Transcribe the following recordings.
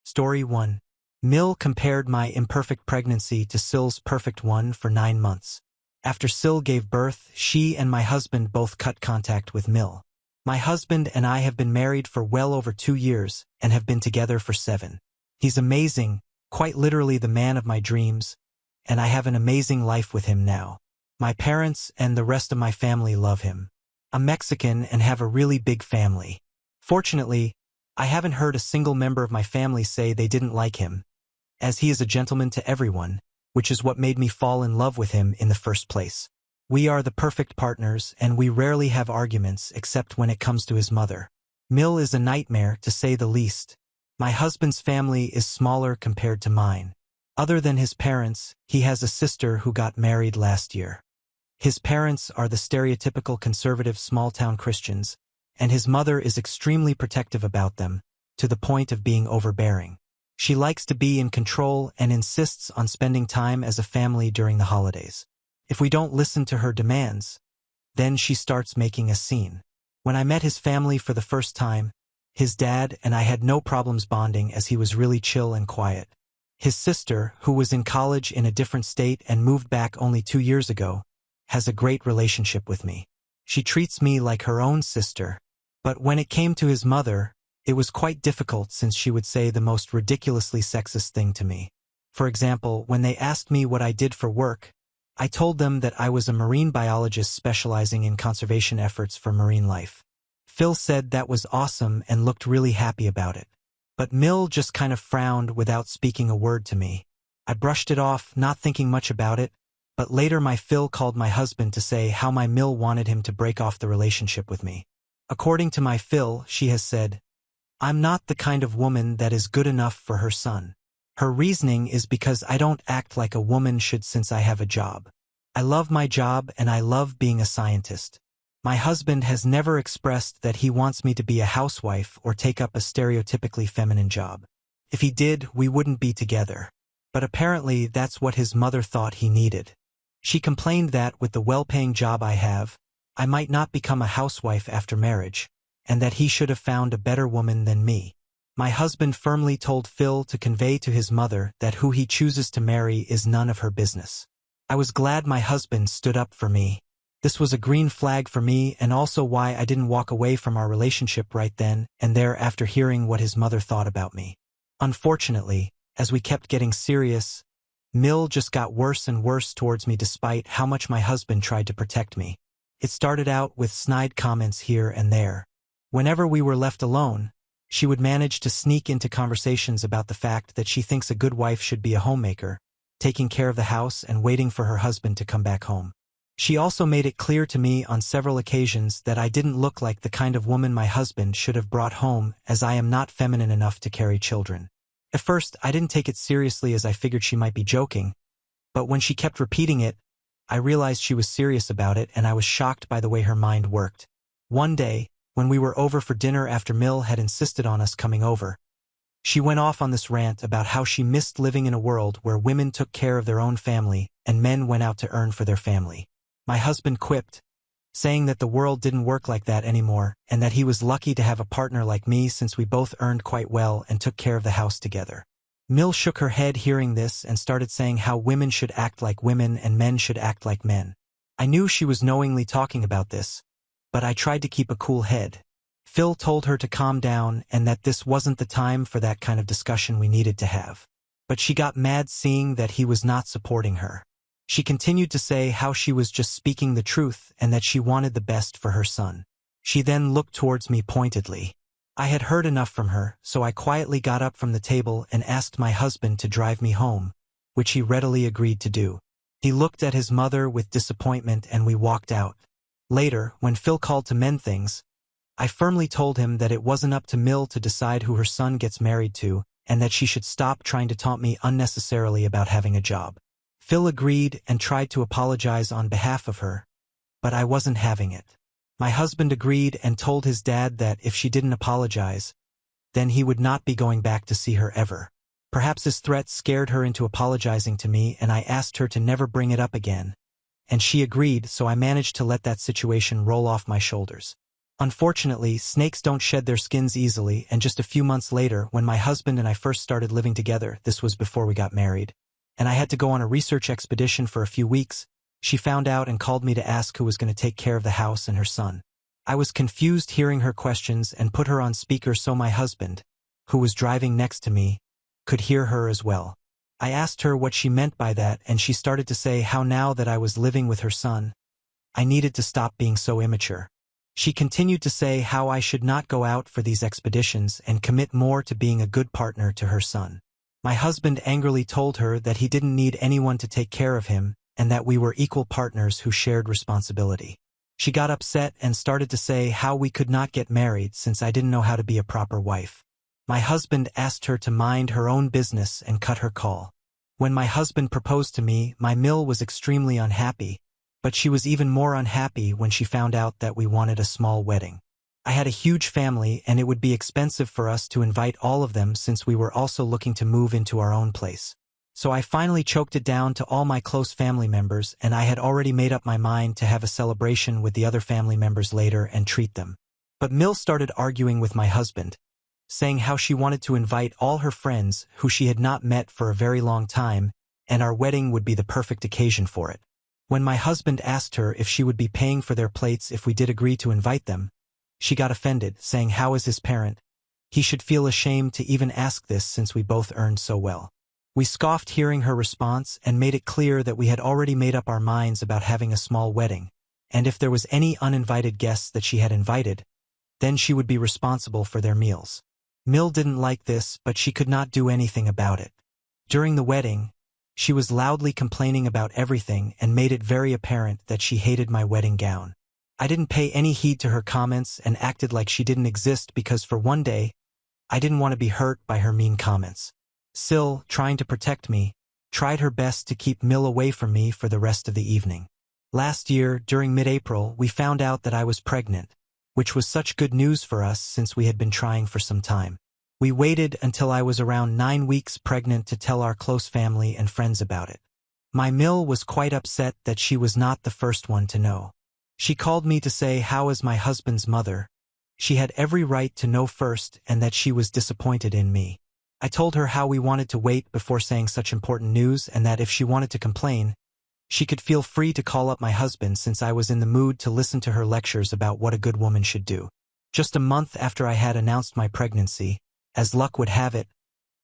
Story 1. Mill compared my imperfect pregnancy to Syl's perfect one for 9 months. After Syl gave birth, she and my husband both cut contact with Mill. My husband and I have been married for well over 2 years and have been together for 7. He's amazing, quite literally the man of my dreams, and I have an amazing life with him now. My parents and the rest of my family love him. I'm Mexican and have a really big family. Fortunately, I haven't heard a single member of my family say they didn't like him, as he is a gentleman to everyone, which is what made me fall in love with him in the first place. We are the perfect partners, and we rarely have arguments except when it comes to his mother. Mill is a nightmare, to say the least. My husband's family is smaller compared to mine. Other than his parents, he has a sister who got married last year. His parents are the stereotypical conservative small-town Christians, and his mother is extremely protective about them, to the point of being overbearing. She likes to be in control and insists on spending time as a family during the holidays. If we don't listen to her demands, then she starts making a scene. When I met his family for the first time, his dad and I had no problems bonding as he was really chill and quiet. His sister, who was in college in a different state and moved back only 2 years ago, has a great relationship with me. She treats me like her own sister. But when it came to his mother, it was quite difficult since she would say the most ridiculously sexist thing to me. For example, when they asked me what I did for work, I told them that I was a marine biologist specializing in conservation efforts for marine life. Phil said that was awesome and looked really happy about it. But Mill just kind of frowned without speaking a word to me. I brushed it off, not thinking much about it, but later my Phil called my husband to say how my Mill wanted him to break off the relationship with me. According to my Phil, she has said, "I'm not the kind of woman that is good enough for her son." Her reasoning is because I don't act like a woman should since I have a job. I love my job and I love being a scientist. My husband has never expressed that he wants me to be a housewife or take up a stereotypically feminine job. If he did, we wouldn't be together. But apparently that's what his mother thought he needed. She complained that with the well-paying job I have, I might not become a housewife after marriage, and that he should have found a better woman than me. My husband firmly told Phil to convey to his mother that who he chooses to marry is none of her business. I was glad my husband stood up for me. This was a green flag for me and also why I didn't walk away from our relationship right then and there after hearing what his mother thought about me. Unfortunately, as we kept getting serious, Mill just got worse and worse towards me despite how much my husband tried to protect me. It started out with snide comments here and there. Whenever we were left alone, she would manage to sneak into conversations about the fact that she thinks a good wife should be a homemaker, taking care of the house and waiting for her husband to come back home. She also made it clear to me on several occasions that I didn't look like the kind of woman my husband should have brought home as I am not feminine enough to carry children. At first, I didn't take it seriously as I figured she might be joking, but when she kept repeating it, I realized she was serious about it and I was shocked by the way her mind worked. One day, when we were over for dinner after Mill had insisted on us coming over, she went off on this rant about how she missed living in a world where women took care of their own family and men went out to earn for their family. My husband quipped, saying that the world didn't work like that anymore and that he was lucky to have a partner like me since we both earned quite well and took care of the house together. Mill shook her head hearing this and started saying how women should act like women and men should act like men. I knew she was knowingly talking about this, but I tried to keep a cool head. Phil told her to calm down and that this wasn't the time for that kind of discussion we needed to have. But she got mad seeing that he was not supporting her. She continued to say how she was just speaking the truth and that she wanted the best for her son. She then looked towards me pointedly. I had heard enough from her, so I quietly got up from the table and asked my husband to drive me home, which he readily agreed to do. He looked at his mother with disappointment and we walked out. Later, when Phil called to mend things, I firmly told him that it wasn't up to Mill to decide who her son gets married to and that she should stop trying to taunt me unnecessarily about having a job. Phil agreed and tried to apologize on behalf of her, but I wasn't having it. My husband agreed and told his dad that if she didn't apologize, then he would not be going back to see her ever. Perhaps his threat scared her into apologizing to me and I asked her to never bring it up again, and she agreed, so I managed to let that situation roll off my shoulders. Unfortunately, snakes don't shed their skins easily, and just a few months later, when my husband and I first started living together, this was before we got married, and I had to go on a research expedition for a few weeks, she found out and called me to ask who was going to take care of the house and her son. I was confused hearing her questions and put her on speaker so my husband, who was driving next to me, could hear her as well. I asked her what she meant by that, and she started to say how now that I was living with her son, I needed to stop being so immature. She continued to say how I should not go out for these expeditions and commit more to being a good partner to her son. My husband angrily told her that he didn't need anyone to take care of him and that we were equal partners who shared responsibility. She got upset and started to say how we could not get married since I didn't know how to be a proper wife. My husband asked her to mind her own business and cut her call. When my husband proposed to me, my Mill was extremely unhappy, but she was even more unhappy when she found out that we wanted a small wedding. I had a huge family and it would be expensive for us to invite all of them since we were also looking to move into our own place. So I finally choked it down to all my close family members, and I had already made up my mind to have a celebration with the other family members later and treat them. But Mill started arguing with my husband, saying how she wanted to invite all her friends who she had not met for a very long time, and our wedding would be the perfect occasion for it. When my husband asked her if she would be paying for their plates if we did agree to invite them, she got offended, saying how as his parent, he should feel ashamed to even ask this since we both earned so well. We scoffed hearing her response and made it clear that we had already made up our minds about having a small wedding, and if there was any uninvited guests that she had invited, then she would be responsible for their meals. Mill didn't like this, but she could not do anything about it. During the wedding, she was loudly complaining about everything and made it very apparent that she hated my wedding gown. I didn't pay any heed to her comments and acted like she didn't exist because for one day, I didn't want to be hurt by her mean comments. Sil, trying to protect me, tried her best to keep Mill away from me for the rest of the evening. Last year, during mid-April, we found out that I was pregnant, which was such good news for us since we had been trying for some time. We waited until I was around 9 weeks pregnant to tell our close family and friends about it. My Mill was quite upset that she was not the first one to know. She called me to say how as my husband's mother, she had every right to know first and that she was disappointed in me. I told her how we wanted to wait before saying such important news and that if she wanted to complain, she could feel free to call up my husband since I was in the mood to listen to her lectures about what a good woman should do. Just a month after I had announced my pregnancy, as luck would have it,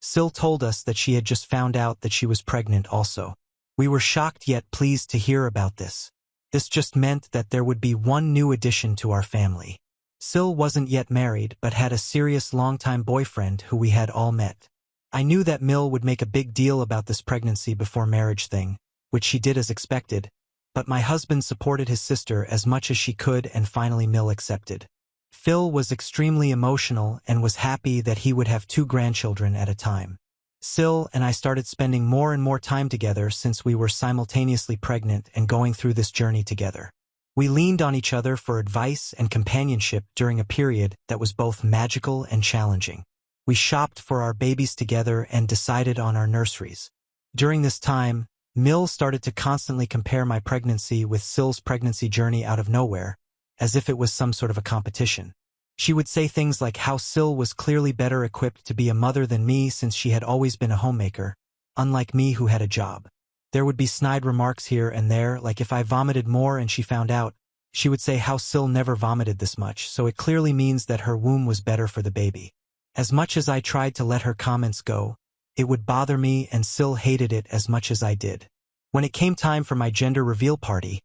Sil told us that she had just found out that she was pregnant also. We were shocked yet pleased to hear about this. This just meant that there would be one new addition to our family. Sil wasn't yet married but had a serious long-time boyfriend who we had all met. I knew that Mill would make a big deal about this pregnancy before marriage thing, which she did as expected, but my husband supported his sister as much as she could and finally Mill accepted. Phil was extremely emotional and was happy that he would have 2 grandchildren at a time. Sil and I started spending more and more time together since we were simultaneously pregnant and going through this journey together. We leaned on each other for advice and companionship during a period that was both magical and challenging. We shopped for our babies together and decided on our nurseries. During this time, Mill started to constantly compare my pregnancy with Sil's pregnancy journey out of nowhere, as if it was some sort of a competition. She would say things like how Sil was clearly better equipped to be a mother than me since she had always been a homemaker, unlike me who had a job. There would be snide remarks here and there, like if I vomited more and she found out, she would say how Sil never vomited this much, so it clearly means that her womb was better for the baby. As much as I tried to let her comments go, it would bother me and Sil hated it as much as I did. When it came time for my gender reveal party,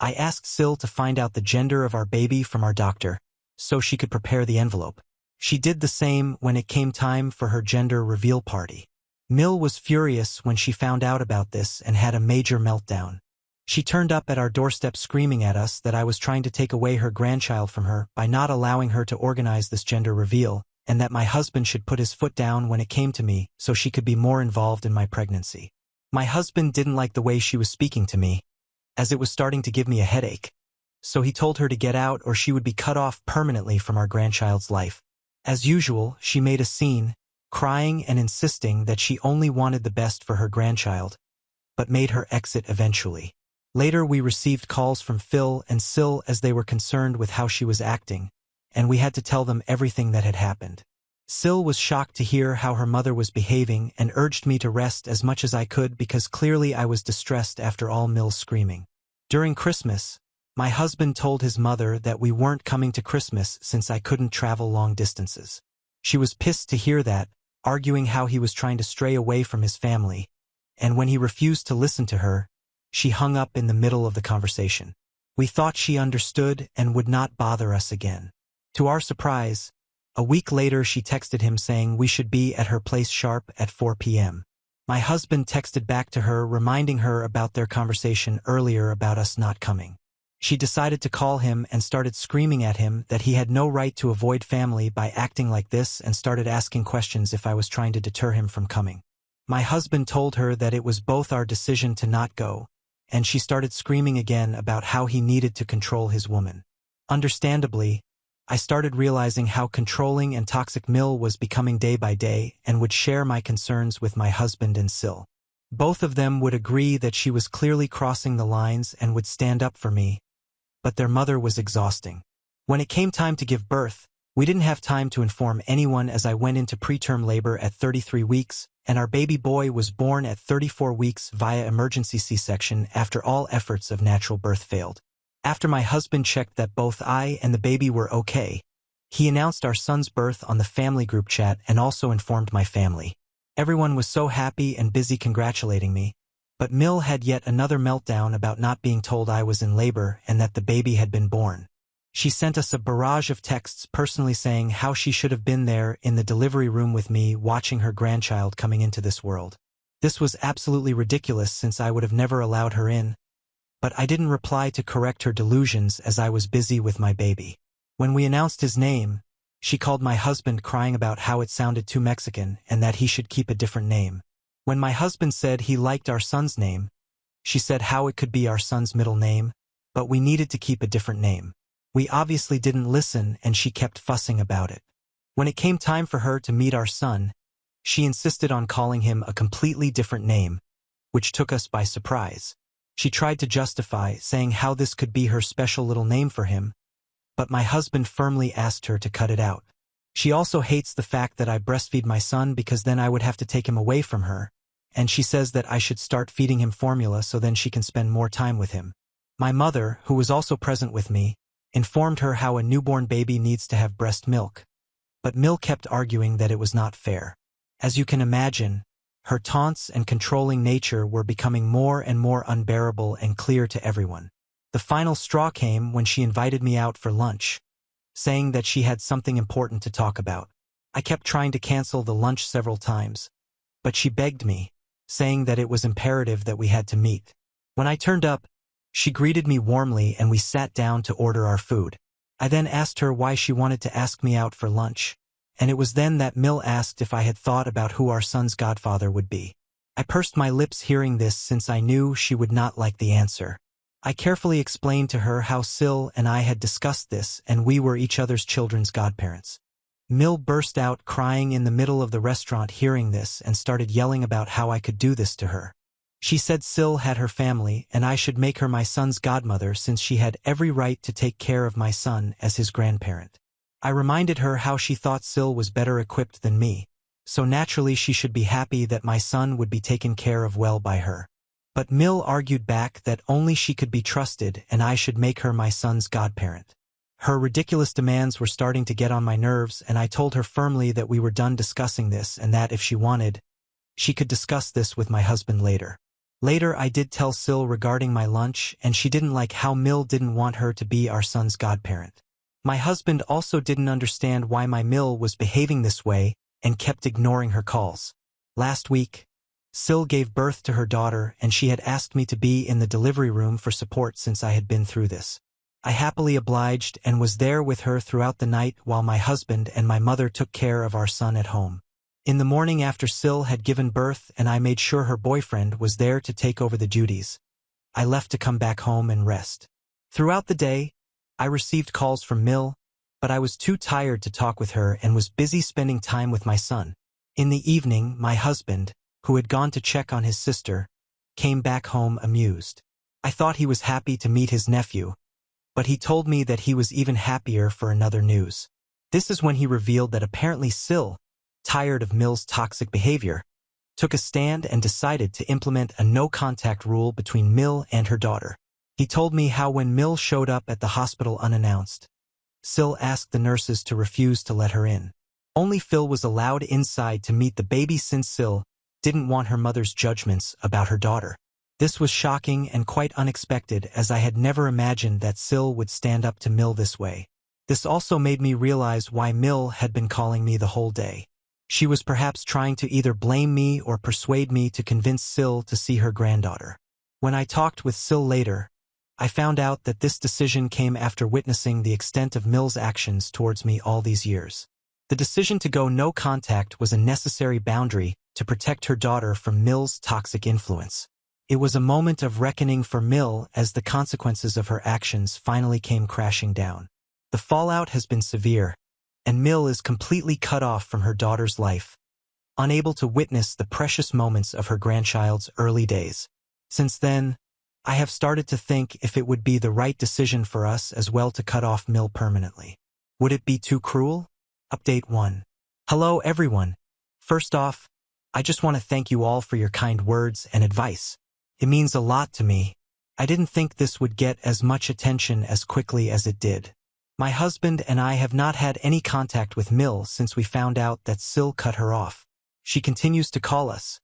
I asked Sil to find out the gender of our baby from our doctor, so she could prepare the envelope. She did the same when it came time for her gender reveal party. Mill was furious when she found out about this and had a major meltdown. She turned up at our doorstep screaming at us that I was trying to take away her grandchild from her by not allowing her to organize this gender reveal, and that my husband should put his foot down when it came to me so she could be more involved in my pregnancy. My husband didn't like the way she was speaking to me, as it was starting to give me a headache. So he told her to get out or she would be cut off permanently from our grandchild's life. As usual, she made a scene, crying and insisting that she only wanted the best for her grandchild, but made her exit eventually. Later we received calls from Phil and Sil as they were concerned with how she was acting, and we had to tell them everything that had happened. Sil was shocked to hear how her mother was behaving and urged me to rest as much as I could because clearly I was distressed after all Mill's screaming. During Christmas, my husband told his mother that we weren't coming to Christmas since I couldn't travel long distances. She was pissed to hear that, arguing how he was trying to stray away from his family, and when he refused to listen to her, she hung up in the middle of the conversation. We thought she understood and would not bother us again. To our surprise, a week later she texted him saying we should be at her place sharp at 4 p.m. My husband texted back to her reminding her about their conversation earlier about us not coming. She decided to call him and started screaming at him that he had no right to avoid family by acting like this and started asking questions if I was trying to deter him from coming. My husband told her that it was both our decision to not go, and she started screaming again about how he needed to control his woman. Understandably, I started realizing how controlling and toxic Mill was becoming day by day and would share my concerns with my husband and Sil. Both of them would agree that she was clearly crossing the lines and would stand up for me, but their mother was exhausting. When it came time to give birth, we didn't have time to inform anyone as I went into preterm labor at 33 weeks, and our baby boy was born at 34 weeks via emergency C-section after all efforts of natural birth failed. After my husband checked that both I and the baby were okay, he announced our son's birth on the family group chat and also informed my family. Everyone was so happy and busy congratulating me, but Mill had yet another meltdown about not being told I was in labor and that the baby had been born. She sent us a barrage of texts personally saying how she should have been there in the delivery room with me watching her grandchild coming into this world. This was absolutely ridiculous since I would have never allowed her in, but I didn't reply to correct her delusions as I was busy with my baby. When we announced his name, she called my husband crying about how it sounded too Mexican and that he should keep a different name. When my husband said he liked our son's name, she said how it could be our son's middle name, but we needed to keep a different name. We obviously didn't listen and she kept fussing about it. When it came time for her to meet our son, she insisted on calling him a completely different name, which took us by surprise. She tried to justify, saying how this could be her special little name for him, but my husband firmly asked her to cut it out. She also hates the fact that I breastfeed my son because then I would have to take him away from her, and she says that I should start feeding him formula so then she can spend more time with him. My mother, who was also present with me, informed her how a newborn baby needs to have breast milk, but Mill kept arguing that it was not fair. As you can imagine, her taunts and controlling nature were becoming more and more unbearable and clear to everyone. The final straw came when she invited me out for lunch, saying that she had something important to talk about. I kept trying to cancel the lunch several times, but she begged me, saying that it was imperative that we had to meet. When I turned up, she greeted me warmly and we sat down to order our food. I then asked her why she wanted to ask me out for lunch, and it was then that Mill asked if I had thought about who our son's godfather would be. I pursed my lips hearing this since I knew she would not like the answer. I carefully explained to her how Sil and I had discussed this and we were each other's children's godparents. Mill burst out crying in the middle of the restaurant hearing this and started yelling about how I could do this to her. She said Sil had her family and I should make her my son's godmother since she had every right to take care of my son as his grandparent. I reminded her how she thought Sil was better equipped than me, so naturally she should be happy that my son would be taken care of well by her. But Mill argued back that only she could be trusted and I should make her my son's godparent. Her ridiculous demands were starting to get on my nerves and I told her firmly that we were done discussing this and that if she wanted, she could discuss this with my husband later. Later I did tell Sil regarding my lunch and she didn't like how Mill didn't want her to be our son's godparent. My husband also didn't understand why my Mill was behaving this way and kept ignoring her calls. Last week, Sil gave birth to her daughter and she had asked me to be in the delivery room for support since I had been through this. I happily obliged and was there with her throughout the night while my husband and my mother took care of our son at home. In the morning after Sil had given birth and I made sure her boyfriend was there to take over the duties, I left to come back home and rest. Throughout the day, I received calls from Mill, but I was too tired to talk with her and was busy spending time with my son. In the evening, my husband, who had gone to check on his sister, came back home amused. I thought he was happy to meet his nephew, But he told me that he was even happier for another news. This is when he revealed that apparently Sil, tired of Mill's toxic behavior, took a stand and decided to implement a no-contact rule between Mill and her daughter. He told me how when Mill showed up at the hospital unannounced, Sil asked the nurses to refuse to let her in. Only Phil was allowed inside to meet the baby since Sil didn't want her mother's judgments about her daughter. This was shocking and quite unexpected, as I had never imagined that Sil would stand up to Mill this way. This also made me realize why Mill had been calling me the whole day. She was perhaps trying to either blame me or persuade me to convince Sil to see her granddaughter. When I talked with Sil later, I found out that this decision came after witnessing the extent of Mill's actions towards me all these years. The decision to go no contact was a necessary boundary to protect her daughter from Mill's toxic influence. It was a moment of reckoning for Mill as the consequences of her actions finally came crashing down. The fallout has been severe, and Mill is completely cut off from her daughter's life, unable to witness the precious moments of her grandchild's early days. Since then, I have started to think if it would be the right decision for us as well to cut off Mill permanently. Would it be too cruel? Update 1. Hello everyone. First off, I just want to thank you all for your kind words and advice. It means a lot to me. I didn't think this would get as much attention as quickly as it did. My husband and I have not had any contact with Mill since we found out that Sil cut her off. She continues to call us,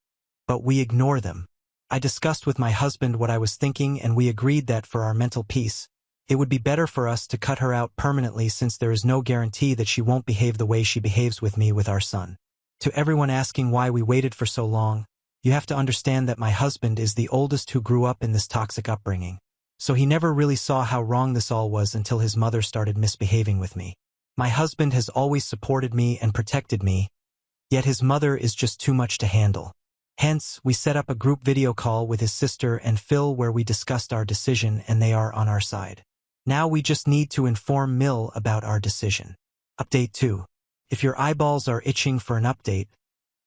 but we ignore them. I discussed with my husband what I was thinking, and we agreed that for our mental peace, it would be better for us to cut her out permanently, since there is no guarantee that she won't behave the way she behaves with me with our son. To everyone asking why we waited for so long, you have to understand that my husband is the oldest who grew up in this toxic upbringing. So he never really saw how wrong this all was until his mother started misbehaving with me. My husband has always supported me and protected me, yet his mother is just too much to handle. Hence, we set up a group video call with his sister and Phil where we discussed our decision, and they are on our side. Now we just need to inform Mill about our decision. Update 2. If your eyeballs are itching for an update,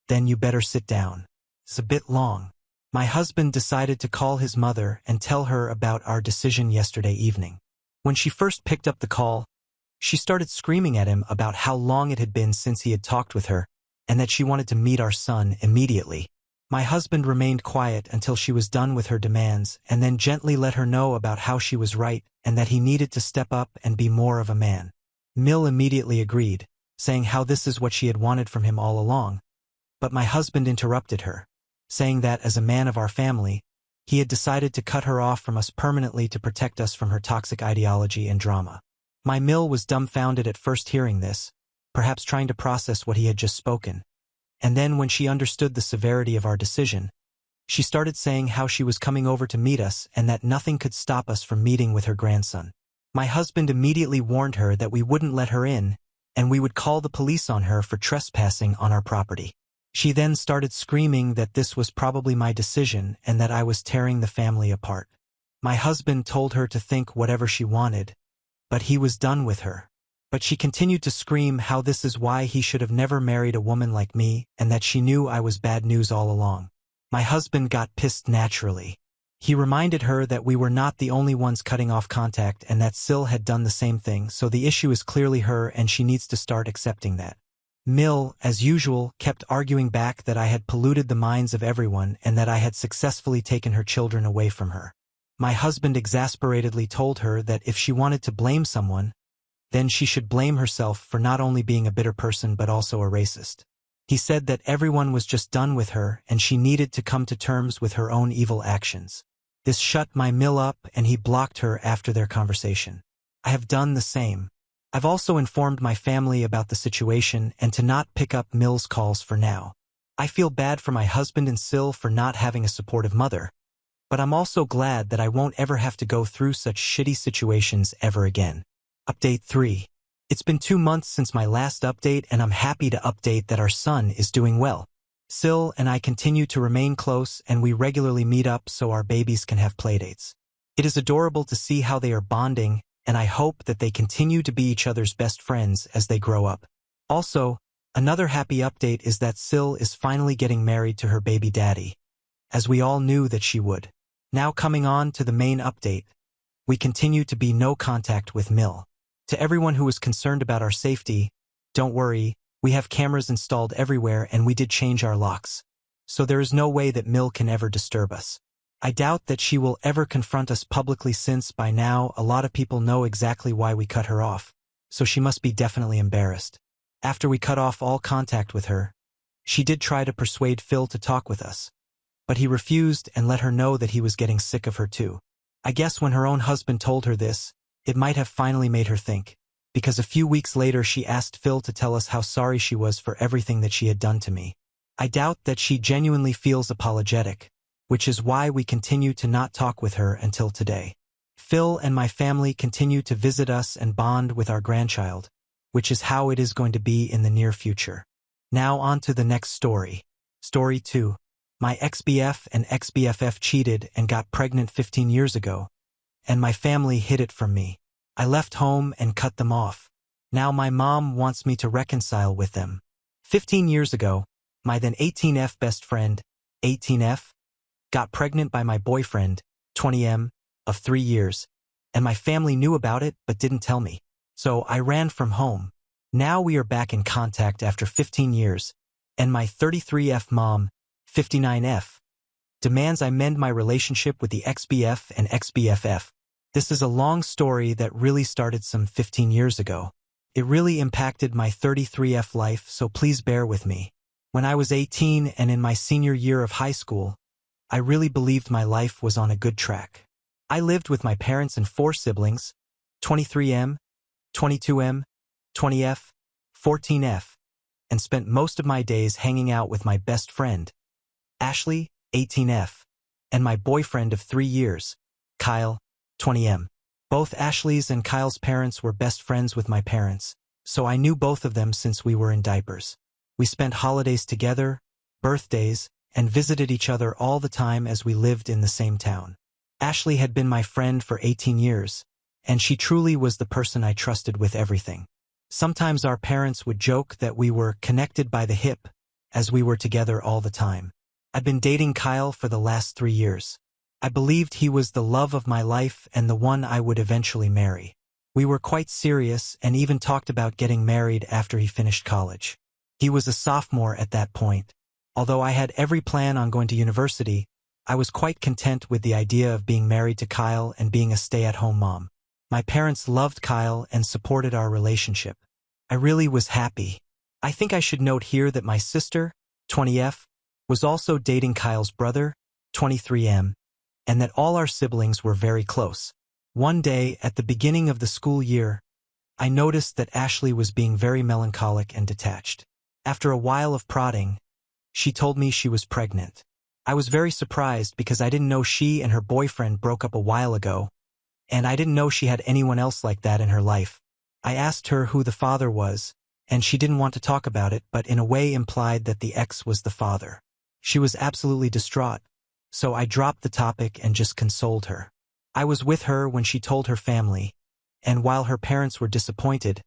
then you better sit down. It's a bit long. My husband decided to call his mother and tell her about our decision yesterday evening. When she first picked up the call, she started screaming at him about how long it had been since he had talked with her, and that she wanted to meet our son immediately. My husband remained quiet until she was done with her demands, and then gently let her know about how she was right and that he needed to step up and be more of a man. Mill immediately agreed, saying how this is what she had wanted from him all along. But my husband interrupted her, saying that as a man of our family, he had decided to cut her off from us permanently to protect us from her toxic ideology and drama. My Mill was dumbfounded at first hearing this, perhaps trying to process what he had just spoken. And then when she understood the severity of our decision, she started saying how she was coming over to meet us and that nothing could stop us from meeting with her grandson. My husband immediately warned her that we wouldn't let her in, and we would call the police on her for trespassing on our property. She then started screaming that this was probably my decision and that I was tearing the family apart. My husband told her to think whatever she wanted, but he was done with her. But she continued to scream how this is why he should have never married a woman like me, and that she knew I was bad news all along. My husband got pissed naturally. He reminded her that we were not the only ones cutting off contact and that Sil had done the same thing, so the issue is clearly her and she needs to start accepting that. Mill, as usual, kept arguing back that I had polluted the minds of everyone and that I had successfully taken her children away from her. My husband exasperatedly told her that if she wanted to blame someone, then she should blame herself for not only being a bitter person but also a racist. He said that everyone was just done with her and she needed to come to terms with her own evil actions. This shut my Mill up and he blocked her after their conversation. I have done the same. I've also informed my family about the situation and to not pick up Mill's calls for now. I feel bad for my husband and Sil for not having a supportive mother, but I'm also glad that I won't ever have to go through such shitty situations ever again. Update 3. It's been 2 months since my last update, and I'm happy to update that our son is doing well. Sil and I continue to remain close, and we regularly meet up so our babies can have playdates. It is adorable to see how they are bonding, and I hope that they continue to be each other's best friends as they grow up. Also, another happy update is that Sil is finally getting married to her baby daddy, as we all knew that she would. Now coming on to the main update. we continue to be no contact with Mill. To everyone who was concerned about our safety, don't worry, we have cameras installed everywhere and we did change our locks. So there is no way that Mill can ever disturb us. I doubt that she will ever confront us publicly since by now a lot of people know exactly why we cut her off, so she must be definitely embarrassed. After we cut off all contact with her, she did try to persuade Phil to talk with us, but he refused and let her know that he was getting sick of her too. I guess when her own husband told her this, it might have finally made her think, because a few weeks later she asked Phil to tell us how sorry she was for everything that she had done to me. I doubt that she genuinely feels apologetic, which is why we continue to not talk with her until today. Phil and my family continue to visit us and bond with our grandchild, which is how it is going to be in the near future. Now on to the next story. Story 2. My ex-BF and ex-BFF cheated and got pregnant 15 years ago, and my family hid it from me. I left home and cut them off. Now my mom wants me to reconcile with them. 15 years ago, my then 18F best friend, 18F, got pregnant by my boyfriend, 20M, of 3 years, and my family knew about it but didn't tell me. So I ran from home. Now we are back in contact after 15 years, and my 33F mom, 59F, demands I mend my relationship with the ex-BF and ex-BFF. This is a long story that really started some 15 years ago. It really impacted my 33F life, so please bear with me. When I was 18 and in my senior year of high school, I really believed my life was on a good track. I lived with my parents and 4 siblings, 23M, 22M, 20F, 14F, and spent most of my days hanging out with my best friend, Ashley, 18F, and my boyfriend of 3 years, Kyle, 20M. Both Ashley's and Kyle's parents were best friends with my parents, so I knew both of them since we were in diapers. We spent holidays together, birthdays, and visited each other all the time as we lived in the same town. Ashley had been my friend for 18 years, and she truly was the person I trusted with everything. Sometimes our parents would joke that we were connected by the hip, as we were together all the time. I'd been dating Kyle for the last 3 years. I believed he was the love of my life and the one I would eventually marry. We were quite serious and even talked about getting married after he finished college. He was a sophomore at that point. Although I had every plan on going to university, I was quite content with the idea of being married to Kyle and being a stay-at-home mom. My parents loved Kyle and supported our relationship. I really was happy. I think I should note here that my sister, 20F, was also dating Kyle's brother, 23M, and that all our siblings were very close. One day, at the beginning of the school year, I noticed that Ashley was being very melancholic and detached. After a while of prodding, she told me she was pregnant. I was very surprised because I didn't know she and her boyfriend broke up a while ago, and I didn't know she had anyone else like that in her life. I asked her who the father was, and she didn't want to talk about it but in a way implied that the ex was the father. She was absolutely distraught, so I dropped the topic and just consoled her. I was with her when she told her family, and while her parents were disappointed,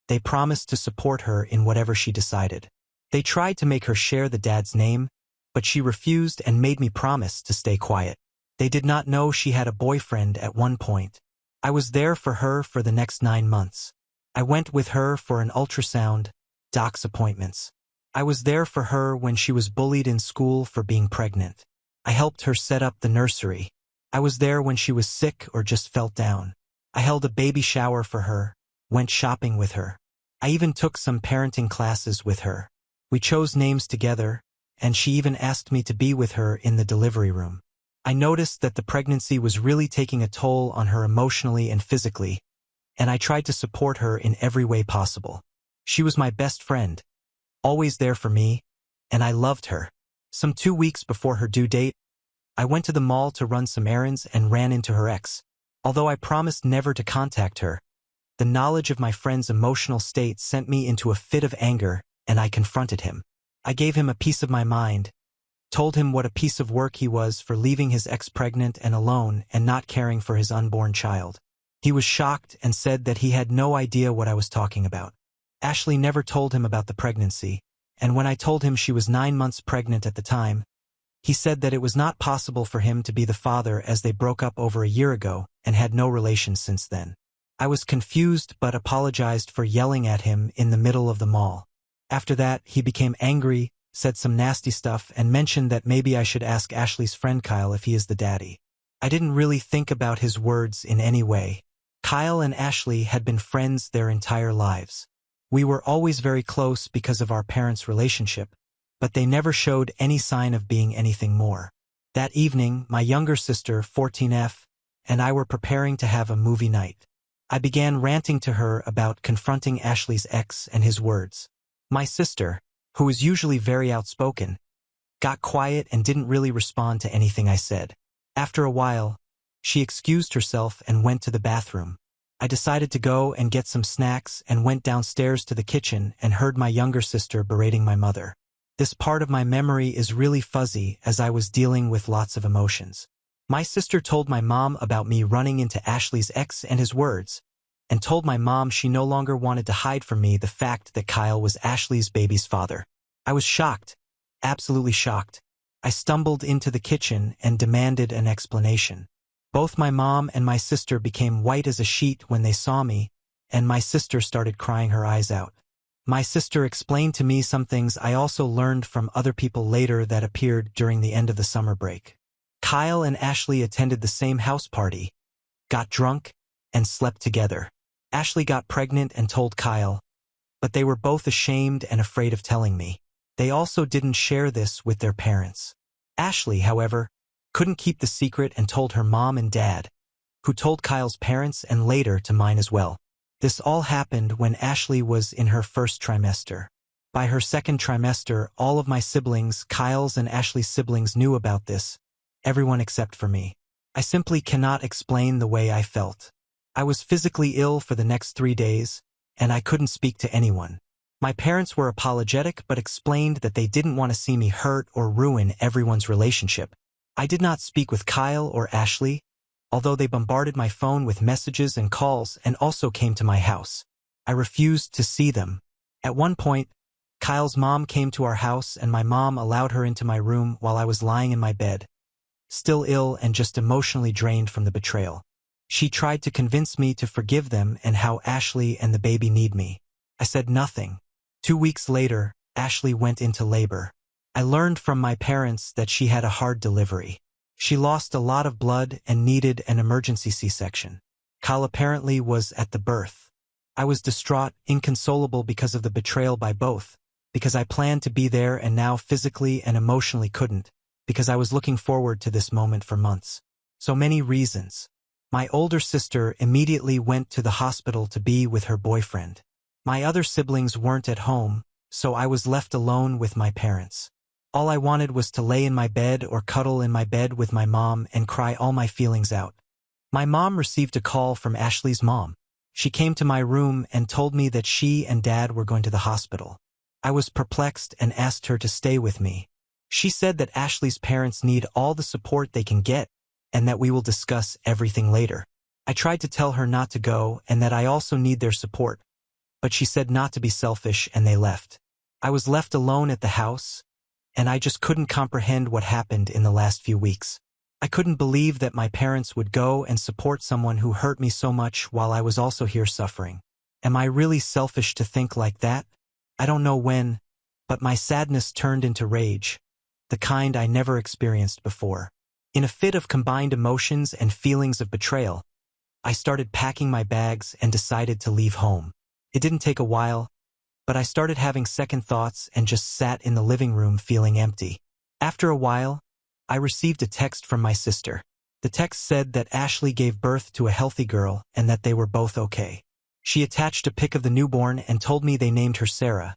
they promised to support her in whatever she decided. They tried to make her share the dad's name, but she refused and made me promise to stay quiet. They did not know she had a boyfriend at one point. I was there for her for the next 9 months. I went with her for an ultrasound, doc's appointments. I was there for her when she was bullied in school for being pregnant. I helped her set up the nursery. I was there when she was sick or just felt down. I held a baby shower for her, went shopping with her. I even took some parenting classes with her. We chose names together, and she even asked me to be with her in the delivery room. I noticed that the pregnancy was really taking a toll on her emotionally and physically, and I tried to support her in every way possible. She was my best friend, always there for me, and I loved her. Some 2 weeks before her due date, I went to the mall to run some errands and ran into her ex. Although I promised never to contact her, the knowledge of my friend's emotional state sent me into a fit of anger, and I confronted him. I gave him a piece of my mind, told him what a piece of work he was for leaving his ex pregnant and alone and not caring for his unborn child. He was shocked and said that he had no idea what I was talking about. Ashley never told him about the pregnancy, and when I told him she was 9 months pregnant at the time, He said that it was not possible for him to be the father as they broke up over a year ago and had no relations since then. I was confused but apologized for yelling at him in the middle of the mall. After that, he became angry, said some nasty stuff, and mentioned that maybe I should ask Ashley's friend Kyle if he is the daddy. I didn't really think about his words in any way. Kyle and Ashley had been friends their entire lives. We were always very close because of our parents' relationship, but they never showed any sign of being anything more. That evening, my younger sister, 14F, and I were preparing to have a movie night. I began ranting to her about confronting Ashley's ex and his words. My sister, who is usually very outspoken, got quiet and didn't really respond to anything I said. After a while, she excused herself and went to the bathroom. I decided to go and get some snacks and went downstairs to the kitchen and heard my younger sister berating my mother. This part of my memory is really fuzzy as I was dealing with lots of emotions. My sister told my mom about me running into Ashley's ex and his words, and told my mom she no longer wanted to hide from me the fact that Kyle was Ashley's baby's father. I was shocked, absolutely shocked. I stumbled into the kitchen and demanded an explanation. Both my mom and my sister became white as a sheet when they saw me, and my sister started crying her eyes out. My sister explained to me some things I also learned from other people later that appeared during the end of the summer break. Kyle and Ashley attended the same house party, got drunk, and slept together. Ashley got pregnant and told Kyle, but they were both ashamed and afraid of telling me. They also didn't share this with their parents. Ashley, however, couldn't keep the secret and told her mom and dad, who told Kyle's parents and later to mine as well. This all happened when Ashley was in her first trimester. By her second trimester, all of my siblings, Kyle's and Ashley's siblings, knew about this, everyone except for me. I simply cannot explain the way I felt. I was physically ill for the next 3 days, and I couldn't speak to anyone. My parents were apologetic but explained that they didn't want to see me hurt or ruin everyone's relationship. I did not speak with Kyle or Ashley, although they bombarded my phone with messages and calls and also came to my house. I refused to see them. At one point, Kyle's mom came to our house and my mom allowed her into my room while I was lying in my bed, still ill and just emotionally drained from the betrayal. She tried to convince me to forgive them and how Ashley and the baby need me. I said nothing. 2 weeks later, Ashley went into labor. I learned from my parents that she had a hard delivery. She lost a lot of blood and needed an emergency C-section. Kyle apparently was at the birth. I was distraught, inconsolable because of the betrayal by both, because I planned to be there and now physically and emotionally couldn't, because I was looking forward to this moment for months. So many reasons. My older sister immediately went to the hospital to be with her boyfriend. My other siblings weren't at home, so I was left alone with my parents. All I wanted was to lay in my bed or cuddle in my bed with my mom and cry all my feelings out. My mom received a call from Ashley's mom. She came to my room and told me that she and dad were going to the hospital. I was perplexed and asked her to stay with me. She said that Ashley's parents need all the support they can get and that we will discuss everything later. I tried to tell her not to go and that I also need their support, but she said not to be selfish and they left. I was left alone at the house, and I just couldn't comprehend what happened in the last few weeks. I couldn't believe that my parents would go and support someone who hurt me so much while I was also here suffering. Am I really selfish to think like that? I don't know when, but my sadness turned into rage, the kind I never experienced before. In a fit of combined emotions and feelings of betrayal, I started packing my bags and decided to leave home. It didn't take a while, but I started having second thoughts and just sat in the living room feeling empty. After a while, I received a text from my sister. The text said that Ashley gave birth to a healthy girl and that they were both okay. She attached a pic of the newborn and told me they named her Sarah,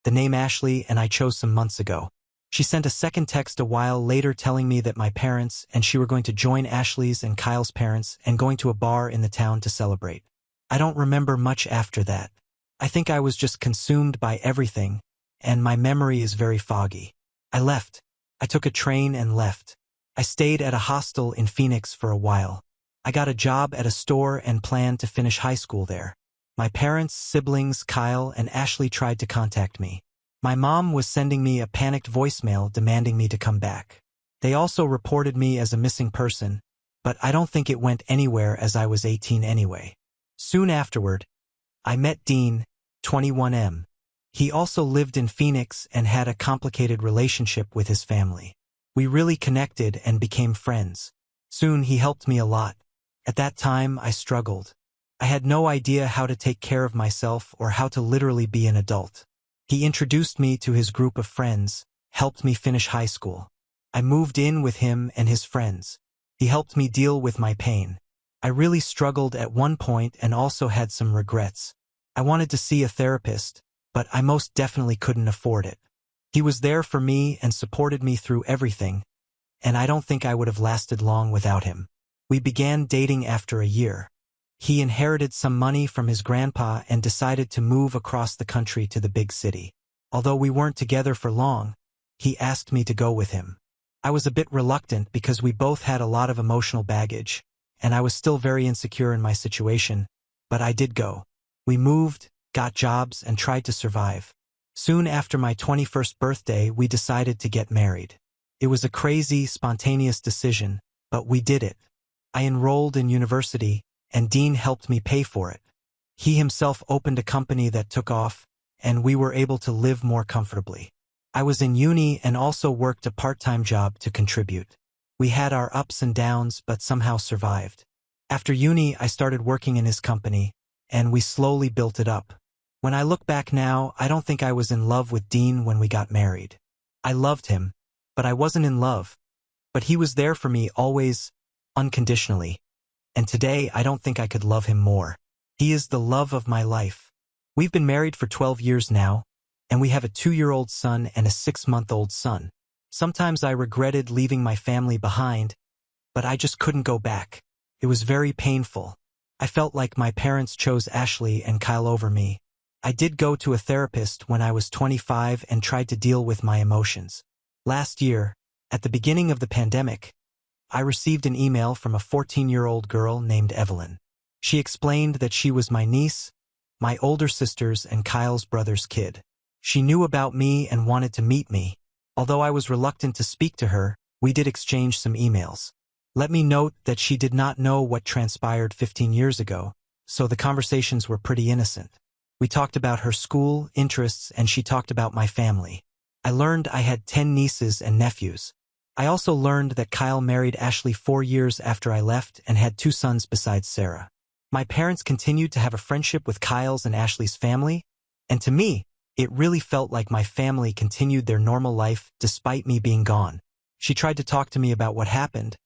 the name Ashley and I chose some months ago. She sent a second text a while later telling me that my parents and she were going to join Ashley's and Kyle's parents and going to a bar in the town to celebrate. I don't remember much after that. I think I was just consumed by everything, and my memory is very foggy. I left. I took a train and left. I stayed at a hostel in Phoenix for a while. I got a job at a store and planned to finish high school there. My parents, siblings, Kyle, and Ashley tried to contact me. My mom was sending me a panicked voicemail demanding me to come back. They also reported me as a missing person, but I don't think it went anywhere as I was 18 anyway. Soon afterward, I met Dean, 21M. He also lived in Phoenix and had a complicated relationship with his family. We really connected and became friends. Soon he helped me a lot. At that time, I struggled. I had no idea how to take care of myself or how to literally be an adult. He introduced me to his group of friends, helped me finish high school. I moved in with him and his friends. He helped me deal with my pain. I really struggled at one point and also had some regrets. I wanted to see a therapist, but I most definitely couldn't afford it. He was there for me and supported me through everything, and I don't think I would have lasted long without him. We began dating after a year. He inherited some money from his grandpa and decided to move across the country to the big city. Although we weren't together for long, he asked me to go with him. I was a bit reluctant because we both had a lot of emotional baggage, and I was still very insecure in my situation, but I did go. We moved, got jobs, and tried to survive. Soon after my 21st birthday, we decided to get married. It was a crazy, spontaneous decision, but we did it. I enrolled in university, and Dean helped me pay for it. He himself opened a company that took off, and we were able to live more comfortably. I was in uni and also worked a part-time job to contribute. We had our ups and downs, but somehow survived. After uni, I started working in his company, and we slowly built it up. When I look back now, I don't think I was in love with Dean when we got married. I loved him, but I wasn't in love. But he was there for me always, unconditionally. And today, I don't think I could love him more. He is the love of my life. We've been married for 12 years now, and we have a 2-year-old son and a 6-month-old son. Sometimes I regretted leaving my family behind, but I just couldn't go back. It was very painful. I felt like my parents chose Ashley and Kyle over me. I did go to a therapist when I was 25 and tried to deal with my emotions. Last year, at the beginning of the pandemic, I received an email from a 14-year-old girl named Evelyn. She explained that she was my niece, my older sister's and Kyle's brother's kid. She knew about me and wanted to meet me. Although I was reluctant to speak to her, we did exchange some emails. Let me note that she did not know what transpired 15 years ago, so the conversations were pretty innocent. We talked about her school, interests, and she talked about my family. I learned I had 10 nieces and nephews. I also learned that Kyle married Ashley 4 years after I left and had 2 sons besides Sarah. My parents continued to have a friendship with Kyle's and Ashley's family, and to me, it really felt like my family continued their normal life despite me being gone. She tried to talk to me about what happened,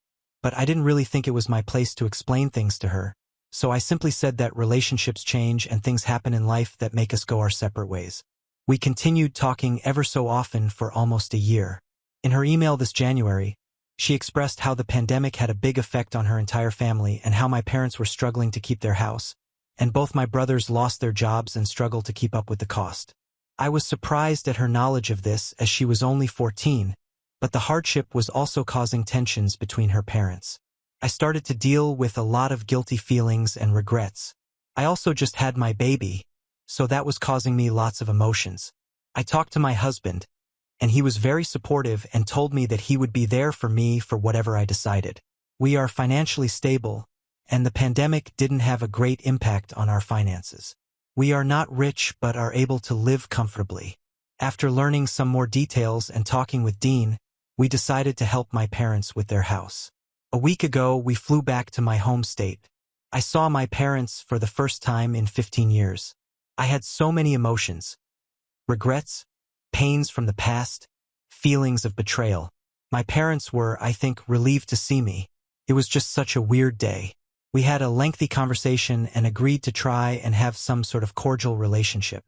but I didn't really think it was my place to explain things to her, so I simply said that relationships change and things happen in life that make us go our separate ways. We continued talking ever so often for almost a year. In her email this January, she expressed how the pandemic had a big effect on her entire family and how my parents were struggling to keep their house, and both my brothers lost their jobs and struggled to keep up with the cost. I was surprised at her knowledge of this as she was only 14, but the hardship was also causing tensions between her parents. I started to deal with a lot of guilty feelings and regrets. I also just had my baby, so that was causing me lots of emotions. I talked to my husband, and he was very supportive and told me that he would be there for me for whatever I decided. We are financially stable, and the pandemic didn't have a great impact on our finances. We are not rich but are able to live comfortably. After learning some more details and talking with Dean, we decided to help my parents with their house. A week ago, we flew back to my home state. I saw my parents for the first time in 15 years. I had so many emotions. Regrets, pains from the past, feelings of betrayal. My parents were, I think, relieved to see me. It was just such a weird day. We had a lengthy conversation and agreed to try and have some sort of cordial relationship.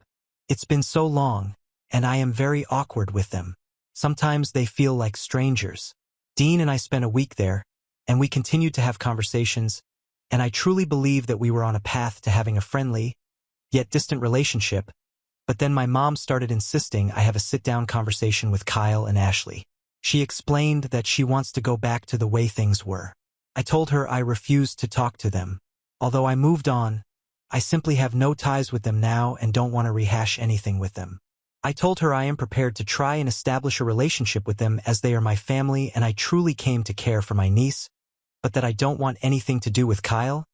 It's been so long, and I am very awkward with them. Sometimes they feel like strangers. Dean and I spent a week there, and we continued to have conversations, and I truly believe that we were on a path to having a friendly, yet distant relationship, but then my mom started insisting I have a sit-down conversation with Kyle and Ashley. She explained that she wants to go back to the way things were. I told her I refused to talk to them. Although I moved on, I simply have no ties with them now and don't want to rehash anything with them. I told her I am prepared to try and establish a relationship with them as they are my family and I truly came to care for my niece, but that I don't want anything to do with Kyle,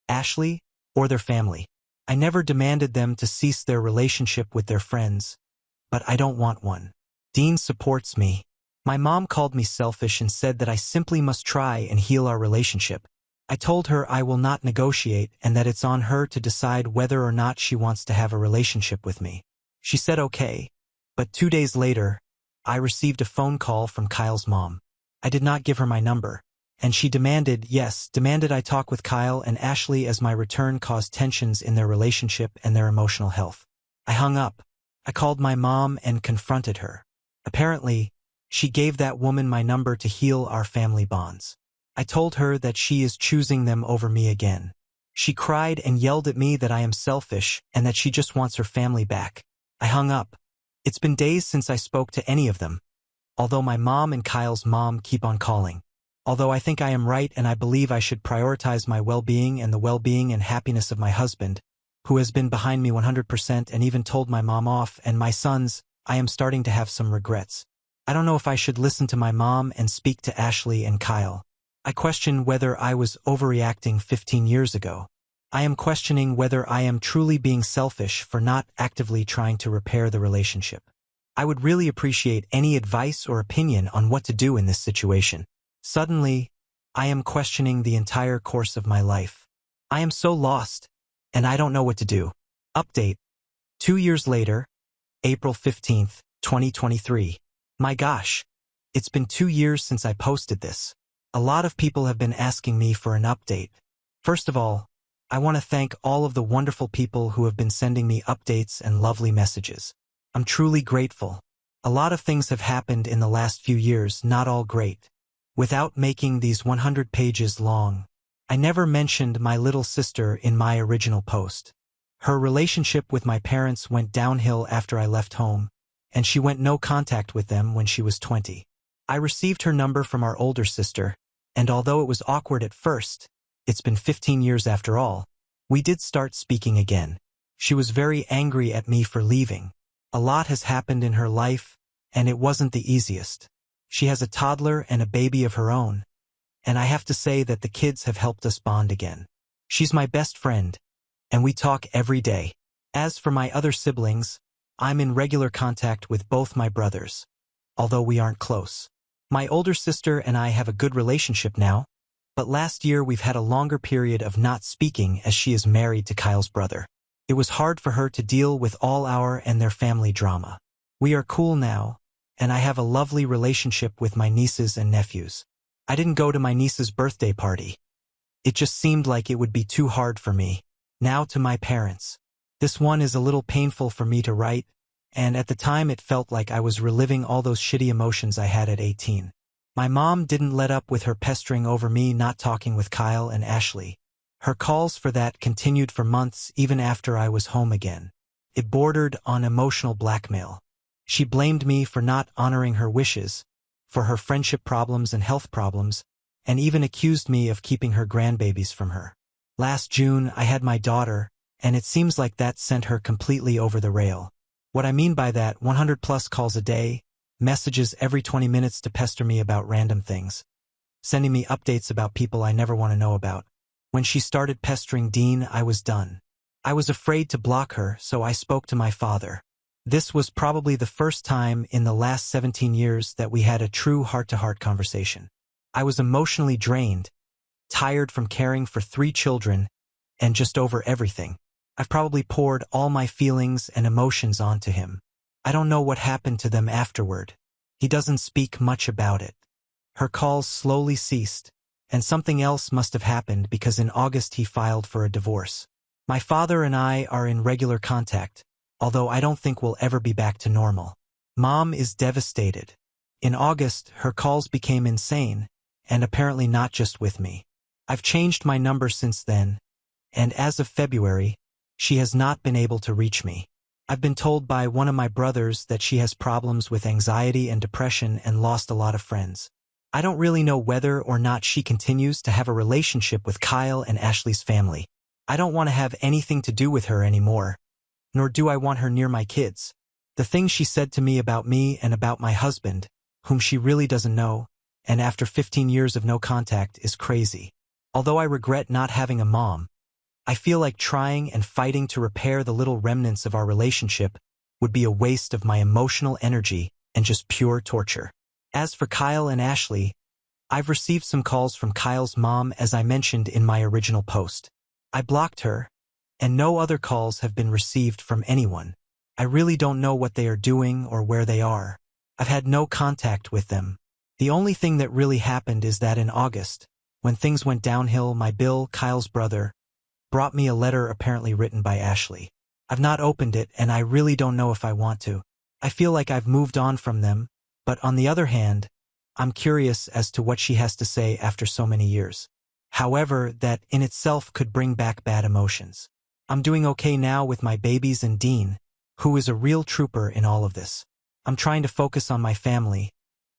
Ashley, or their family. I never demanded them to cease their relationship with their friends, but I don't want one. Dean supports me. My mom called me selfish and said that I simply must try and heal our relationship. I told her I will not negotiate and that it's on her to decide whether or not she wants to have a relationship with me. She said okay, but 2 days later, I received a phone call from Kyle's mom. I did not give her my number, and she demanded I talk with Kyle and Ashley as my return caused tensions in their relationship and their emotional health. I hung up. I called my mom and confronted her. Apparently, she gave that woman my number to heal our family bonds. I told her that she is choosing them over me again. She cried and yelled at me that I am selfish and that she just wants her family back. I hung up. It's been days since I spoke to any of them, although my mom and Kyle's mom keep on calling. Although I think I am right and I believe I should prioritize my well-being and the well-being and happiness of my husband, who has been behind me 100% and even told my mom off, and my sons, I am starting to have some regrets. I don't know if I should listen to my mom and speak to Ashley and Kyle. I question whether I was overreacting 15 years ago. I am questioning whether I am truly being selfish for not actively trying to repair the relationship. I would really appreciate any advice or opinion on what to do in this situation. Suddenly, I am questioning the entire course of my life. I am so lost, and I don't know what to do. Update. 2 years later, April 15th, 2023. My gosh, it's been 2 years since I posted this. A lot of people have been asking me for an update. First of all, I want to thank all of the wonderful people who have been sending me updates and lovely messages. I'm truly grateful. A lot of things have happened in the last few years, not all great. Without making these 100 pages long, I never mentioned my little sister in my original post. Her relationship with my parents went downhill after I left home, and she went no contact with them when she was 20. I received her number from our older sister, and although it was awkward at first, it's been 15 years after all, we did start speaking again. She was very angry at me for leaving. A lot has happened in her life, and it wasn't the easiest. She has a toddler and a baby of her own, and I have to say that the kids have helped us bond again. She's my best friend, and we talk every day. As for my other siblings, I'm in regular contact with both my brothers, although we aren't close. My older sister and I have a good relationship now, but last year we've had a longer period of not speaking as she is married to Kyle's brother. It was hard for her to deal with all our and their family drama. We are cool now, and I have a lovely relationship with my nieces and nephews. I didn't go to my niece's birthday party. It just seemed like it would be too hard for me. Now to my parents. This one is a little painful for me to write, and at the time it felt like I was reliving all those shitty emotions I had at 18. My mom didn't let up with her pestering over me not talking with Kyle and Ashley. Her calls for that continued for months even after I was home again. It bordered on emotional blackmail. She blamed me for not honoring her wishes, for her friendship problems and health problems, and even accused me of keeping her grandbabies from her. Last June, I had my daughter, and it seems like that sent her completely over the rail. What I mean by that, 100 plus calls a day, messages every 20 minutes to pester me about random things, sending me updates about people I never want to know about. When she started pestering Dean, I was done. I was afraid to block her, so I spoke to my father. This was probably the first time in the last 17 years that we had a true heart-to-heart conversation. I was emotionally drained, tired from caring for 3 children, and just over everything. I've probably poured all my feelings and emotions onto him. I don't know what happened to them afterward. He doesn't speak much about it. Her calls slowly ceased, and something else must have happened because in August he filed for a divorce. My father and I are in regular contact, although I don't think we'll ever be back to normal. Mom is devastated. In August, her calls became insane, and apparently not just with me. I've changed my number since then, and as of February, she has not been able to reach me. I've been told by one of my brothers that she has problems with anxiety and depression and lost a lot of friends. I don't really know whether or not she continues to have a relationship with Kyle and Ashley's family. I don't want to have anything to do with her anymore, nor do I want her near my kids. The things she said to me about me and about my husband, whom she really doesn't know, and after 15 years of no contact, is crazy. Although I regret not having a mom, I feel like trying and fighting to repair the little remnants of our relationship would be a waste of my emotional energy and just pure torture. As for Kyle and Ashley, I've received some calls from Kyle's mom as I mentioned in my original post. I blocked her, and no other calls have been received from anyone. I really don't know what they are doing or where they are. I've had no contact with them. The only thing that really happened is that in August, when things went downhill, my Bill, Kyle's brother, brought me a letter apparently written by Ashley. I've not opened it and I really don't know if I want to. I feel like I've moved on from them, but on the other hand, I'm curious as to what she has to say after so many years. However, that in itself could bring back bad emotions. I'm doing okay now with my babies and Dean, who is a real trooper in all of this. I'm trying to focus on my family,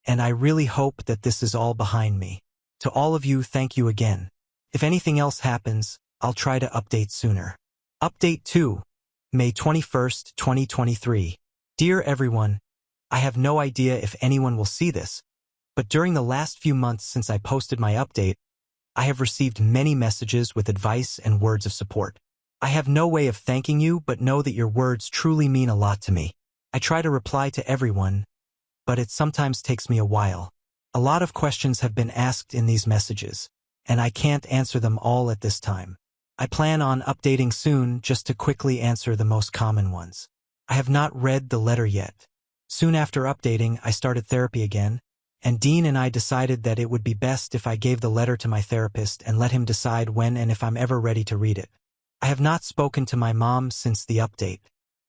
and I really hope that this is all behind me. To all of you, thank you again. If anything else happens, I'll try to update sooner. Update 2, May 21st, 2023. Dear everyone, I have no idea if anyone will see this, but during the last few months since I posted my update, I have received many messages with advice and words of support. I have no way of thanking you, but know that your words truly mean a lot to me. I try to reply to everyone, but it sometimes takes me a while. A lot of questions have been asked in these messages, and I can't answer them all at this time. I plan on updating soon just to quickly answer the most common ones. I have not read the letter yet. Soon after updating, I started therapy again, and Dean and I decided that it would be best if I gave the letter to my therapist and let him decide when and if I'm ever ready to read it. I have not spoken to my mom since the update.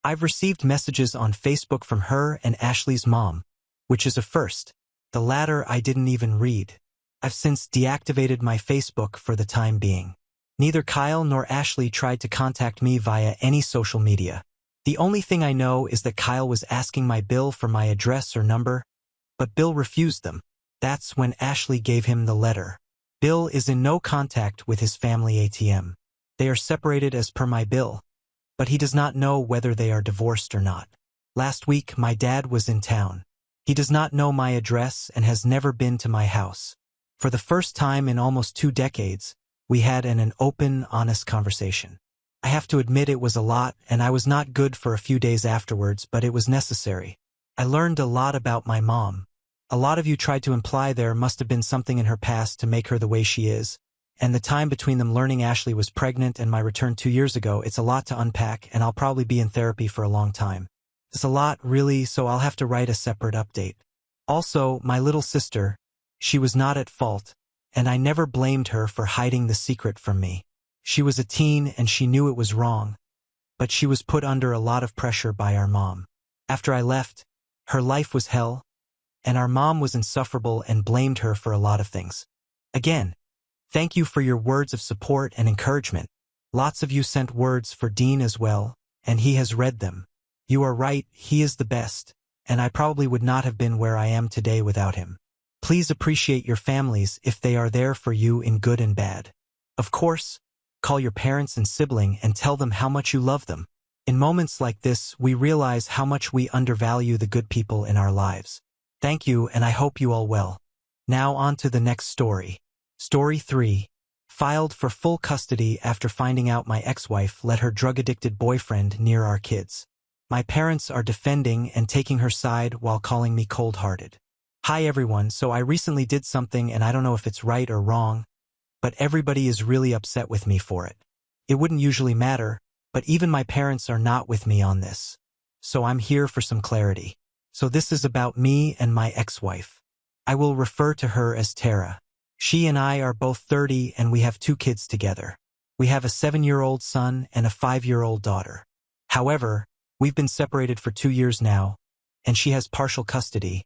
I've received messages on Facebook from her and Ashley's mom, which is a first. The latter I didn't even read. I've since deactivated my Facebook for the time being. Neither Kyle nor Ashley tried to contact me via any social media. The only thing I know is that Kyle was asking my Bill for my address or number, but Bill refused them. That's when Ashley gave him the letter. Bill is in no contact with his family ATM. They are separated as per my Bill, but he does not know whether they are divorced or not. Last week, my dad was in town. He does not know my address and has never been to my house. For the first time in almost 2 decades, we had an open, honest conversation. I have to admit it was a lot, and I was not good for a few days afterwards, but it was necessary. I learned a lot about my mom. A lot of you tried to imply there must have been something in her past to make her the way she is, and the time between them learning Ashley was pregnant and my return 2 years ago, it's a lot to unpack, and I'll probably be in therapy for a long time. It's a lot, really, so I'll have to write a separate update. Also, my little sister, she was not at fault, and I never blamed her for hiding the secret from me. She was a teen and she knew it was wrong, but she was put under a lot of pressure by our mom. After I left, her life was hell, and our mom was insufferable and blamed her for a lot of things. Again, thank you for your words of support and encouragement. Lots of you sent words for Dean as well, and he has read them. You are right, he is the best, and I probably would not have been where I am today without him. Please appreciate your families if they are there for you in good and bad. Of course, call your parents and sibling and tell them how much you love them. In moments like this, we realize how much we undervalue the good people in our lives. Thank you, and I hope you all well. Now on to the next story. Story 3. Filed for full custody after finding out my ex-wife let her drug-addicted boyfriend near our kids. My parents are defending and taking her side while calling me cold-hearted. Hi everyone, so I recently did something and I don't know if it's right or wrong, but everybody is really upset with me for it. It wouldn't usually matter, but even my parents are not with me on this. So I'm here for some clarity. So this is about me and my ex-wife. I will refer to her as Tara. She and I are both 30 and we have 2 kids together. We have a 7-year-old son and a 5-year-old daughter. However, we've been separated for 2 years now, and she has partial custody,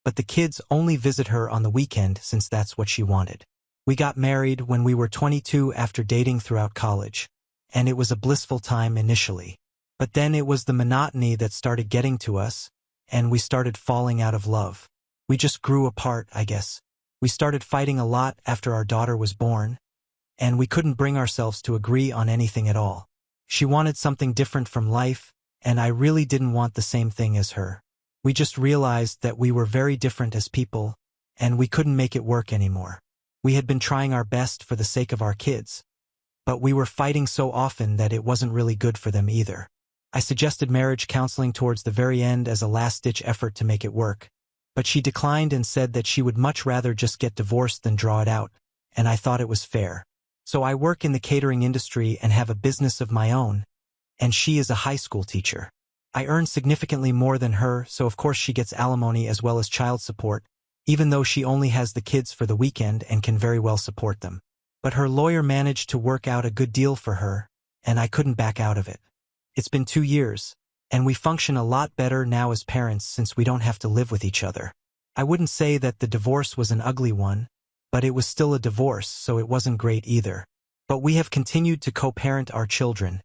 but the kids only visit her on the weekend since that's what she wanted. We got married when we were 22 after dating throughout college, and it was a blissful time initially. But then it was the monotony that started getting to us, and we started falling out of love. We just grew apart, I guess. We started fighting a lot after our daughter was born, and we couldn't bring ourselves to agree on anything at all. She wanted something different from life, and I really didn't want the same thing as her. We just realized that we were very different as people, and we couldn't make it work anymore. We had been trying our best for the sake of our kids, but we were fighting so often that it wasn't really good for them either. I suggested marriage counseling towards the very end as a last-ditch effort to make it work, but she declined and said that she would much rather just get divorced than draw it out, and I thought it was fair. So I work in the catering industry and have a business of my own, and she is a high school teacher. I earn significantly more than her, so of course she gets alimony as well as child support, even though she only has the kids for the weekend and can very well support them. But her lawyer managed to work out a good deal for her, and I couldn't back out of it. It's been 2 years, and we function a lot better now as parents since we don't have to live with each other. I wouldn't say that the divorce was an ugly one, but it was still a divorce, so it wasn't great either. But we have continued to co-parent our children,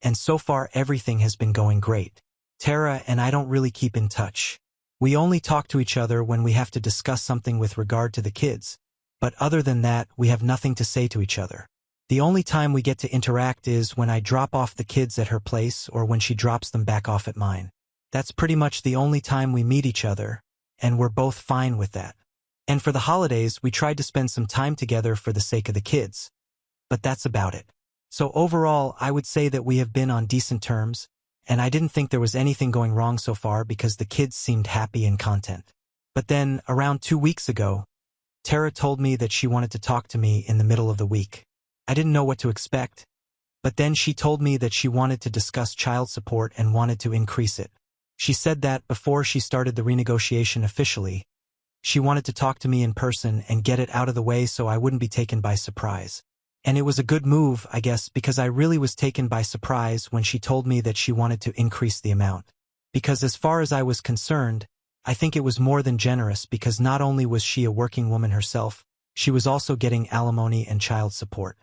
and so far everything has been going great. Tara and I don't really keep in touch. We only talk to each other when we have to discuss something with regard to the kids, but other than that, we have nothing to say to each other. The only time we get to interact is when I drop off the kids at her place or when she drops them back off at mine. That's pretty much the only time we meet each other, and we're both fine with that. And for the holidays, we tried to spend some time together for the sake of the kids. But that's about it. So overall, I would say that we have been on decent terms, and I didn't think there was anything going wrong so far because the kids seemed happy and content. But then, around 2 weeks ago, Tara told me that she wanted to talk to me in the middle of the week. I didn't know what to expect, but then she told me that she wanted to discuss child support and wanted to increase it. She said that before she started the renegotiation officially, she wanted to talk to me in person and get it out of the way so I wouldn't be taken by surprise. And it was a good move, I guess, because I really was taken by surprise when she told me that she wanted to increase the amount. Because as far as I was concerned, I think it was more than generous because not only was she a working woman herself, she was also getting alimony and child support.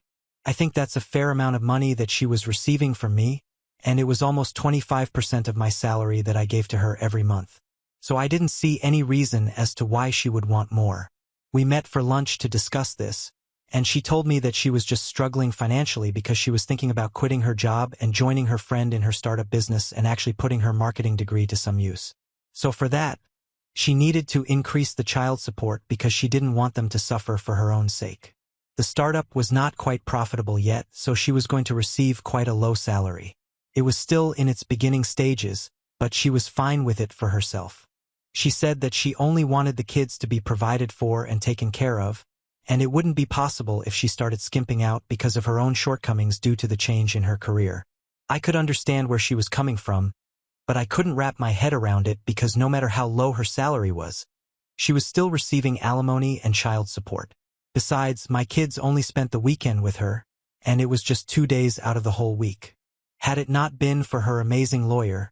I think that's a fair amount of money that she was receiving from me, and it was almost 25% of my salary that I gave to her every month. So I didn't see any reason as to why she would want more. We met for lunch to discuss this, and she told me that she was just struggling financially because she was thinking about quitting her job and joining her friend in her startup business and actually putting her marketing degree to some use. So for that, she needed to increase the child support because she didn't want them to suffer for her own sake. The startup was not quite profitable yet, so she was going to receive quite a low salary. It was still in its beginning stages, but she was fine with it for herself. She said that she only wanted the kids to be provided for and taken care of, and it wouldn't be possible if she started skimping out because of her own shortcomings due to the change in her career. I could understand where she was coming from, but I couldn't wrap my head around it because no matter how low her salary was, she was still receiving alimony and child support. Besides, my kids only spent the weekend with her, and it was just 2 days out of the whole week. Had it not been for her amazing lawyer,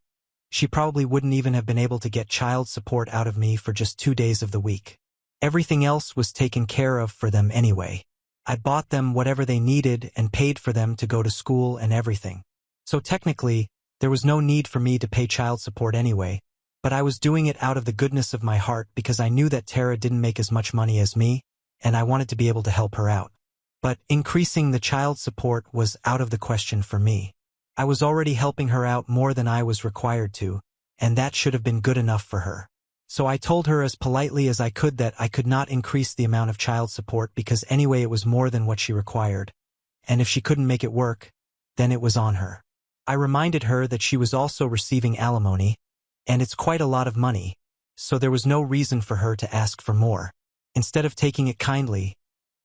she probably wouldn't even have been able to get child support out of me for just 2 days of the week. Everything else was taken care of for them anyway. I bought them whatever they needed and paid for them to go to school and everything. So technically, there was no need for me to pay child support anyway, but I was doing it out of the goodness of my heart because I knew that Tara didn't make as much money as me, and I wanted to be able to help her out. But increasing the child support was out of the question for me. I was already helping her out more than I was required to, and that should have been good enough for her. So I told her as politely as I could that I could not increase the amount of child support because anyway it was more than what she required, and if she couldn't make it work, then it was on her. I reminded her that she was also receiving alimony, and it's quite a lot of money, so there was no reason for her to ask for more. Instead of taking it kindly,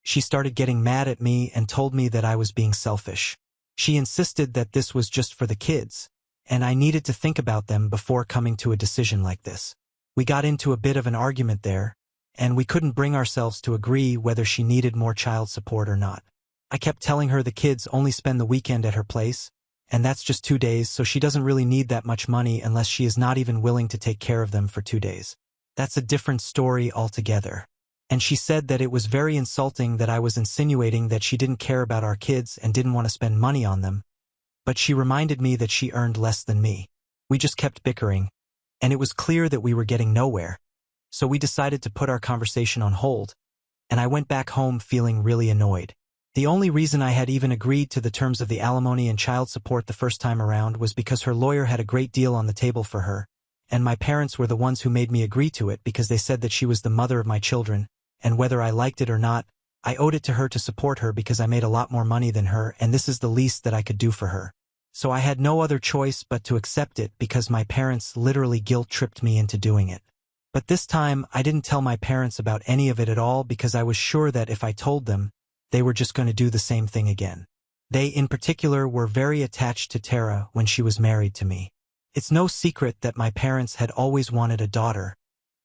she started getting mad at me and told me that I was being selfish. She insisted that this was just for the kids, and I needed to think about them before coming to a decision like this. We got into a bit of an argument there, and we couldn't bring ourselves to agree whether she needed more child support or not. I kept telling her the kids only spend the weekend at her place, and that's just 2 days, so she doesn't really need that much money unless she is not even willing to take care of them for 2 days. That's a different story altogether. And she said that it was very insulting that I was insinuating that she didn't care about our kids and didn't want to spend money on them, but she reminded me that she earned less than me. We just kept bickering, and it was clear that we were getting nowhere, so we decided to put our conversation on hold, and I went back home feeling really annoyed. The only reason I had even agreed to the terms of the alimony and child support the first time around was because her lawyer had a great deal on the table for her, and my parents were the ones who made me agree to it because they said that she was the mother of my children, and whether I liked it or not, I owed it to her to support her because I made a lot more money than her and this is the least that I could do for her. So I had no other choice but to accept it because my parents literally guilt-tripped me into doing it. But this time, I didn't tell my parents about any of it at all because I was sure that if I told them, they were just going to do the same thing again. They, in particular, were very attached to Tara when she was married to me. It's no secret that my parents had always wanted a daughter,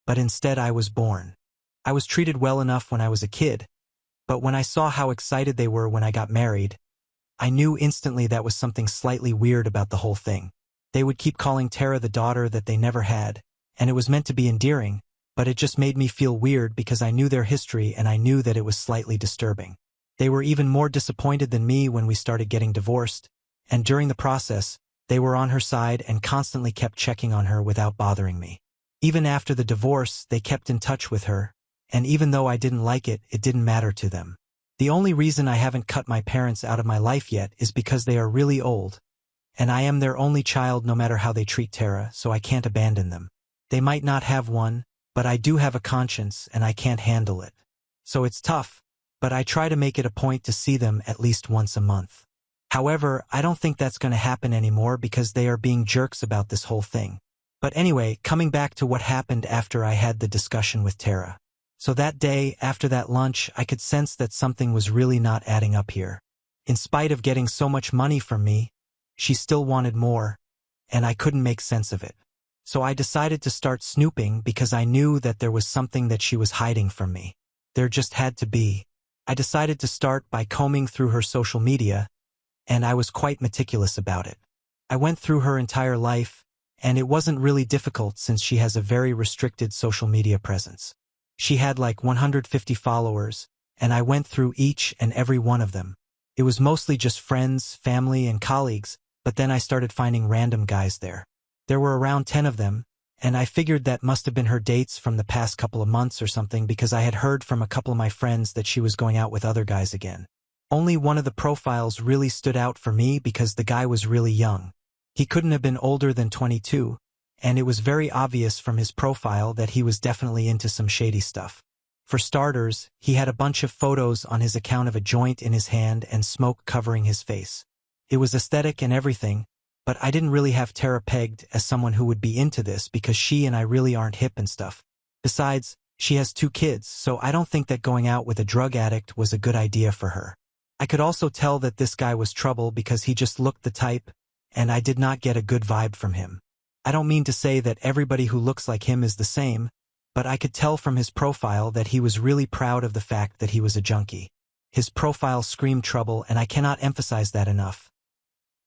but instead I was born. I was treated well enough when I was a kid, but when I saw how excited they were when I got married, I knew instantly that was something slightly weird about the whole thing. They would keep calling Tara the daughter that they never had, and it was meant to be endearing, but it just made me feel weird because I knew their history and I knew that it was slightly disturbing. They were even more disappointed than me when we started getting divorced, and during the process, they were on her side and constantly kept checking on her without bothering me. Even after the divorce, they kept in touch with her, and even though I didn't like it, it didn't matter to them. The only reason I haven't cut my parents out of my life yet is because they are really old, and I am their only child no matter how they treat Tara, so I can't abandon them. They might not have one, but I do have a conscience and I can't handle it. So it's tough, but I try to make it a point to see them at least once a month. However, I don't think that's going to happen anymore because they are being jerks about this whole thing. But anyway, coming back to what happened after I had the discussion with Tara. So that day, after that lunch, I could sense that something was really not adding up here. In spite of getting so much money from me, she still wanted more, and I couldn't make sense of it. So I decided to start snooping because I knew that there was something that she was hiding from me. There just had to be. I decided to start by combing through her social media, and I was quite meticulous about it. I went through her entire life, and it wasn't really difficult since she has a very restricted social media presence. She had like 150 followers, and I went through each and every one of them. It was mostly just friends, family, and colleagues, but then I started finding random guys there. There were around 10 of them, and I figured that must have been her dates from the past couple of months or something because I had heard from a couple of my friends that she was going out with other guys again. Only one of the profiles really stood out for me because the guy was really young. He couldn't have been older than 22, and it was very obvious from his profile that he was definitely into some shady stuff. For starters, he had a bunch of photos on his account of a joint in his hand and smoke covering his face. It was aesthetic and everything, but I didn't really have Tara pegged as someone who would be into this because she and I really aren't hip and stuff. Besides, she has 2 kids, so I don't think that going out with a drug addict was a good idea for her. I could also tell that this guy was trouble because he just looked the type, and I did not get a good vibe from him. I don't mean to say that everybody who looks like him is the same, but I could tell from his profile that he was really proud of the fact that he was a junkie. His profile screamed trouble, and I cannot emphasize that enough.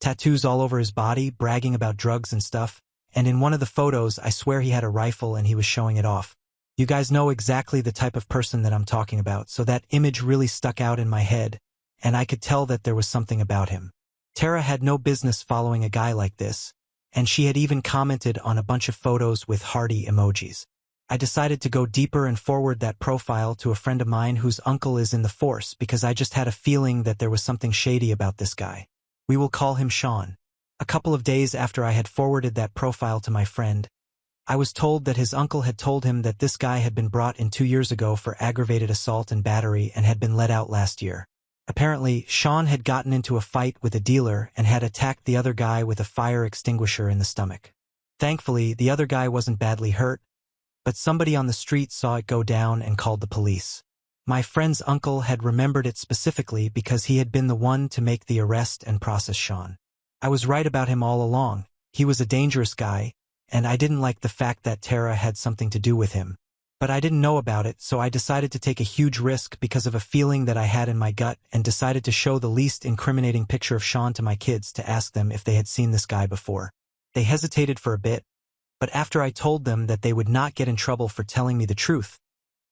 Tattoos all over his body, bragging about drugs and stuff, and in one of the photos I swear he had a rifle and he was showing it off. You guys know exactly the type of person that I'm talking about, so that image really stuck out in my head, and I could tell that there was something about him. Tara had no business following a guy like this, and she had even commented on a bunch of photos with hearty emojis. I decided to go deeper and forward that profile to a friend of mine whose uncle is in the force because I just had a feeling that there was something shady about this guy. We will call him Sean. A couple of days after I had forwarded that profile to my friend, I was told that his uncle had told him that this guy had been brought in 2 years ago for aggravated assault and battery and had been let out last year. Apparently, Sean had gotten into a fight with a dealer and had attacked the other guy with a fire extinguisher in the stomach. Thankfully, the other guy wasn't badly hurt, but somebody on the street saw it go down and called the police. My friend's uncle had remembered it specifically because he had been the one to make the arrest and process Sean. I was right about him all along. He was a dangerous guy, and I didn't like the fact that Tara had something to do with him. But I didn't know about it, so I decided to take a huge risk because of a feeling that I had in my gut and decided to show the least incriminating picture of Sean to my kids to ask them if they had seen this guy before. They hesitated for a bit, but after I told them that they would not get in trouble for telling me the truth,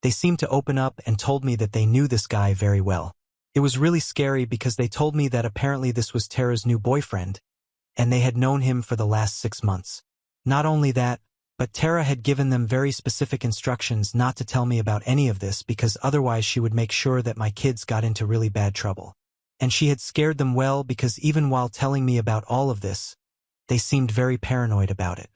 they seemed to open up and told me that they knew this guy very well. It was really scary because they told me that apparently this was Tara's new boyfriend, and they had known him for the last 6 months. Not only that, But Tara had given them very specific instructions not to tell me about any of this because otherwise she would make sure that my kids got into really bad trouble. And she had scared them well because even while telling me about all of this, they seemed very paranoid about it.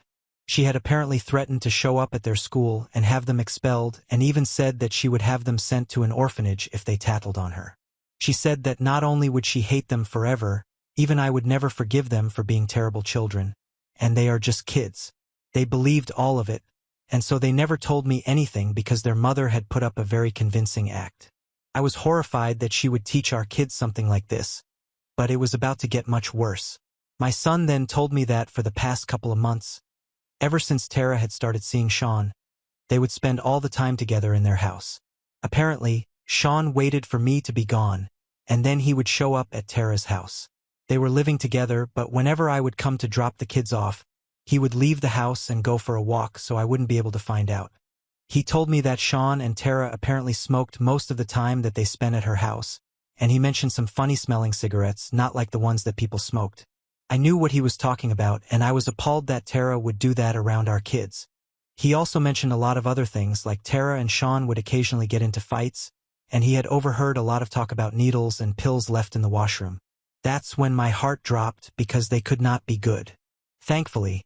She had apparently threatened to show up at their school and have them expelled, and even said that she would have them sent to an orphanage if they tattled on her. She said that not only would she hate them forever, even I would never forgive them for being terrible children, and they are just kids. They believed all of it, and so they never told me anything because their mother had put up a very convincing act. I was horrified that she would teach our kids something like this, but it was about to get much worse. My son then told me that for the past couple of months, ever since Tara had started seeing Sean, they would spend all the time together in their house. Apparently, Sean waited for me to be gone, and then he would show up at Tara's house. They were living together, but whenever I would come to drop the kids off, he would leave the house and go for a walk so I wouldn't be able to find out. He told me that Sean and Tara apparently smoked most of the time that they spent at her house, and he mentioned some funny-smelling cigarettes, not like the ones that people smoked. I knew what he was talking about, and I was appalled that Tara would do that around our kids. He also mentioned a lot of other things, like Tara and Sean would occasionally get into fights, and he had overheard a lot of talk about needles and pills left in the washroom. That's when my heart dropped because they could not be good. Thankfully,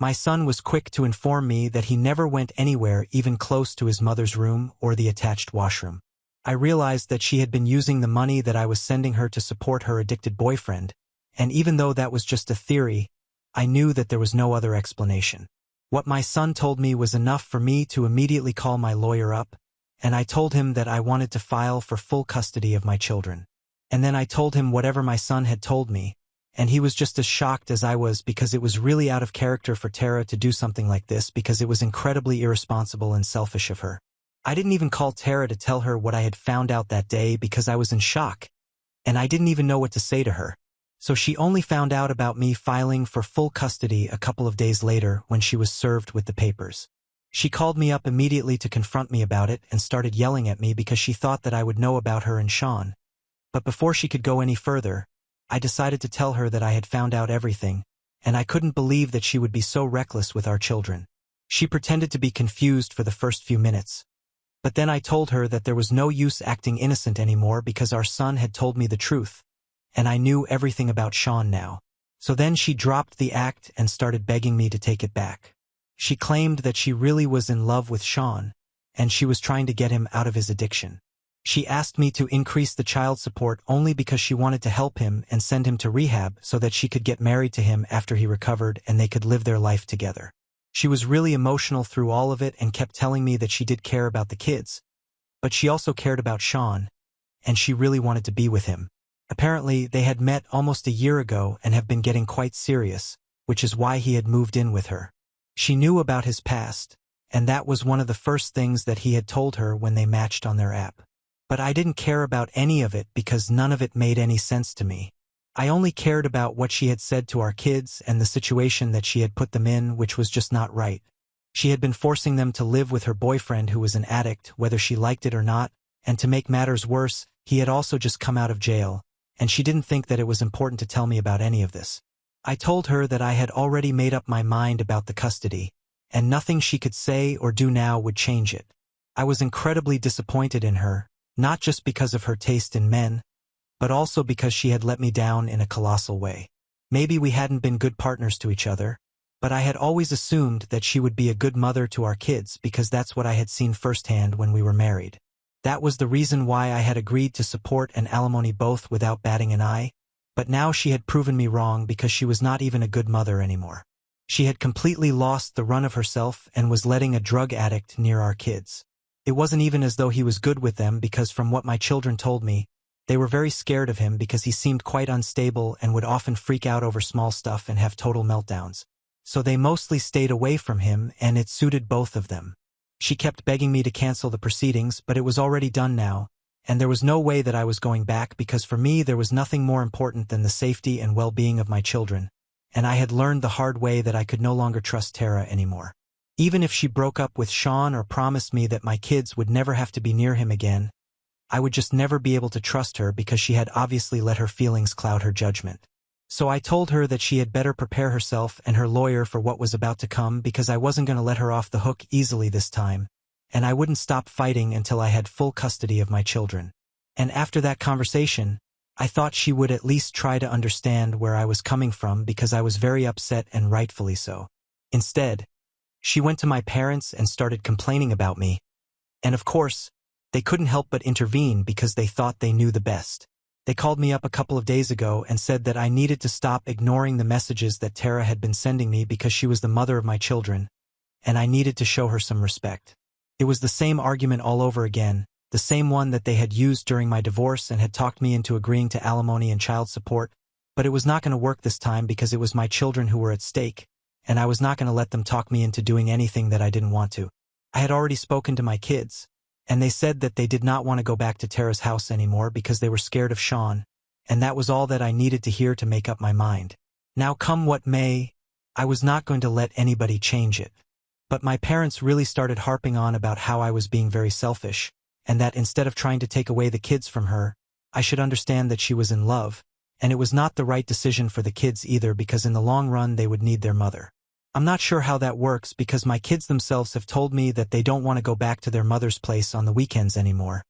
my son was quick to inform me that he never went anywhere even close to his mother's room or the attached washroom. I realized that she had been using the money that I was sending her to support her addicted boyfriend, and even though that was just a theory, I knew that there was no other explanation. What my son told me was enough for me to immediately call my lawyer up, and I told him that I wanted to file for full custody of my children. And then I told him whatever my son had told me, and he was just as shocked as I was because it was really out of character for Tara to do something like this because it was incredibly irresponsible and selfish of her. I didn't even call Tara to tell her what I had found out that day because I was in shock, and I didn't even know what to say to her. So she only found out about me filing for full custody a couple of days later when she was served with the papers. She called me up immediately to confront me about it and started yelling at me because she thought that I would know about her and Sean. But before she could go any further, I decided to tell her that I had found out everything, and I couldn't believe that she would be so reckless with our children. She pretended to be confused for the first few minutes. But then I told her that there was no use acting innocent anymore because our son had told me the truth, and I knew everything about Sean now. So then she dropped the act and started begging me to take it back. She claimed that she really was in love with Sean, and she was trying to get him out of his addiction. She asked me to increase the child support only because she wanted to help him and send him to rehab so that she could get married to him after he recovered and they could live their life together. She was really emotional through all of it and kept telling me that she did care about the kids, but she also cared about Sean, and she really wanted to be with him. Apparently, they had met almost a year ago and have been getting quite serious, which is why he had moved in with her. She knew about his past, and that was one of the first things that he had told her when they matched on their app. But I didn't care about any of it because none of it made any sense to me. I only cared about what she had said to our kids and the situation that she had put them in, which was just not right. She had been forcing them to live with her boyfriend who was an addict, whether she liked it or not, and to make matters worse, he had also just come out of jail, and she didn't think that it was important to tell me about any of this. I told her that I had already made up my mind about the custody, and nothing she could say or do now would change it. I was incredibly disappointed in her, not just because of her taste in men, but also because she had let me down in a colossal way. Maybe we hadn't been good partners to each other, but I had always assumed that she would be a good mother to our kids because that's what I had seen firsthand when we were married. That was the reason why I had agreed to support and alimony both without batting an eye, but now she had proven me wrong because she was not even a good mother anymore. She had completely lost the run of herself and was letting a drug addict near our kids. It wasn't even as though he was good with them because from what my children told me, they were very scared of him because he seemed quite unstable and would often freak out over small stuff and have total meltdowns. So they mostly stayed away from him, and it suited both of them. She kept begging me to cancel the proceedings, but it was already done now, and there was no way that I was going back because for me there was nothing more important than the safety and well-being of my children, and I had learned the hard way that I could no longer trust Tara anymore. Even if she broke up with Sean or promised me that my kids would never have to be near him again, I would just never be able to trust her because she had obviously let her feelings cloud her judgment. So I told her that she had better prepare herself and her lawyer for what was about to come because I wasn't going to let her off the hook easily this time, and I wouldn't stop fighting until I had full custody of my children. And after that conversation, I thought she would at least try to understand where I was coming from because I was very upset and rightfully so. Instead, she went to my parents and started complaining about me. And of course, they couldn't help but intervene because they thought they knew the best. They called me up a couple of days ago and said that I needed to stop ignoring the messages that Tara had been sending me because she was the mother of my children, and I needed to show her some respect. It was the same argument all over again, the same one that they had used during my divorce and had talked me into agreeing to alimony and child support, but it was not going to work this time because it was my children who were at stake, and I was not going to let them talk me into doing anything that I didn't want to. I had already spoken to my kids, and they said that they did not want to go back to Tara's house anymore because they were scared of Sean, and that was all that I needed to hear to make up my mind. Now come what may, I was not going to let anybody change it. But my parents really started harping on about how I was being very selfish, and that instead of trying to take away the kids from her, I should understand that she was in love, and it was not the right decision for the kids either because in the long run they would need their mother. I'm not sure how that works because my kids themselves have told me that they don't want to go back to their mother's place on the weekends anymore.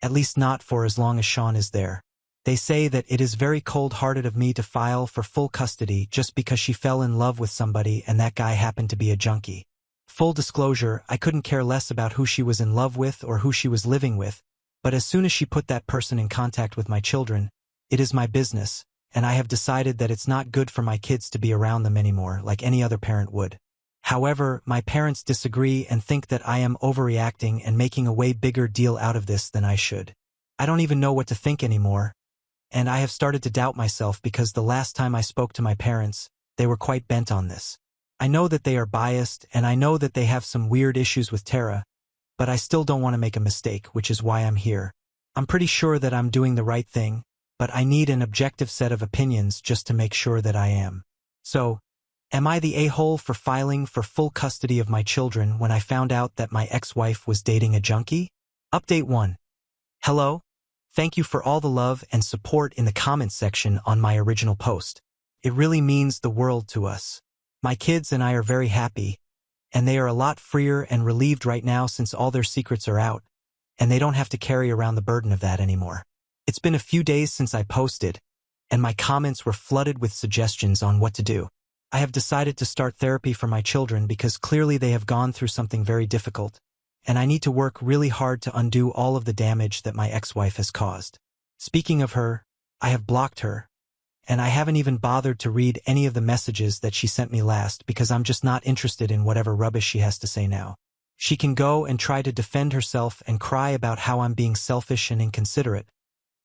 At least not for as long as Sean is there. They say that it is very cold-hearted of me to file for full custody just because she fell in love with somebody and that guy happened to be a junkie. Full disclosure, I couldn't care less about who she was in love with or who she was living with, but as soon as she put that person in contact with my children, it is my business, and I have decided that it's not good for my kids to be around them anymore like any other parent would. However, my parents disagree and think that I am overreacting and making a way bigger deal out of this than I should. I don't even know what to think anymore, and I have started to doubt myself because the last time I spoke to my parents, they were quite bent on this. I know that they are biased and I know that they have some weird issues with Tara, but I still don't want to make a mistake, which is why I'm here. I'm pretty sure that I'm doing the right thing, but I need an objective set of opinions just to make sure that I am. So, am I the a-hole for filing for full custody of my children when I found out that my ex-wife was dating a junkie? Update 1. Hello? Thank you for all the love and support in the comments section on my original post. It really means the world to us. My kids and I are very happy, and they are a lot freer and relieved right now since all their secrets are out, and they don't have to carry around the burden of that anymore. It's been a few days since I posted, and my comments were flooded with suggestions on what to do. I have decided to start therapy for my children because clearly they have gone through something very difficult, and I need to work really hard to undo all of the damage that my ex-wife has caused. Speaking of her, I have blocked her, and I haven't even bothered to read any of the messages that she sent me last because I'm just not interested in whatever rubbish she has to say now. She can go and try to defend herself and cry about how I'm being selfish and inconsiderate,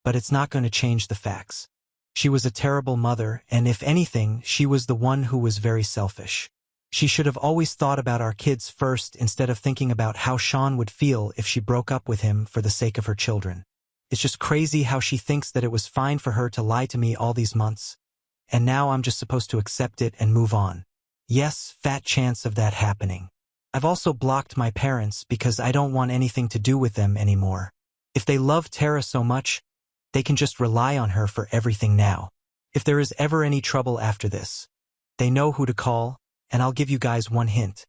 but it's not going to change the facts. She was a terrible mother, and if anything, she was the one who was very selfish. She should have always thought about our kids first instead of thinking about how Sean would feel if she broke up with him for the sake of her children. It's just crazy how she thinks that it was fine for her to lie to me all these months, and now I'm just supposed to accept it and move on. Yes, fat chance of that happening. I've also blocked my parents because I don't want anything to do with them anymore. If they love Tara so much, they can just rely on her for everything now. If there is ever any trouble after this, they know who to call, and I'll give you guys one hint.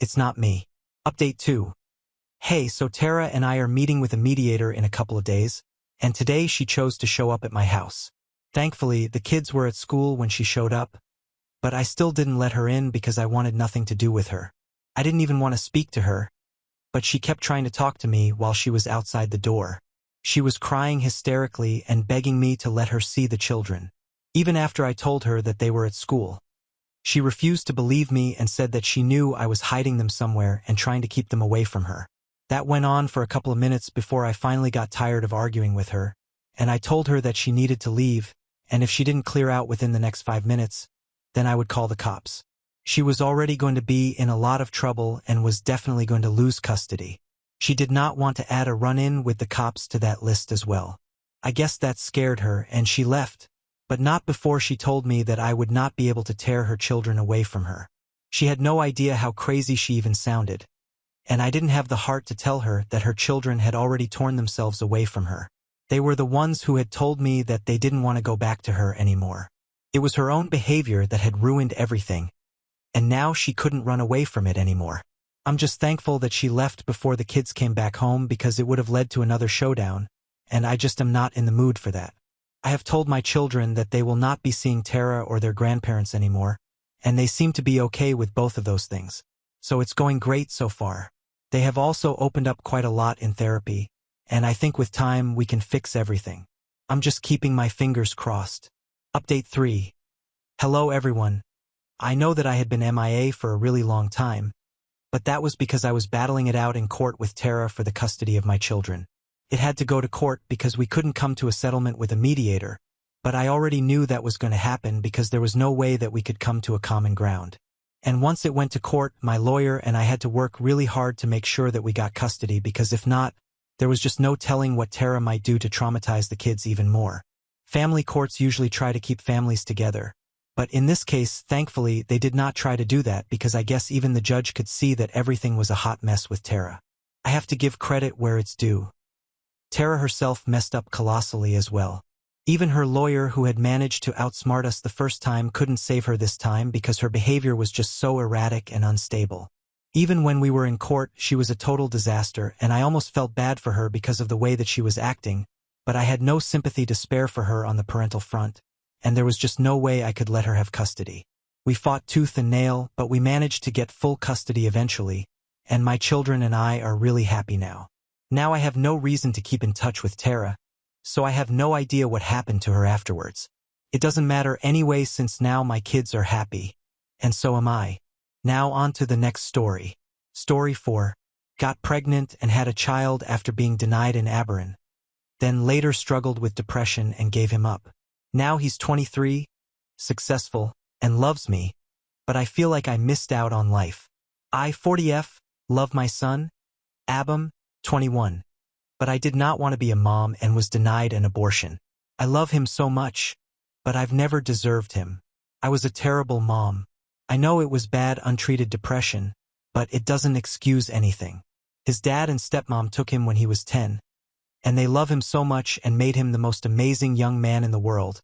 It's not me. Update 2. Hey, so Tara and I are meeting with a mediator in a couple of days, and today she chose to show up at my house. Thankfully, the kids were at school when she showed up, but I still didn't let her in because I wanted nothing to do with her. I didn't even want to speak to her, but she kept trying to talk to me while she was outside the door. She was crying hysterically and begging me to let her see the children, even after I told her that they were at school. She refused to believe me and said that she knew I was hiding them somewhere and trying to keep them away from her. That went on for a couple of minutes before I finally got tired of arguing with her, and I told her that she needed to leave, and if she didn't clear out within the next 5 minutes, then I would call the cops. She was already going to be in a lot of trouble and was definitely going to lose custody. She did not want to add a run-in with the cops to that list as well. I guess that scared her and she left, but not before she told me that I would not be able to tear her children away from her. She had no idea how crazy she even sounded, and I didn't have the heart to tell her that her children had already torn themselves away from her. They were the ones who had told me that they didn't want to go back to her anymore. It was her own behavior that had ruined everything, and now she couldn't run away from it anymore. I'm just thankful that she left before the kids came back home because it would have led to another showdown, and I just am not in the mood for that. I have told my children that they will not be seeing Tara or their grandparents anymore, and they seem to be okay with both of those things. So it's going great so far. They have also opened up quite a lot in therapy, and I think with time we can fix everything. I'm just keeping my fingers crossed. Update 3. Hello everyone. I know that I had been MIA for a really long time, but that was because I was battling it out in court with Tara for the custody of my children. It had to go to court because we couldn't come to a settlement with a mediator, but I already knew that was going to happen because there was no way that we could come to a common ground. And once it went to court, my lawyer and I had to work really hard to make sure that we got custody because if not, there was just no telling what Tara might do to traumatize the kids even more. Family courts usually try to keep families together, but in this case, thankfully, they did not try to do that because I guess even the judge could see that everything was a hot mess with Tara. I have to give credit where it's due. Tara herself messed up colossally as well. Even her lawyer, who had managed to outsmart us the first time, couldn't save her this time because her behavior was just so erratic and unstable. Even when we were in court, she was a total disaster, and I almost felt bad for her because of the way that she was acting, but I had no sympathy to spare for her on the parental front, and there was just no way I could let her have custody. We fought tooth and nail, but we managed to get full custody eventually, and my children and I are really happy now. Now I have no reason to keep in touch with Tara, so I have no idea what happened to her afterwards. It doesn't matter anyway since now my kids are happy, and so am I. Now on to the next story. Story 4. Got pregnant and had a child after being denied in Aberrin. Then later struggled with depression and gave him up. Now he's 23, successful, and loves me, but I feel like I missed out on life. I, 40F, love my son, Abam, 21. But I did not want to be a mom and was denied an abortion. I love him so much, but I've never deserved him. I was a terrible mom. I know it was bad untreated depression, but it doesn't excuse anything. His dad and stepmom took him when he was 10, and they love him so much and made him the most amazing young man in the world,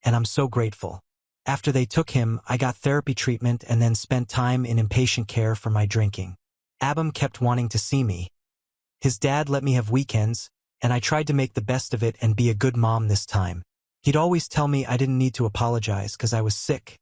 and I'm so grateful. After they took him, I got therapy treatment and then spent time in inpatient care for my drinking. Abam kept wanting to see me. His dad let me have weekends, and I tried to make the best of it and be a good mom this time. He'd always tell me I didn't need to apologize because I was sick,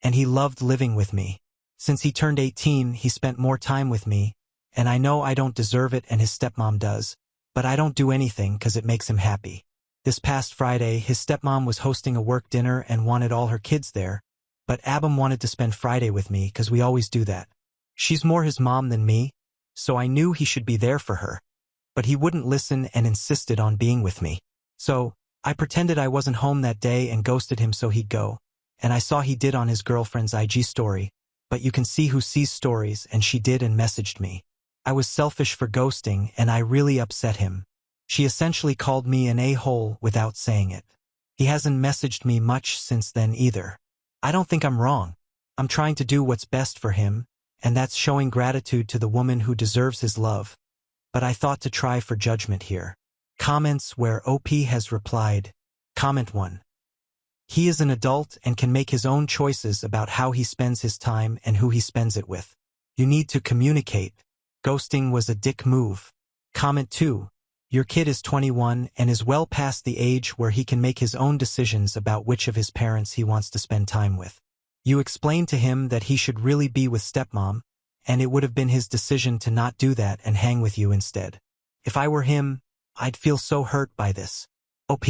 and he loved living with me. Since he turned 18, he spent more time with me, and I know I don't deserve it and his stepmom does, but I don't do anything because it makes him happy. This past Friday, his stepmom was hosting a work dinner and wanted all her kids there, but Abam wanted to spend Friday with me because we always do that. She's more his mom than me, so I knew he should be there for her, but he wouldn't listen and insisted on being with me. So, I pretended I wasn't home that day and ghosted him so he'd go, and I saw he did on his girlfriend's IG story, but you can see who sees stories and she did and messaged me. I was selfish for ghosting and I really upset him. She essentially called me an a-hole without saying it. He hasn't messaged me much since then either. I don't think I'm wrong. I'm trying to do what's best for him, and that's showing gratitude to the woman who deserves his love. But I thought to try for judgment here. Comments where OP has replied. Comment 1. He is an adult and can make his own choices about how he spends his time and who he spends it with. You need to communicate. Ghosting was a dick move. Comment 2. Your kid is 21 and is well past the age where he can make his own decisions about which of his parents he wants to spend time with. You explained to him that he should really be with stepmom, and it would have been his decision to not do that and hang with you instead. If I were him, I'd feel so hurt by this. OP.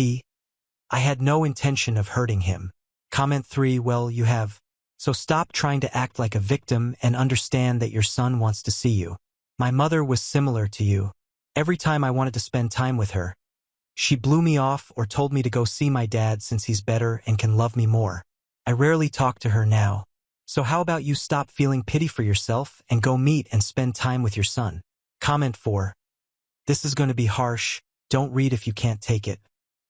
I had no intention of hurting him. Comment 3. Well, you have. So stop trying to act like a victim and understand that your son wants to see you. My mother was similar to you. Every time I wanted to spend time with her, she blew me off or told me to go see my dad since he's better and can love me more. I rarely talk to her now. So how about you stop feeling pity for yourself and go meet and spend time with your son? Comment 4. This is going to be harsh. Don't read if you can't take it.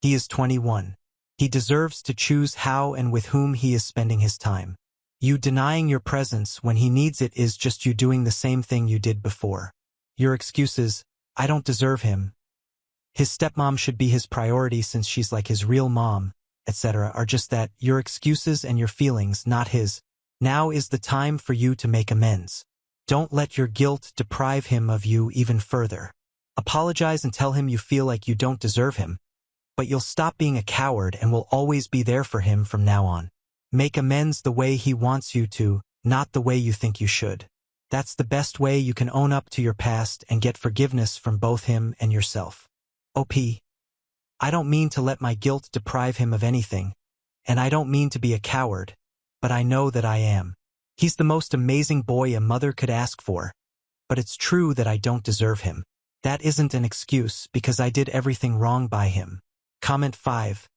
He is 21. He deserves to choose how and with whom he is spending his time. You denying your presence when he needs it is just you doing the same thing you did before. Your excuses, I don't deserve him. His stepmom should be his priority since she's like his real mom, etc. are just that, your excuses and your feelings, not his. Now is the time for you to make amends. Don't let your guilt deprive him of you even further. Apologize and tell him you feel like you don't deserve him, but you'll stop being a coward and will always be there for him from now on. Make amends the way he wants you to, not the way you think you should. That's the best way you can own up to your past and get forgiveness from both him and yourself. OP. I don't mean to let my guilt deprive him of anything, and I don't mean to be a coward, but I know that I am. He's the most amazing boy a mother could ask for, but it's true that I don't deserve him. That isn't an excuse because I did everything wrong by him. Comment 5.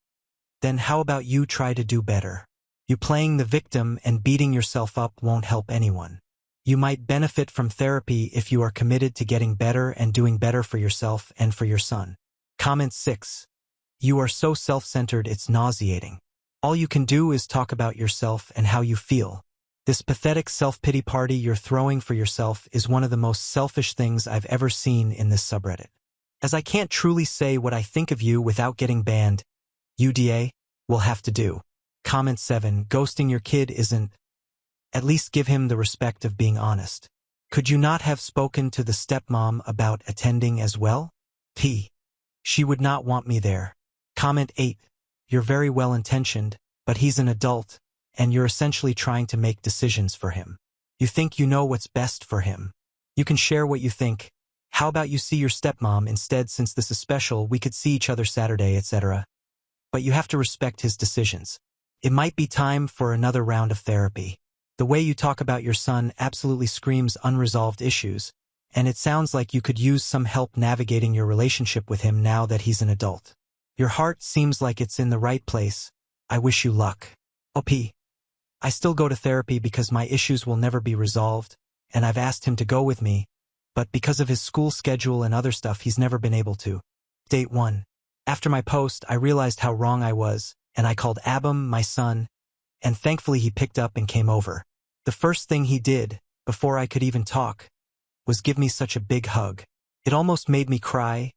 Then how about you try to do better? You playing the victim and beating yourself up won't help anyone. You might benefit from therapy if you are committed to getting better and doing better for yourself and for your son. Comment 6. You are so self-centered it's nauseating. All you can do is talk about yourself and how you feel. This pathetic self-pity party you're throwing for yourself is one of the most selfish things I've ever seen in this subreddit. As I can't truly say what I think of you without getting banned, UDA will have to do. Comment 7. Ghosting your kid isn't. At least give him the respect of being honest. Could you not have spoken to the stepmom about attending as well? P. She would not want me there. Comment 8. You're very well-intentioned, but he's an adult, and you're essentially trying to make decisions for him. You think you know what's best for him. You can share what you think. How about you see your stepmom instead? Since this is special, we could see each other Saturday, etc. But you have to respect his decisions. It might be time for another round of therapy. The way you talk about your son absolutely screams unresolved issues, and it sounds like you could use some help navigating your relationship with him now that he's an adult. Your heart seems like it's in the right place. I wish you luck. OP. I still go to therapy because my issues will never be resolved, and I've asked him to go with me, but because of his school schedule and other stuff he's never been able to. Date 1. After my post, I realized how wrong I was, and I called Abam, my son, and thankfully he picked up and came over. The first thing he did, before I could even talk, was give me such a big hug. It almost made me cry,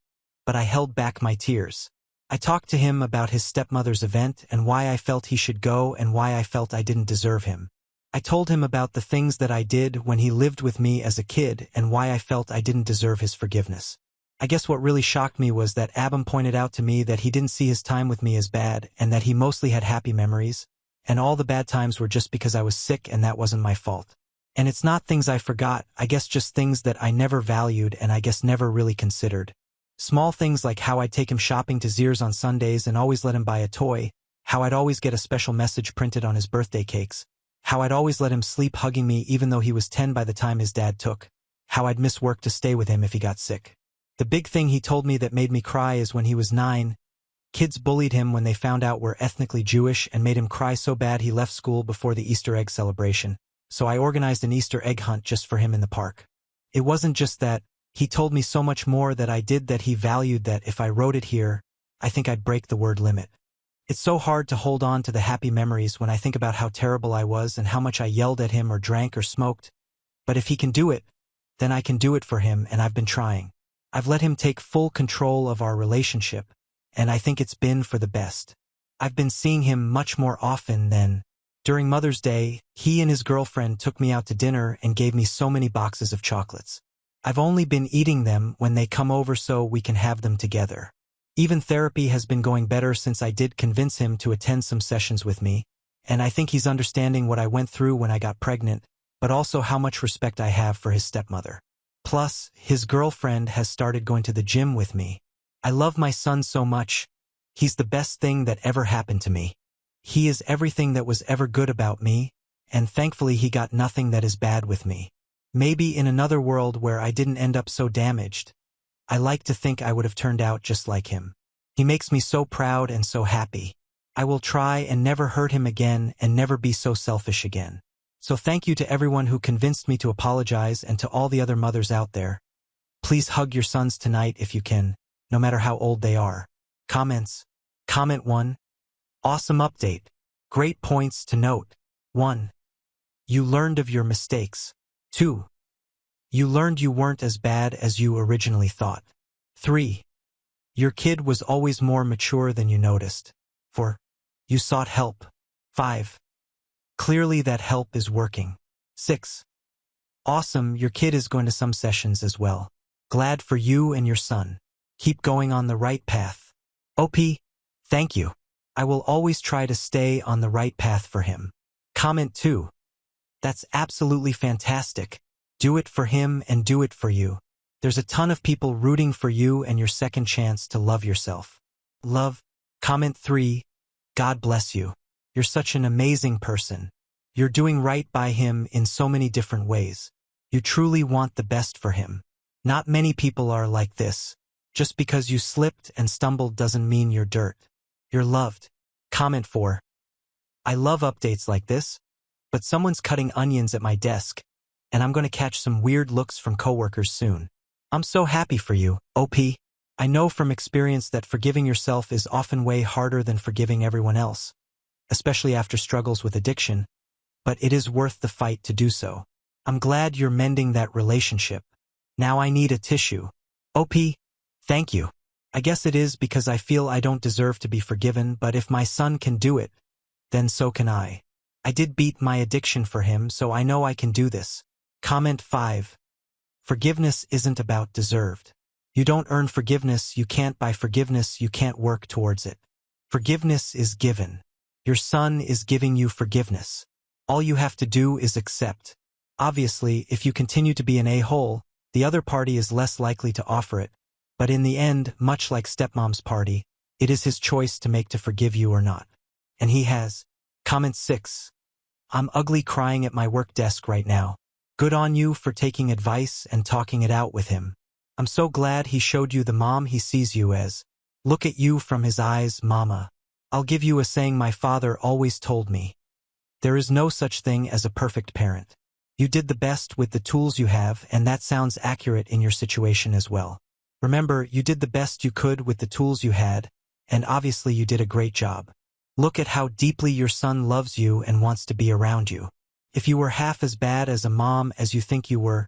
but I held back my tears. I talked to him about his stepmother's event and why I felt he should go and why I felt I didn't deserve him. I told him about the things that I did when he lived with me as a kid and why I felt I didn't deserve his forgiveness. I guess what really shocked me was that Abam pointed out to me that he didn't see his time with me as bad and that he mostly had happy memories, and all the bad times were just because I was sick and that wasn't my fault. And it's not things I forgot, I guess just things that I never valued and I guess never really considered. Small things like how I'd take him shopping to Sears on Sundays and always let him buy a toy, how I'd always get a special message printed on his birthday cakes, how I'd always let him sleep hugging me even though he was 10 by the time his dad took, how I'd miss work to stay with him if he got sick. The big thing he told me that made me cry is when he was 9, kids bullied him when they found out we're ethnically Jewish and made him cry so bad he left school before the Easter egg celebration, so I organized an Easter egg hunt just for him in the park. It wasn't just that. He told me so much more that I did that he valued that if I wrote it here, I think I'd break the word limit. It's so hard to hold on to the happy memories when I think about how terrible I was and how much I yelled at him or drank or smoked. But if he can do it, then I can do it for him, and I've been trying. I've let him take full control of our relationship, and I think it's been for the best. I've been seeing him much more often than. During Mother's Day, he and his girlfriend took me out to dinner and gave me so many boxes of chocolates. I've only been eating them when they come over so we can have them together. Even therapy has been going better since I did convince him to attend some sessions with me, and I think he's understanding what I went through when I got pregnant, but also how much respect I have for his stepmother. Plus, his girlfriend has started going to the gym with me. I love my son so much. He's the best thing that ever happened to me. He is everything that was ever good about me, and thankfully he got nothing that is bad with me. Maybe in another world where I didn't end up so damaged, I like to think I would have turned out just like him. He makes me so proud and so happy. I will try and never hurt him again and never be so selfish again. So thank you to everyone who convinced me to apologize and to all the other mothers out there. Please hug your sons tonight if you can, no matter how old they are. Comments. Comment 1. Awesome update. Great points to note. 1. You learned of your mistakes. 2. You learned you weren't as bad as you originally thought. 3. Your kid was always more mature than you noticed. 4. You sought help. 5. Clearly that help is working. 6. Awesome, your kid is going to some sessions as well. Glad for you and your son. Keep going on the right path. OP, thank you. I will always try to stay on the right path for him. Comment 2. That's absolutely fantastic. Do it for him and do it for you. There's a ton of people rooting for you and your second chance to love yourself. Love. Comment 3. God bless you. You're such an amazing person. You're doing right by him in so many different ways. You truly want the best for him. Not many people are like this. Just because you slipped and stumbled doesn't mean you're dirt. You're loved. Comment 4. I love updates like this, but someone's cutting onions at my desk, and I'm going to catch some weird looks from coworkers soon. I'm so happy for you, OP. I know from experience that forgiving yourself is often way harder than forgiving everyone else, especially after struggles with addiction, but it is worth the fight to do so. I'm glad you're mending that relationship. Now I need a tissue. OP, thank you. I guess it is because I feel I don't deserve to be forgiven, but if my son can do it, then so can I. I did beat my addiction for him, so I know I can do this. Comment 5. Forgiveness isn't about deserved. You don't earn forgiveness, you can't buy forgiveness, you can't work towards it. Forgiveness is given. Your son is giving you forgiveness. All you have to do is accept. Obviously, if you continue to be an a-hole, the other party is less likely to offer it, but in the end, much like stepmom's party, it is his choice to make to forgive you or not. And he has. Comment 6. I'm ugly crying at my work desk right now. Good on you for taking advice and talking it out with him. I'm so glad he showed you the mom he sees you as. Look at you from his eyes, mama. I'll give you a saying my father always told me. There is no such thing as a perfect parent. You did the best with the tools you have, and that sounds accurate in your situation as well. Remember, you did the best you could with the tools you had, and obviously you did a great job. Look at how deeply your son loves you and wants to be around you. If you were half as bad as a mom as you think you were,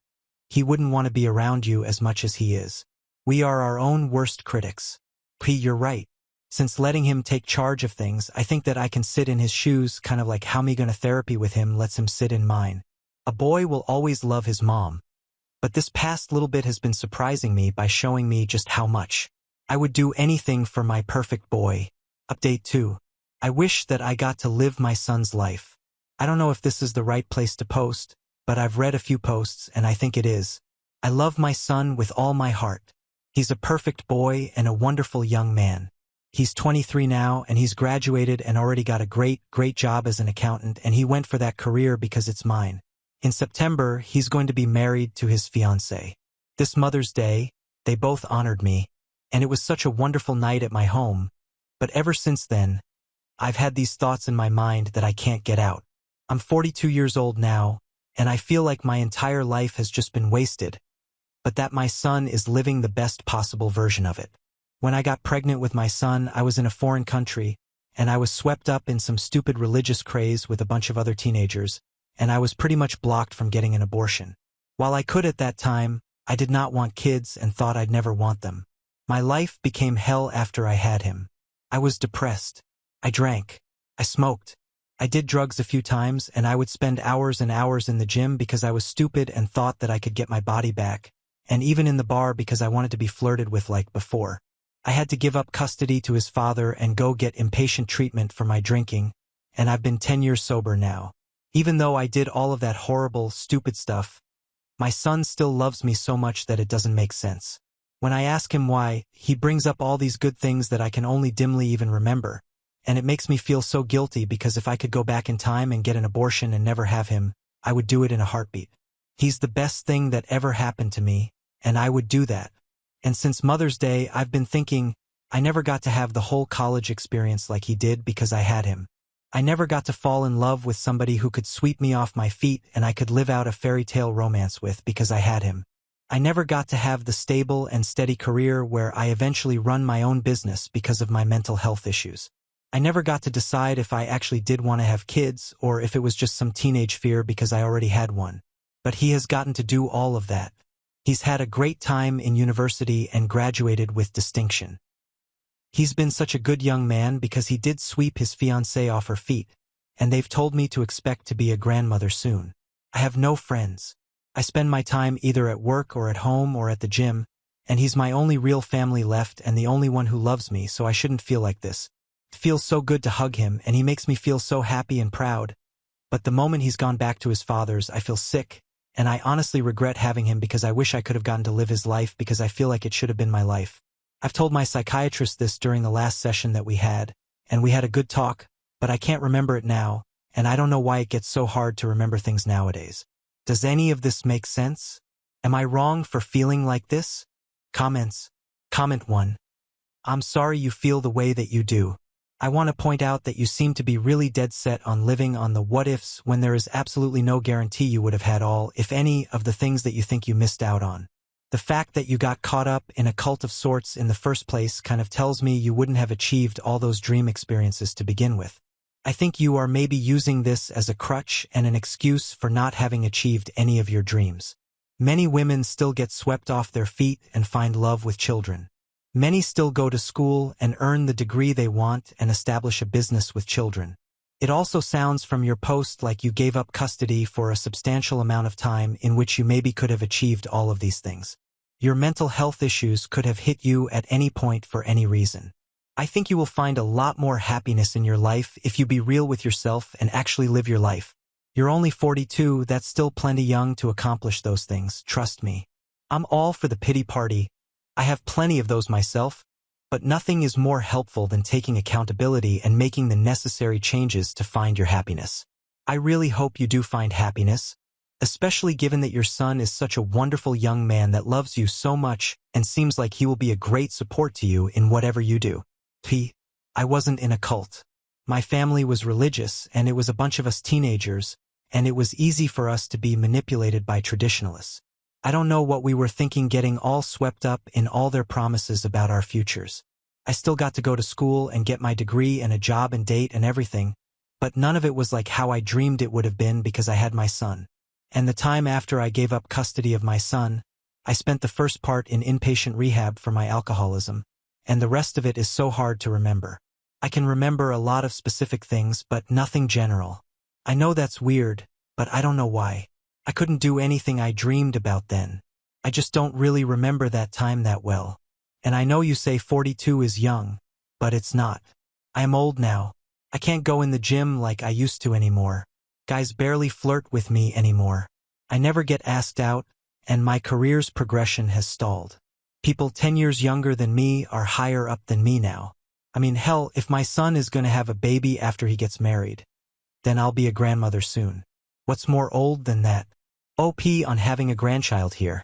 he wouldn't want to be around you as much as he is. We are our own worst critics. P, you're right. Since letting him take charge of things, I think that I can sit in his shoes, kind of like how me going to therapy with him lets him sit in mine. A boy will always love his mom. But this past little bit has been surprising me by showing me just how much. I would do anything for my perfect boy. Update 2. I wish that I got to live my son's life. I don't know if this is the right place to post, but I've read a few posts and I think it is. I love my son with all my heart. He's a perfect boy and a wonderful young man. He's 23 now and he's graduated and already got a great job as an accountant, and he went for that career because it's mine. In September, he's going to be married to his fiancée. This Mother's Day, they both honored me, and it was such a wonderful night at my home. But ever since then, I've had these thoughts in my mind that I can't get out. I'm 42 years old now, and I feel like my entire life has just been wasted, but that my son is living the best possible version of it. When I got pregnant with my son, I was in a foreign country, and I was swept up in some stupid religious craze with a bunch of other teenagers, and I was pretty much blocked from getting an abortion. While I could at that time, I did not want kids and thought I'd never want them. My life became hell after I had him. I was depressed. I drank. I smoked. I did drugs a few times, and I would spend hours and hours in the gym because I was stupid and thought that I could get my body back, and even in the bar because I wanted to be flirted with like before. I had to give up custody to his father and go get inpatient treatment for my drinking, and I've been 10 years sober now. Even though I did all of that horrible, stupid stuff, my son still loves me so much that it doesn't make sense. When I ask him why, he brings up all these good things that I can only dimly even remember, and it makes me feel so guilty because if I could go back in time and get an abortion and never have him, I would do it in a heartbeat. He's the best thing that ever happened to me, and I would do that. And since Mother's Day, I've been thinking, I never got to have the whole college experience like he did because I had him. I never got to fall in love with somebody who could sweep me off my feet and I could live out a fairy tale romance with because I had him. I never got to have the stable and steady career where I eventually run my own business because of my mental health issues. I never got to decide if I actually did want to have kids or if it was just some teenage fear because I already had one. But he has gotten to do all of that. He's had a great time in university and graduated with distinction. He's been such a good young man because he did sweep his fiancée off her feet, and they've told me to expect to be a grandmother soon. I have no friends. I spend my time either at work or at home or at the gym, and he's my only real family left and the only one who loves me, so I shouldn't feel like this. It feels so good to hug him, and he makes me feel so happy and proud. But the moment he's gone back to his father's, I feel sick, and I honestly regret having him because I wish I could have gotten to live his life because I feel like it should have been my life. I've told my psychiatrist this during the last session that we had, and we had a good talk, but I can't remember it now, and I don't know why it gets so hard to remember things nowadays. Does any of this make sense? Am I wrong for feeling like this? Comments. Comment 1. I'm sorry you feel the way that you do. I want to point out that you seem to be really dead set on living on the what-ifs when there is absolutely no guarantee you would have had all, if any, of the things that you think you missed out on. The fact that you got caught up in a cult of sorts in the first place kind of tells me you wouldn't have achieved all those dream experiences to begin with. I think you are maybe using this as a crutch and an excuse for not having achieved any of your dreams. Many women still get swept off their feet and find love with children. Many still go to school and earn the degree they want and establish a business with children. It also sounds from your post like you gave up custody for a substantial amount of time in which you maybe could have achieved all of these things. Your mental health issues could have hit you at any point for any reason. I think you will find a lot more happiness in your life if you be real with yourself and actually live your life. You're only 42, that's still plenty young to accomplish those things, trust me. I'm all for the pity party. I have plenty of those myself, but nothing is more helpful than taking accountability and making the necessary changes to find your happiness. I really hope you do find happiness, especially given that your son is such a wonderful young man that loves you so much and seems like he will be a great support to you in whatever you do. I wasn't in a cult. My family was religious, and it was a bunch of us teenagers, and it was easy for us to be manipulated by traditionalists. I don't know what we were thinking getting all swept up in all their promises about our futures. I still got to go to school and get my degree and a job and date and everything, but none of it was like how I dreamed it would have been because I had my son. And the time after I gave up custody of my son, I spent the first part in inpatient rehab for my alcoholism, and the rest of it is so hard to remember. I can remember a lot of specific things, but nothing general. I know that's weird, but I don't know why. I couldn't do anything I dreamed about then. I just don't really remember that time that well. And I know you say 42 is young, but it's not. I am old now. I can't go in the gym like I used to anymore. Guys barely flirt with me anymore. I never get asked out, and my career's progression has stalled. People 10 years younger than me are higher up than me now. I mean, hell, if my son is going to have a baby after he gets married, then I'll be a grandmother soon. What's more old than that? OP on having a grandchild here.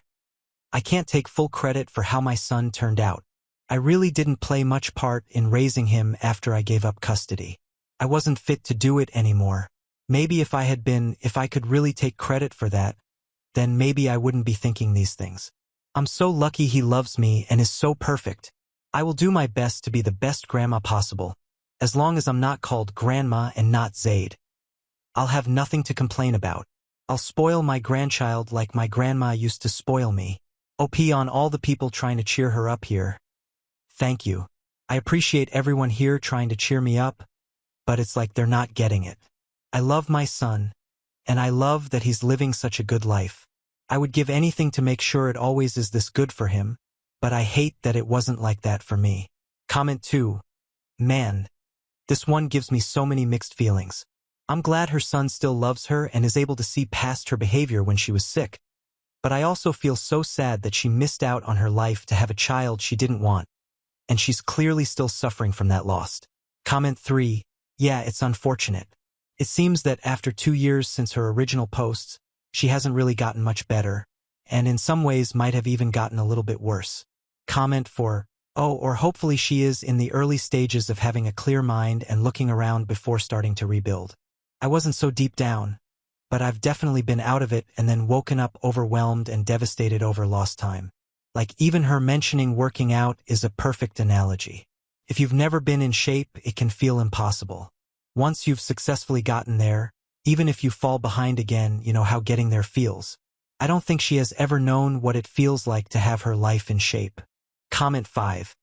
I can't take full credit for how my son turned out. I really didn't play much part in raising him after I gave up custody. I wasn't fit to do it anymore. Maybe if I could really take credit for that, then maybe I wouldn't be thinking these things. I'm so lucky he loves me and is so perfect. I will do my best to be the best grandma possible, as long as I'm not called grandma and not Zaid. I'll have nothing to complain about. I'll spoil my grandchild like my grandma used to spoil me. OP on all the people trying to cheer her up here. Thank you. I appreciate everyone here trying to cheer me up, but it's like they're not getting it. I love my son, and I love that he's living such a good life. I would give anything to make sure it always is this good for him, but I hate that it wasn't like that for me. Comment 2. Man, this one gives me so many mixed feelings. I'm glad her son still loves her and is able to see past her behavior when she was sick, but I also feel so sad that she missed out on her life to have a child she didn't want, and she's clearly still suffering from that loss. Comment 3. Yeah, it's unfortunate. It seems that after 2 years since her original posts, she hasn't really gotten much better, and in some ways might have even gotten a little bit worse. Comment 4. Oh, or hopefully she is in the early stages of having a clear mind and looking around before starting to rebuild. I wasn't so deep down, but I've definitely been out of it and then woken up overwhelmed and devastated over lost time. Like even her mentioning working out is a perfect analogy. If you've never been in shape, it can feel impossible. Once you've successfully gotten there, even if you fall behind again, you know how getting there feels. I don't think she has ever known what it feels like to have her life in shape. Comment 5.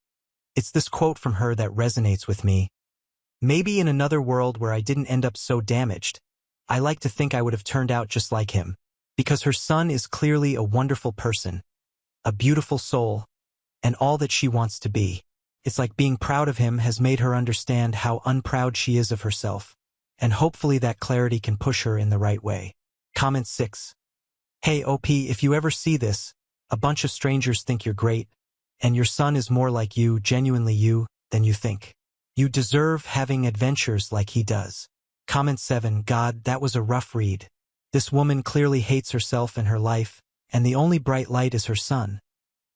It's this quote from her that resonates with me. Maybe in another world where I didn't end up so damaged, I like to think I would have turned out just like him. Because her son is clearly a wonderful person, a beautiful soul, and all that she wants to be. It's like being proud of him has made her understand how unproud she is of herself, and hopefully that clarity can push her in the right way. Comment 6. Hey OP, if you ever see this, a bunch of strangers think you're great, and your son is more like you, genuinely you, than you think. You deserve having adventures like he does. Comment 7. God, that was a rough read. This woman clearly hates herself and her life, and the only bright light is her son,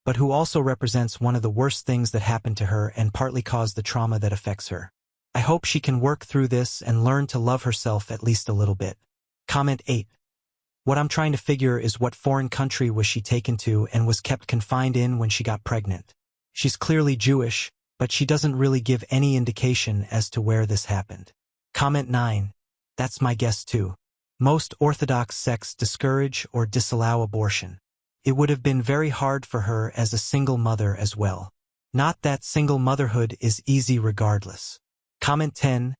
but who also represents one of the worst things that happened to her and partly caused the trauma that affects her. I hope she can work through this and learn to love herself at least a little bit. Comment 8. What I'm trying to figure is what foreign country was she taken to and was kept confined in when she got pregnant. She's clearly Jewish, but she doesn't really give any indication as to where this happened. Comment 9. That's my guess too. Most Orthodox sects discourage or disallow abortion. It would have been very hard for her as a single mother as well. Not that single motherhood is easy regardless. Comment 10.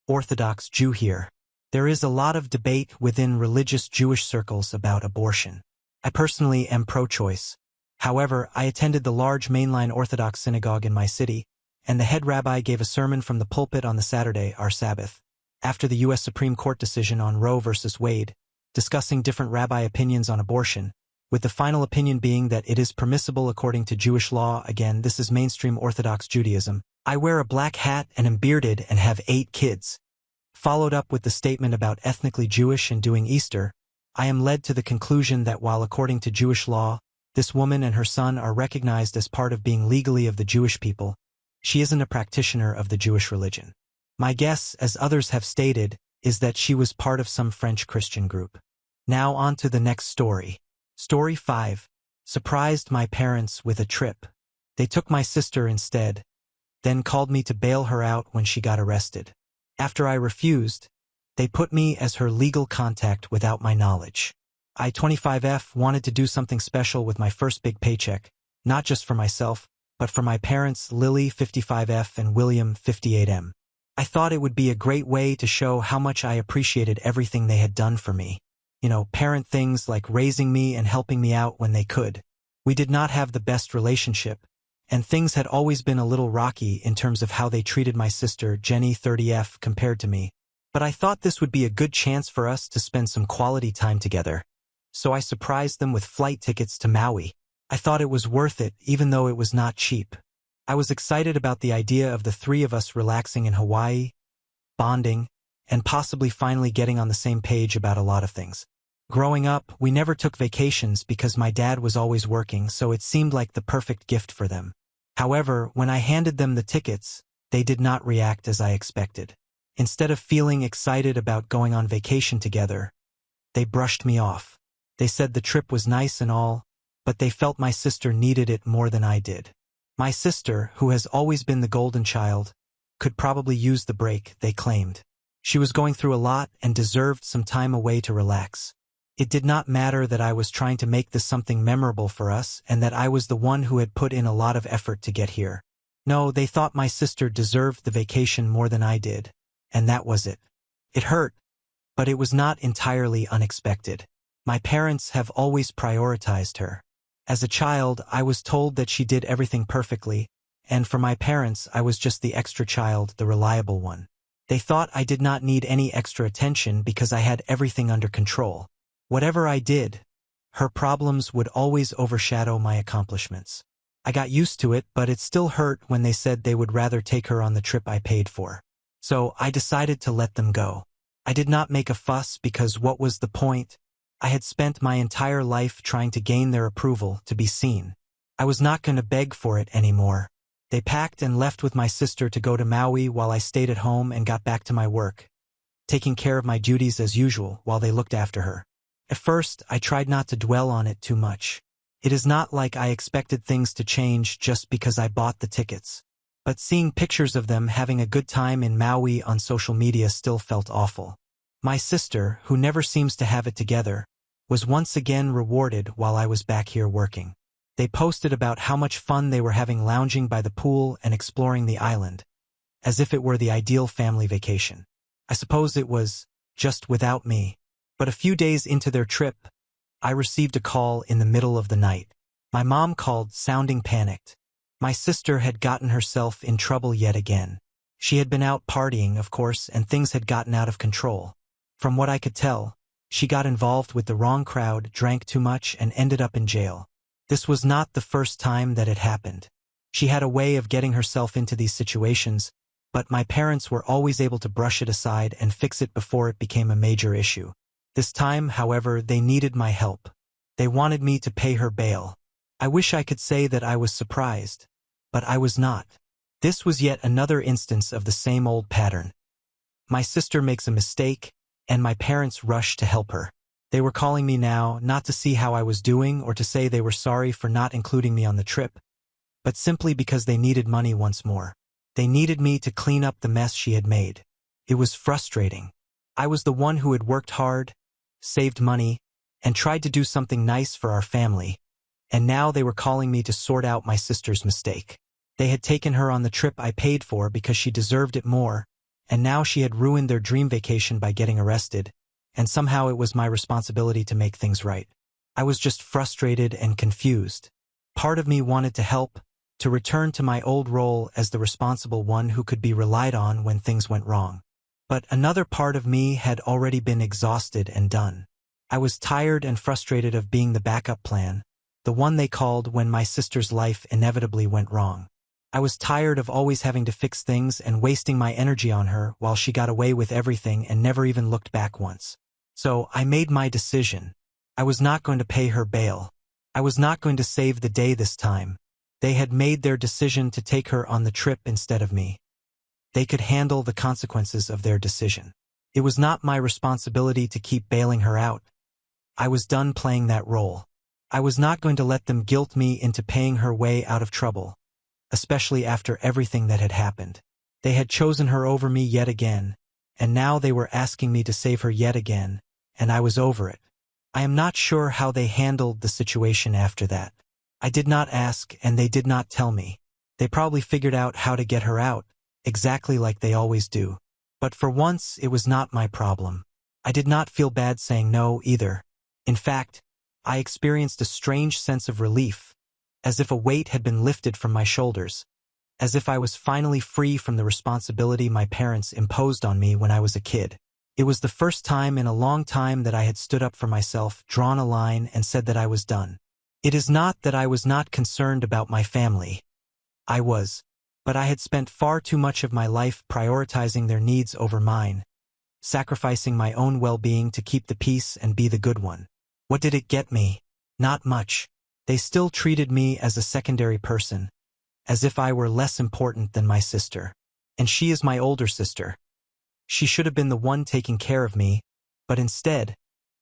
Orthodox Jew here. There is a lot of debate within religious Jewish circles about abortion. I personally am pro-choice. However, I attended the large mainline Orthodox synagogue in my city, and the head rabbi gave a sermon from the pulpit on the Saturday, our Sabbath, after the U.S. Supreme Court decision on Roe v. Wade, discussing different rabbi opinions on abortion, with the final opinion being that it is permissible according to Jewish law. Again, this is mainstream Orthodox Judaism. I wear a black hat and am bearded and have 8 kids. Followed up with the statement about ethnically Jewish and doing Easter, I am led to the conclusion that while according to Jewish law, this woman and her son are recognized as part of being legally of the Jewish people, she isn't a practitioner of the Jewish religion. My guess, as others have stated, is that she was part of some French Christian group. Now on to the next story. Story 5. Surprised my parents with a trip. They took my sister instead, then called me to bail her out when she got arrested. After I refused, they put me as her legal contact without my knowledge. I, 25F, wanted to do something special with my first big paycheck, not just for myself, but for my parents, Lily, 55F, and William, 58M. I thought it would be a great way to show how much I appreciated everything they had done for me. Parent things like raising me and helping me out when they could. We did not have the best relationship, and things had always been a little rocky in terms of how they treated my sister, Jenny, 30F, compared to me. But I thought this would be a good chance for us to spend some quality time together. So I surprised them with flight tickets to Maui. I thought it was worth it, even though it was not cheap. I was excited about the idea of the 3 of us relaxing in Hawaii, bonding, and possibly finally getting on the same page about a lot of things. Growing up, we never took vacations because my dad was always working, so it seemed like the perfect gift for them. However, when I handed them the tickets, they did not react as I expected. Instead of feeling excited about going on vacation together, they brushed me off. They said the trip was nice and all, but they felt my sister needed it more than I did. My sister, who has always been the golden child, could probably use the break, they claimed. She was going through a lot and deserved some time away to relax. It did not matter that I was trying to make this something memorable for us and that I was the one who had put in a lot of effort to get here. No, they thought my sister deserved the vacation more than I did, and that was it. It hurt, but it was not entirely unexpected. My parents have always prioritized her. As a child, I was told that she did everything perfectly, and for my parents, I was just the extra child, the reliable one. They thought I did not need any extra attention because I had everything under control. Whatever I did, her problems would always overshadow my accomplishments. I got used to it, but it still hurt when they said they would rather take her on the trip I paid for. So I decided to let them go. I did not make a fuss because what was the point? I had spent my entire life trying to gain their approval, to be seen. I was not going to beg for it anymore. They packed and left with my sister to go to Maui while I stayed at home and got back to my work, taking care of my duties as usual while they looked after her. At first, I tried not to dwell on it too much. It is not like I expected things to change just because I bought the tickets. But seeing pictures of them having a good time in Maui on social media still felt awful. My sister, who never seems to have it together, was once again rewarded while I was back here working. They posted about how much fun they were having lounging by the pool and exploring the island, as if it were the ideal family vacation. I suppose it was just without me. But a few days into their trip, I received a call in the middle of the night. My mom called, sounding panicked. My sister had gotten herself in trouble yet again. She had been out partying, of course, and things had gotten out of control. From what I could tell, she got involved with the wrong crowd, drank too much, and ended up in jail. This was not the first time that it happened. She had a way of getting herself into these situations, but my parents were always able to brush it aside and fix it before it became a major issue. This time, however, they needed my help. They wanted me to pay her bail. I wish I could say that I was surprised, but I was not. This was yet another instance of the same old pattern. My sister makes a mistake, and my parents rush to help her. They were calling me now, not to see how I was doing or to say they were sorry for not including me on the trip, but simply because they needed money once more. They needed me to clean up the mess she had made. It was frustrating. I was the one who had worked hard, saved money, and tried to do something nice for our family, and now they were calling me to sort out my sister's mistake. They had taken her on the trip I paid for because she deserved it more, and now she had ruined their dream vacation by getting arrested, and somehow it was my responsibility to make things right. I was just frustrated and confused. Part of me wanted to help, to return to my old role as the responsible one who could be relied on when things went wrong. But another part of me had already been exhausted and done. I was tired and frustrated of being the backup plan, the one they called when my sister's life inevitably went wrong. I was tired of always having to fix things and wasting my energy on her while she got away with everything and never even looked back once. So I made my decision. I was not going to pay her bail. I was not going to save the day this time. They had made their decision to take her on the trip instead of me. They could handle the consequences of their decision. It was not my responsibility to keep bailing her out. I was done playing that role. I was not going to let them guilt me into paying her way out of trouble, especially after everything that had happened. They had chosen her over me yet again, and now they were asking me to save her yet again, and I was over it. I am not sure how they handled the situation after that. I did not ask, and they did not tell me. They probably figured out how to get her out, exactly like they always do. But for once, it was not my problem. I did not feel bad saying no either. In fact, I experienced a strange sense of relief, as if a weight had been lifted from my shoulders, as if I was finally free from the responsibility my parents imposed on me when I was a kid. It was the first time in a long time that I had stood up for myself, drawn a line, and said that I was done. It is not that I was not concerned about my family. I was. But I had spent far too much of my life prioritizing their needs over mine, sacrificing my own well-being to keep the peace and be the good one. What did it get me? Not much. They still treated me as a secondary person, as if I were less important than my sister. And she is my older sister. She should have been the one taking care of me, but instead,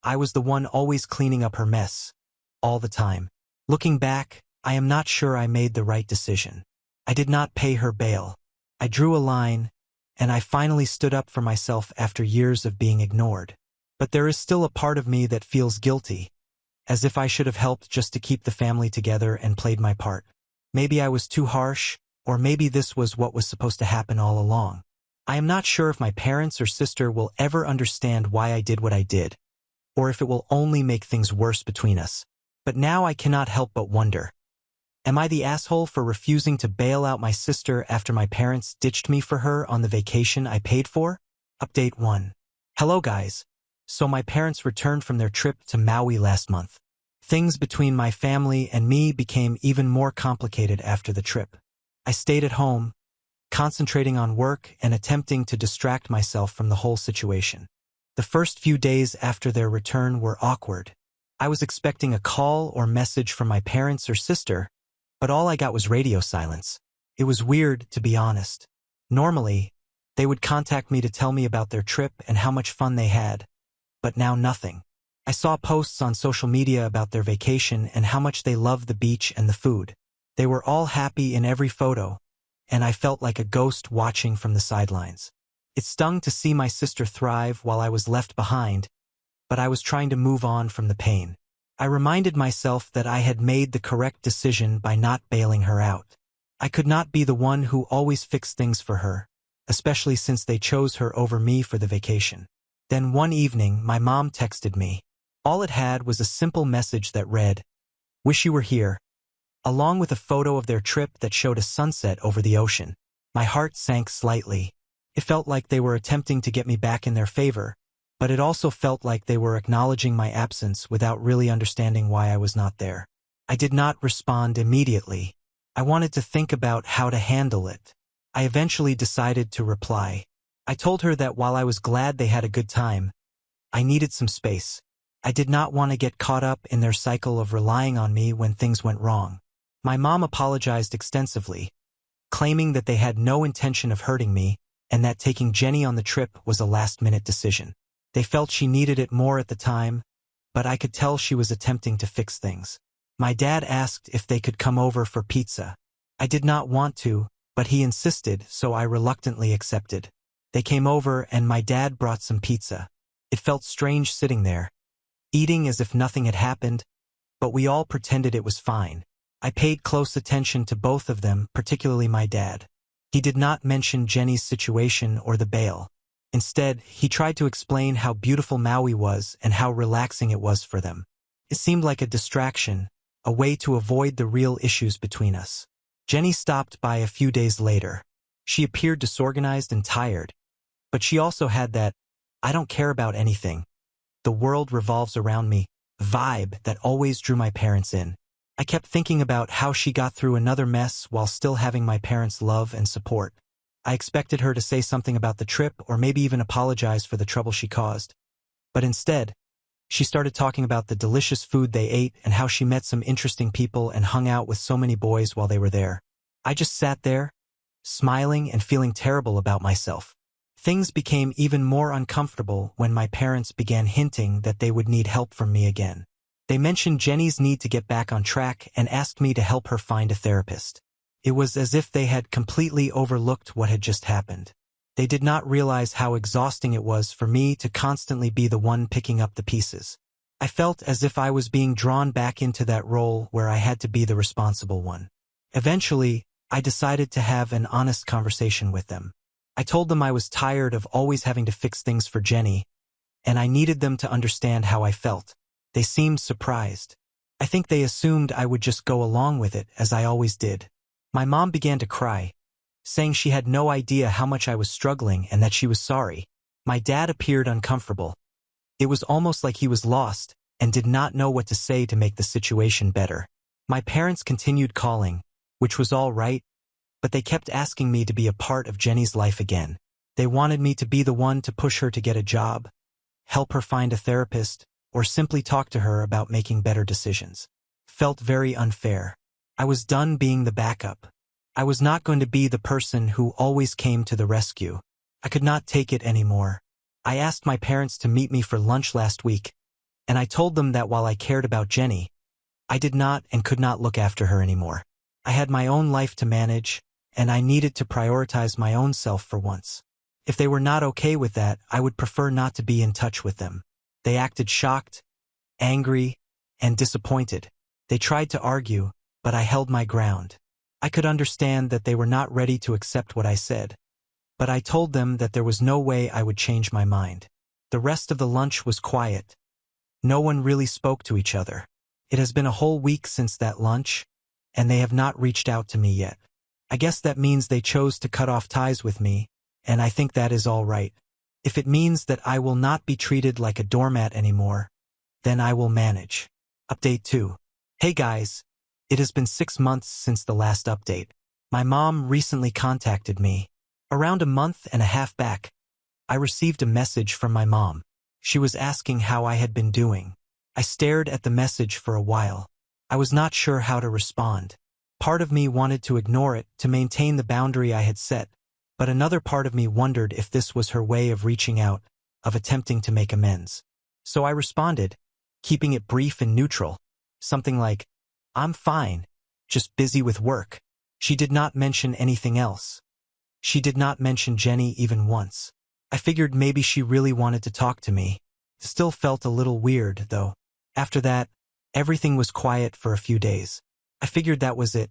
I was the one always cleaning up her mess, all the time. Looking back, I am not sure I made the right decision. I did not pay her bail. I drew a line, and I finally stood up for myself after years of being ignored. But there is still a part of me that feels guilty, as if I should have helped just to keep the family together and played my part. Maybe I was too harsh, or maybe this was what was supposed to happen all along. I am not sure if my parents or sister will ever understand why I did what I did, or if it will only make things worse between us. But now I cannot help but wonder. Am I the asshole for refusing to bail out my sister after my parents ditched me for her on the vacation I paid for? Update 1. Hello guys. So my parents returned from their trip to Maui last month. Things between my family and me became even more complicated after the trip. I stayed at home, concentrating on work and attempting to distract myself from the whole situation. The first few days after their return were awkward. I was expecting a call or message from my parents or sister, but all I got was radio silence. It was weird, to be honest. Normally, they would contact me to tell me about their trip and how much fun they had, but now nothing. I saw posts on social media about their vacation and how much they loved the beach and the food. They were all happy in every photo, and I felt like a ghost watching from the sidelines. It stung to see my sister thrive while I was left behind, but I was trying to move on from the pain. I reminded myself that I had made the correct decision by not bailing her out. I could not be the one who always fixed things for her, especially since they chose her over me for the vacation. Then one evening, my mom texted me. All it had was a simple message that read, "Wish you were here," along with a photo of their trip that showed a sunset over the ocean. My heart sank slightly. It felt like they were attempting to get me back in their favor, but it also felt like they were acknowledging my absence without really understanding why I was not there. I did not respond immediately. I wanted to think about how to handle it. I eventually decided to reply. I told her that while I was glad they had a good time, I needed some space. I did not want to get caught up in their cycle of relying on me when things went wrong. My mom apologized extensively, claiming that they had no intention of hurting me and that taking Jenny on the trip was a last-minute decision. They felt she needed it more at the time, but I could tell she was attempting to fix things. My dad asked if they could come over for pizza. I did not want to, but he insisted, so I reluctantly accepted. They came over and my dad brought some pizza. It felt strange sitting there, eating as if nothing had happened, but we all pretended it was fine. I paid close attention to both of them, particularly my dad. He did not mention Jenny's situation or the bail. Instead, he tried to explain how beautiful Maui was and how relaxing it was for them. It seemed like a distraction, a way to avoid the real issues between us. Jenny stopped by a few days later. She appeared disorganized and tired, but she also had that, "I don't care about anything. The world revolves around me" vibe that always drew my parents in. I kept thinking about how she got through another mess while still having my parents' love and support. I expected her to say something about the trip or maybe even apologize for the trouble she caused. But instead, she started talking about the delicious food they ate and how she met some interesting people and hung out with so many boys while they were there. I just sat there, smiling and feeling terrible about myself. Things became even more uncomfortable when my parents began hinting that they would need help from me again. They mentioned Jenny's need to get back on track and asked me to help her find a therapist. It was as if they had completely overlooked what had just happened. They did not realize how exhausting it was for me to constantly be the one picking up the pieces. I felt as if I was being drawn back into that role where I had to be the responsible one. Eventually, I decided to have an honest conversation with them. I told them I was tired of always having to fix things for Jenny, and I needed them to understand how I felt. They seemed surprised. I think they assumed I would just go along with it, as I always did. My mom began to cry, saying she had no idea how much I was struggling and that she was sorry. My dad appeared uncomfortable. It was almost like he was lost and did not know what to say to make the situation better. My parents continued calling, which was all right, but they kept asking me to be a part of Jenny's life again. They wanted me to be the one to push her to get a job, help her find a therapist, or simply talk to her about making better decisions. Felt very unfair. I was done being the backup. I was not going to be the person who always came to the rescue. I could not take it anymore. I asked my parents to meet me for lunch last week, and I told them that while I cared about Jenny, I did not and could not look after her anymore. I had my own life to manage, and I needed to prioritize my own self for once. If they were not okay with that, I would prefer not to be in touch with them. They acted shocked, angry, and disappointed. They tried to argue, but I held my ground. I could understand that they were not ready to accept what I said, but I told them that there was no way I would change my mind. The rest of the lunch was quiet. No one really spoke to each other. It has been a whole week since that lunch, and they have not reached out to me yet. I guess that means they chose to cut off ties with me, and I think that is all right. If it means that I will not be treated like a doormat anymore, then I will manage. Update 2. Hey guys. It has been 6 months since the last update. My mom recently contacted me. Around a month and a half back, I received a message from my mom. She was asking how I had been doing. I stared at the message for a while. I was not sure how to respond. Part of me wanted to ignore it to maintain the boundary I had set, but another part of me wondered if this was her way of reaching out, of attempting to make amends. So I responded, keeping it brief and neutral, something like, "I'm fine, just busy with work." She did not mention anything else. She did not mention Jenny even once. I figured maybe she really wanted to talk to me. Still felt a little weird, though. After that, Everything was quiet for a few days. I figured that was it,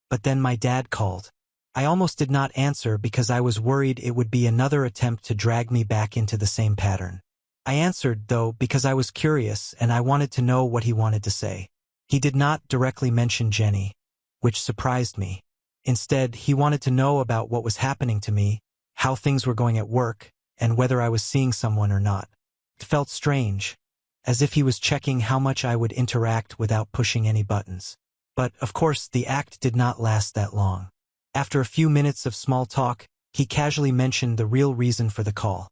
but then my dad called. I almost did not answer because I was worried it would be another attempt to drag me back into the same pattern. I answered, though, because I was curious and I wanted to know what he wanted to say. He did not directly mention Jenny, which surprised me. Instead, he wanted to know about what was happening to me, how things were going at work, and whether I was seeing someone or not. It felt strange, as if he was checking how much I would interact without pushing any buttons. But, of course, the act did not last that long. After a few minutes of small talk, he casually mentioned the real reason for the call.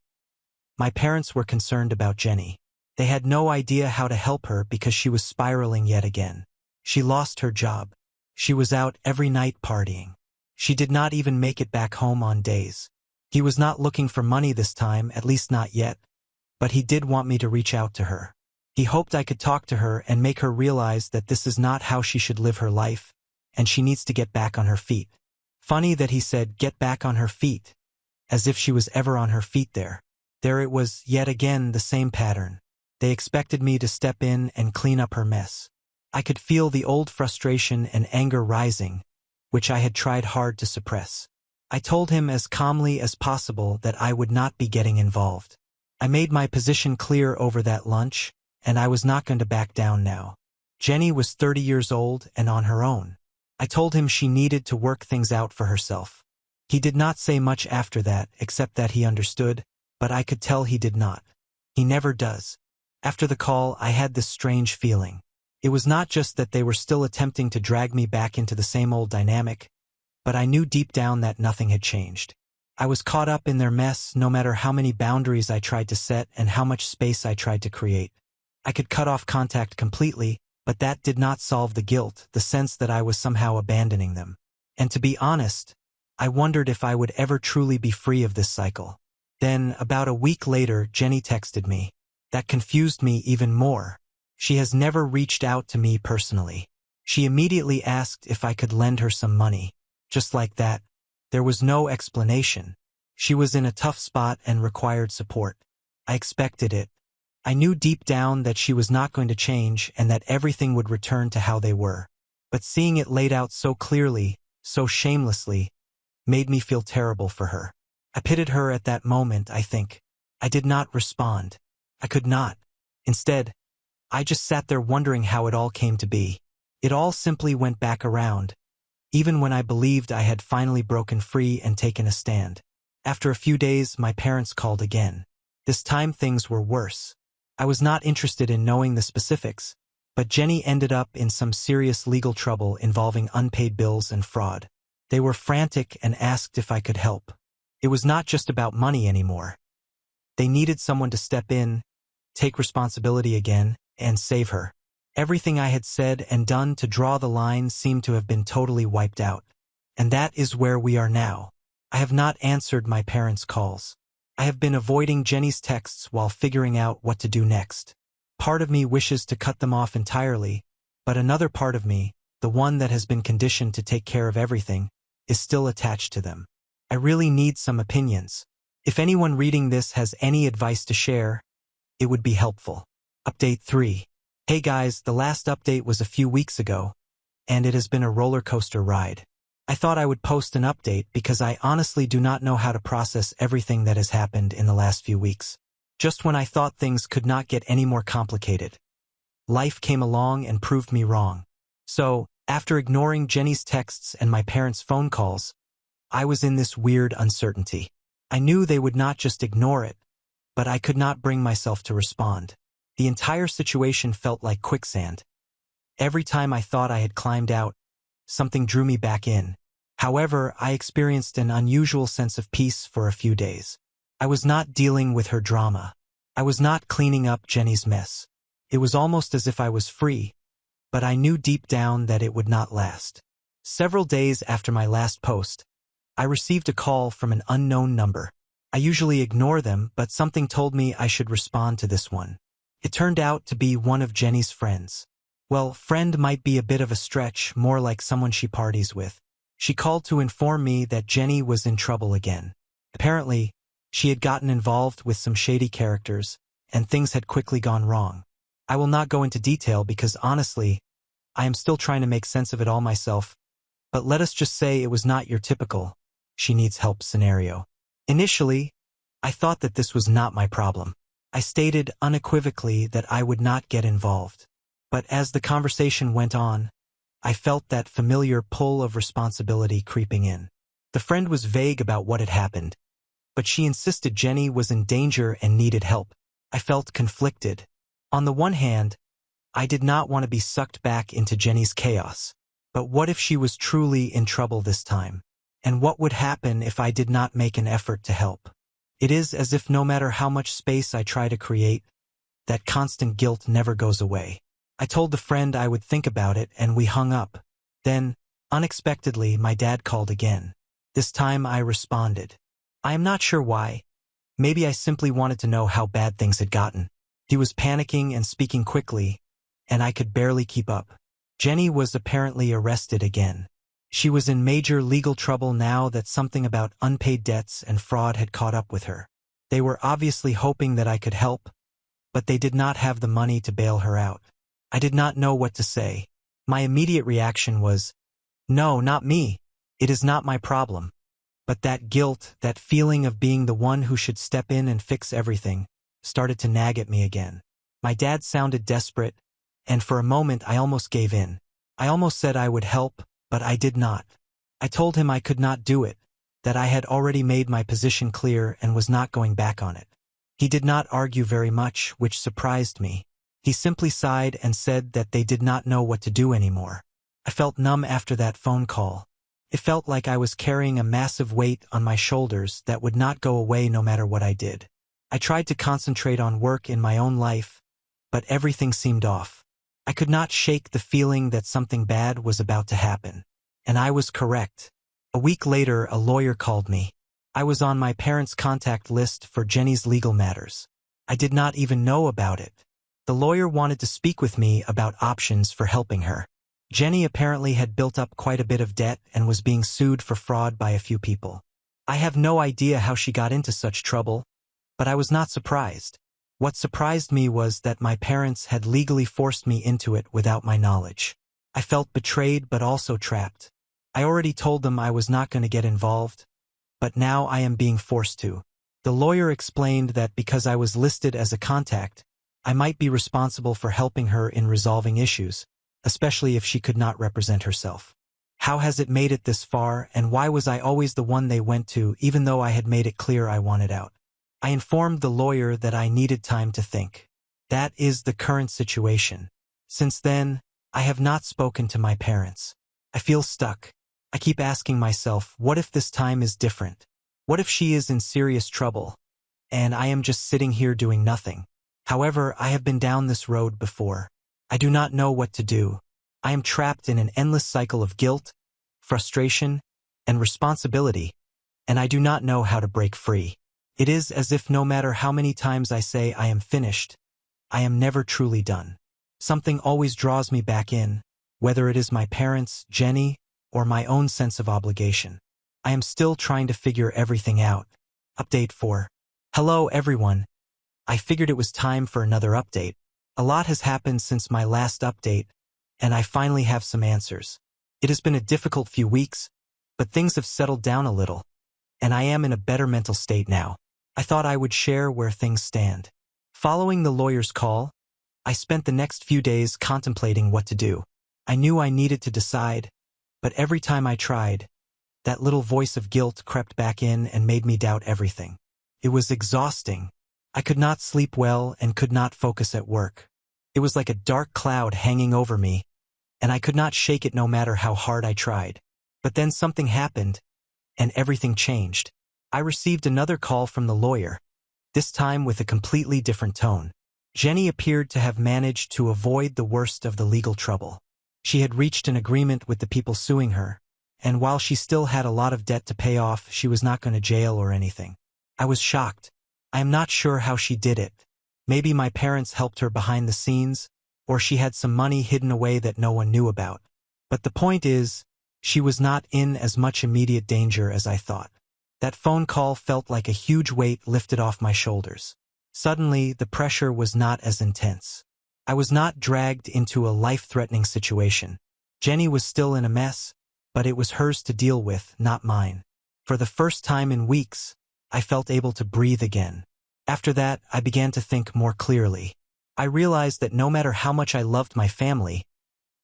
My parents were concerned about Jenny. They had no idea how to help her because she was spiraling yet again. She lost her job. She was out every night partying. She did not even make it back home on days. He was not looking for money this time, at least not yet, but he did want me to reach out to her. He hoped I could talk to her and make her realize that this is not how she should live her life, and she needs to get back on her feet. Funny that he said, get back on her feet, as if she was ever on her feet there. There it was, yet again, the same pattern. They expected me to step in and clean up her mess. I could feel the old frustration and anger rising, which I had tried hard to suppress. I told him as calmly as possible that I would not be getting involved. I made my position clear over that lunch, and I was not going to back down now. Jenny was 30 years old and on her own. I told him she needed to work things out for herself. He did not say much after that, except that he understood, but I could tell he did not. He never does. After the call, I had this strange feeling. It was not just that they were still attempting to drag me back into the same old dynamic, but I knew deep down that nothing had changed. I was caught up in their mess no matter how many boundaries I tried to set and how much space I tried to create. I could cut off contact completely, but that did not solve the guilt, the sense that I was somehow abandoning them. And to be honest, I wondered if I would ever truly be free of this cycle. Then, about a week later, Jenny texted me. That confused me even more. She has never reached out to me personally. She immediately asked if I could lend her some money. Just like that. There was no explanation. She was in a tough spot and required support. I expected it. I knew deep down that she was not going to change and that everything would return to how they were. But seeing it laid out so clearly, so shamelessly, made me feel terrible for her. I pitied her at that moment, I think. I did not respond. I could not. Instead, I just sat there wondering how it all came to be. It all simply went back around, even when I believed I had finally broken free and taken a stand. After a few days, my parents called again. This time things were worse. I was not interested in knowing the specifics, but Jenny ended up in some serious legal trouble involving unpaid bills and fraud. They were frantic and asked if I could help. It was not just about money anymore. They needed someone to step in, take responsibility again, and save her. Everything I had said and done to draw the line seemed to have been totally wiped out. And that is where we are now. I have not answered my parents' calls. I have been avoiding Jenny's texts while figuring out what to do next. Part of me wishes to cut them off entirely, but another part of me, the one that has been conditioned to take care of everything, is still attached to them. I really need some opinions. If anyone reading this has any advice to share, it would be helpful. Update 3. Hey guys, the last update was a few weeks ago, and it has been a roller coaster ride. I thought I would post an update because I honestly do not know how to process everything that has happened in the last few weeks. Just when I thought things could not get any more complicated, life came along and proved me wrong. So, after ignoring Jenny's texts and my parents' phone calls, I was in this weird uncertainty. I knew they would not just ignore it, but I could not bring myself to respond. The entire situation felt like quicksand. Every time I thought I had climbed out, something drew me back in. However, I experienced an unusual sense of peace for a few days. I was not dealing with her drama. I was not cleaning up Jenny's mess. It was almost as if I was free, but I knew deep down that it would not last. Several days after my last post, I received a call from an unknown number. I usually ignore them, but something told me I should respond to this one. It turned out to be one of Jenny's friends. Well, friend might be a bit of a stretch, more like someone she parties with. She called to inform me that Jenny was in trouble again. Apparently, she had gotten involved with some shady characters, and things had quickly gone wrong. I will not go into detail because honestly, I am still trying to make sense of it all myself, but let us just say it was not your typical "she needs help" scenario. Initially, I thought that this was not my problem. I stated unequivocally that I would not get involved. But as the conversation went on, I felt that familiar pull of responsibility creeping in. The friend was vague about what had happened, but she insisted Jenny was in danger and needed help. I felt conflicted. On the one hand, I did not want to be sucked back into Jenny's chaos. But what if she was truly in trouble this time? And what would happen if I did not make an effort to help? It is as if no matter how much space I try to create, that constant guilt never goes away. I told the friend I would think about it and we hung up. Then, unexpectedly, my dad called again. This time I responded. I am not sure why. Maybe I simply wanted to know how bad things had gotten. He was panicking and speaking quickly, and I could barely keep up. Jenny was apparently arrested again. She was in major legal trouble now that something about unpaid debts and fraud had caught up with her. They were obviously hoping that I could help, but they did not have the money to bail her out. I did not know what to say. My immediate reaction was, "No, not me. It is not my problem." But that guilt, that feeling of being the one who should step in and fix everything, started to nag at me again. My dad sounded desperate, and for a moment I almost gave in. I almost said I would help, but I did not. I told him I could not do it, that I had already made my position clear and was not going back on it. He did not argue very much, which surprised me. He simply sighed and said that they did not know what to do anymore. I felt numb after that phone call. It felt like I was carrying a massive weight on my shoulders that would not go away no matter what I did. I tried to concentrate on work in my own life, but everything seemed off. I could not shake the feeling that something bad was about to happen. And I was correct. A week later, a lawyer called me. I was on my parents' contact list for Jenny's legal matters. I did not even know about it. The lawyer wanted to speak with me about options for helping her. Jenny apparently had built up quite a bit of debt and was being sued for fraud by a few people. I have no idea how she got into such trouble, but I was not surprised. What surprised me was that my parents had legally forced me into it without my knowledge. I felt betrayed but also trapped. I already told them I was not going to get involved, but now I am being forced to. The lawyer explained that because I was listed as a contact, I might be responsible for helping her in resolving issues, especially if she could not represent herself. How has it made it this far, and why was I always the one they went to even though I had made it clear I wanted out? I informed the lawyer that I needed time to think. That is the current situation. Since then, I have not spoken to my parents. I feel stuck. I keep asking myself, what if this time is different? What if she is in serious trouble, and I am just sitting here doing nothing? However, I have been down this road before. I do not know what to do. I am trapped in an endless cycle of guilt, frustration, and responsibility, and I do not know how to break free. It is as if no matter how many times I say I am finished, I am never truly done. Something always draws me back in, whether it is my parents, Jenny, or my own sense of obligation. I am still trying to figure everything out. Update 4. Hello everyone. I figured it was time for another update. A lot has happened since my last update, and I finally have some answers. It has been a difficult few weeks, but things have settled down a little, and I am in a better mental state now. I thought I would share where things stand. Following the lawyer's call, I spent the next few days contemplating what to do. I knew I needed to decide, but every time I tried, that little voice of guilt crept back in and made me doubt everything. It was exhausting. I could not sleep well and could not focus at work. It was like a dark cloud hanging over me, and I could not shake it no matter how hard I tried. But then something happened, and everything changed. I received another call from the lawyer, this time with a completely different tone. Jenny appeared to have managed to avoid the worst of the legal trouble. She had reached an agreement with the people suing her, and while she still had a lot of debt to pay off, she was not going to jail or anything. I was shocked. I am not sure how she did it. Maybe my parents helped her behind the scenes, or she had some money hidden away that no one knew about. But the point is, she was not in as much immediate danger as I thought. That phone call felt like a huge weight lifted off my shoulders. Suddenly, the pressure was not as intense. I was not dragged into a life-threatening situation. Jenny was still in a mess, but it was hers to deal with, not mine. For the first time in weeks, I felt able to breathe again. After that, I began to think more clearly. I realized that no matter how much I loved my family,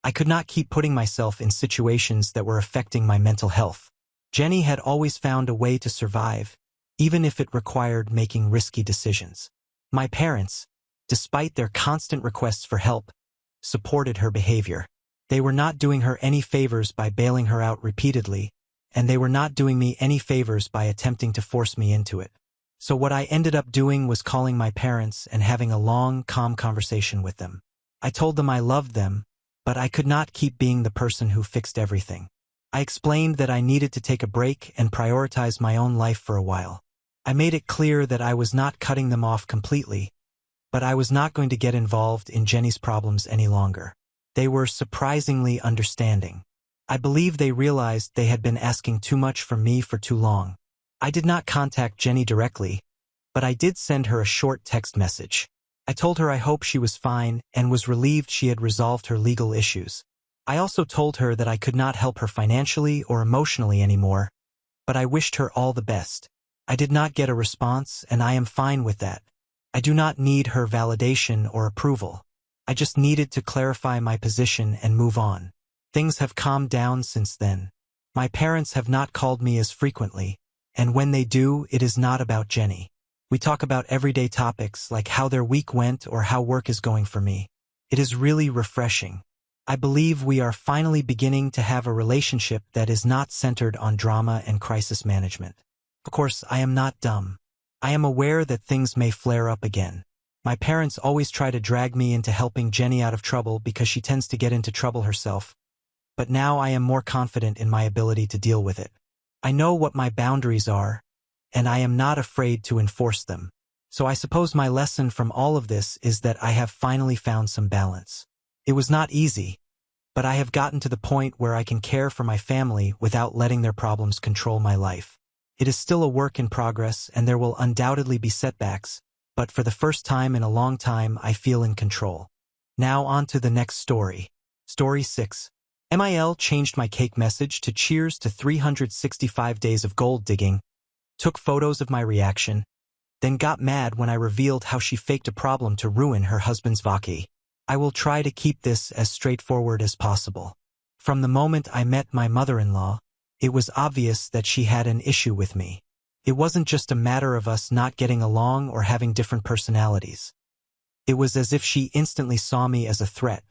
I could not keep putting myself in situations that were affecting my mental health. Jenny had always found a way to survive, even if it required making risky decisions. My parents, despite their constant requests for help, supported her behavior. They were not doing her any favors by bailing her out repeatedly, and they were not doing me any favors by attempting to force me into it. So what I ended up doing was calling my parents and having a long, calm conversation with them. I told them I loved them, but I could not keep being the person who fixed everything. I explained that I needed to take a break and prioritize my own life for a while. I made it clear that I was not cutting them off completely, but I was not going to get involved in Jenny's problems any longer. They were surprisingly understanding. I believe they realized they had been asking too much from me for too long. I did not contact Jenny directly, but I did send her a short text message. I told her I hoped she was fine and was relieved she had resolved her legal issues. I also told her that I could not help her financially or emotionally anymore, but I wished her all the best. I did not get a response, and I am fine with that. I do not need her validation or approval. I just needed to clarify my position and move on. Things have calmed down since then. My parents have not called me as frequently, and when they do, it is not about Jenny. We talk about everyday topics like how their week went or how work is going for me. It is really refreshing. I believe we are finally beginning to have a relationship that is not centered on drama and crisis management. Of course, I am not dumb. I am aware that things may flare up again. My parents always try to drag me into helping Jenny out of trouble because she tends to get into trouble herself. But now I am more confident in my ability to deal with it. I know what my boundaries are, and I am not afraid to enforce them. So I suppose my lesson from all of this is that I have finally found some balance. It was not easy, but I have gotten to the point where I can care for my family without letting their problems control my life. It is still a work in progress, and there will undoubtedly be setbacks, but for the first time in a long time, I feel in control. Now on to the next story. Story 6. MIL changed my cake message to cheers to 365 days of gold digging, took photos of my reaction, then got mad when I revealed how she faked a problem to ruin her husband's vaki. I will try to keep this as straightforward as possible. From the moment I met my mother-in-law, it was obvious that she had an issue with me. It wasn't just a matter of us not getting along or having different personalities. It was as if she instantly saw me as a threat.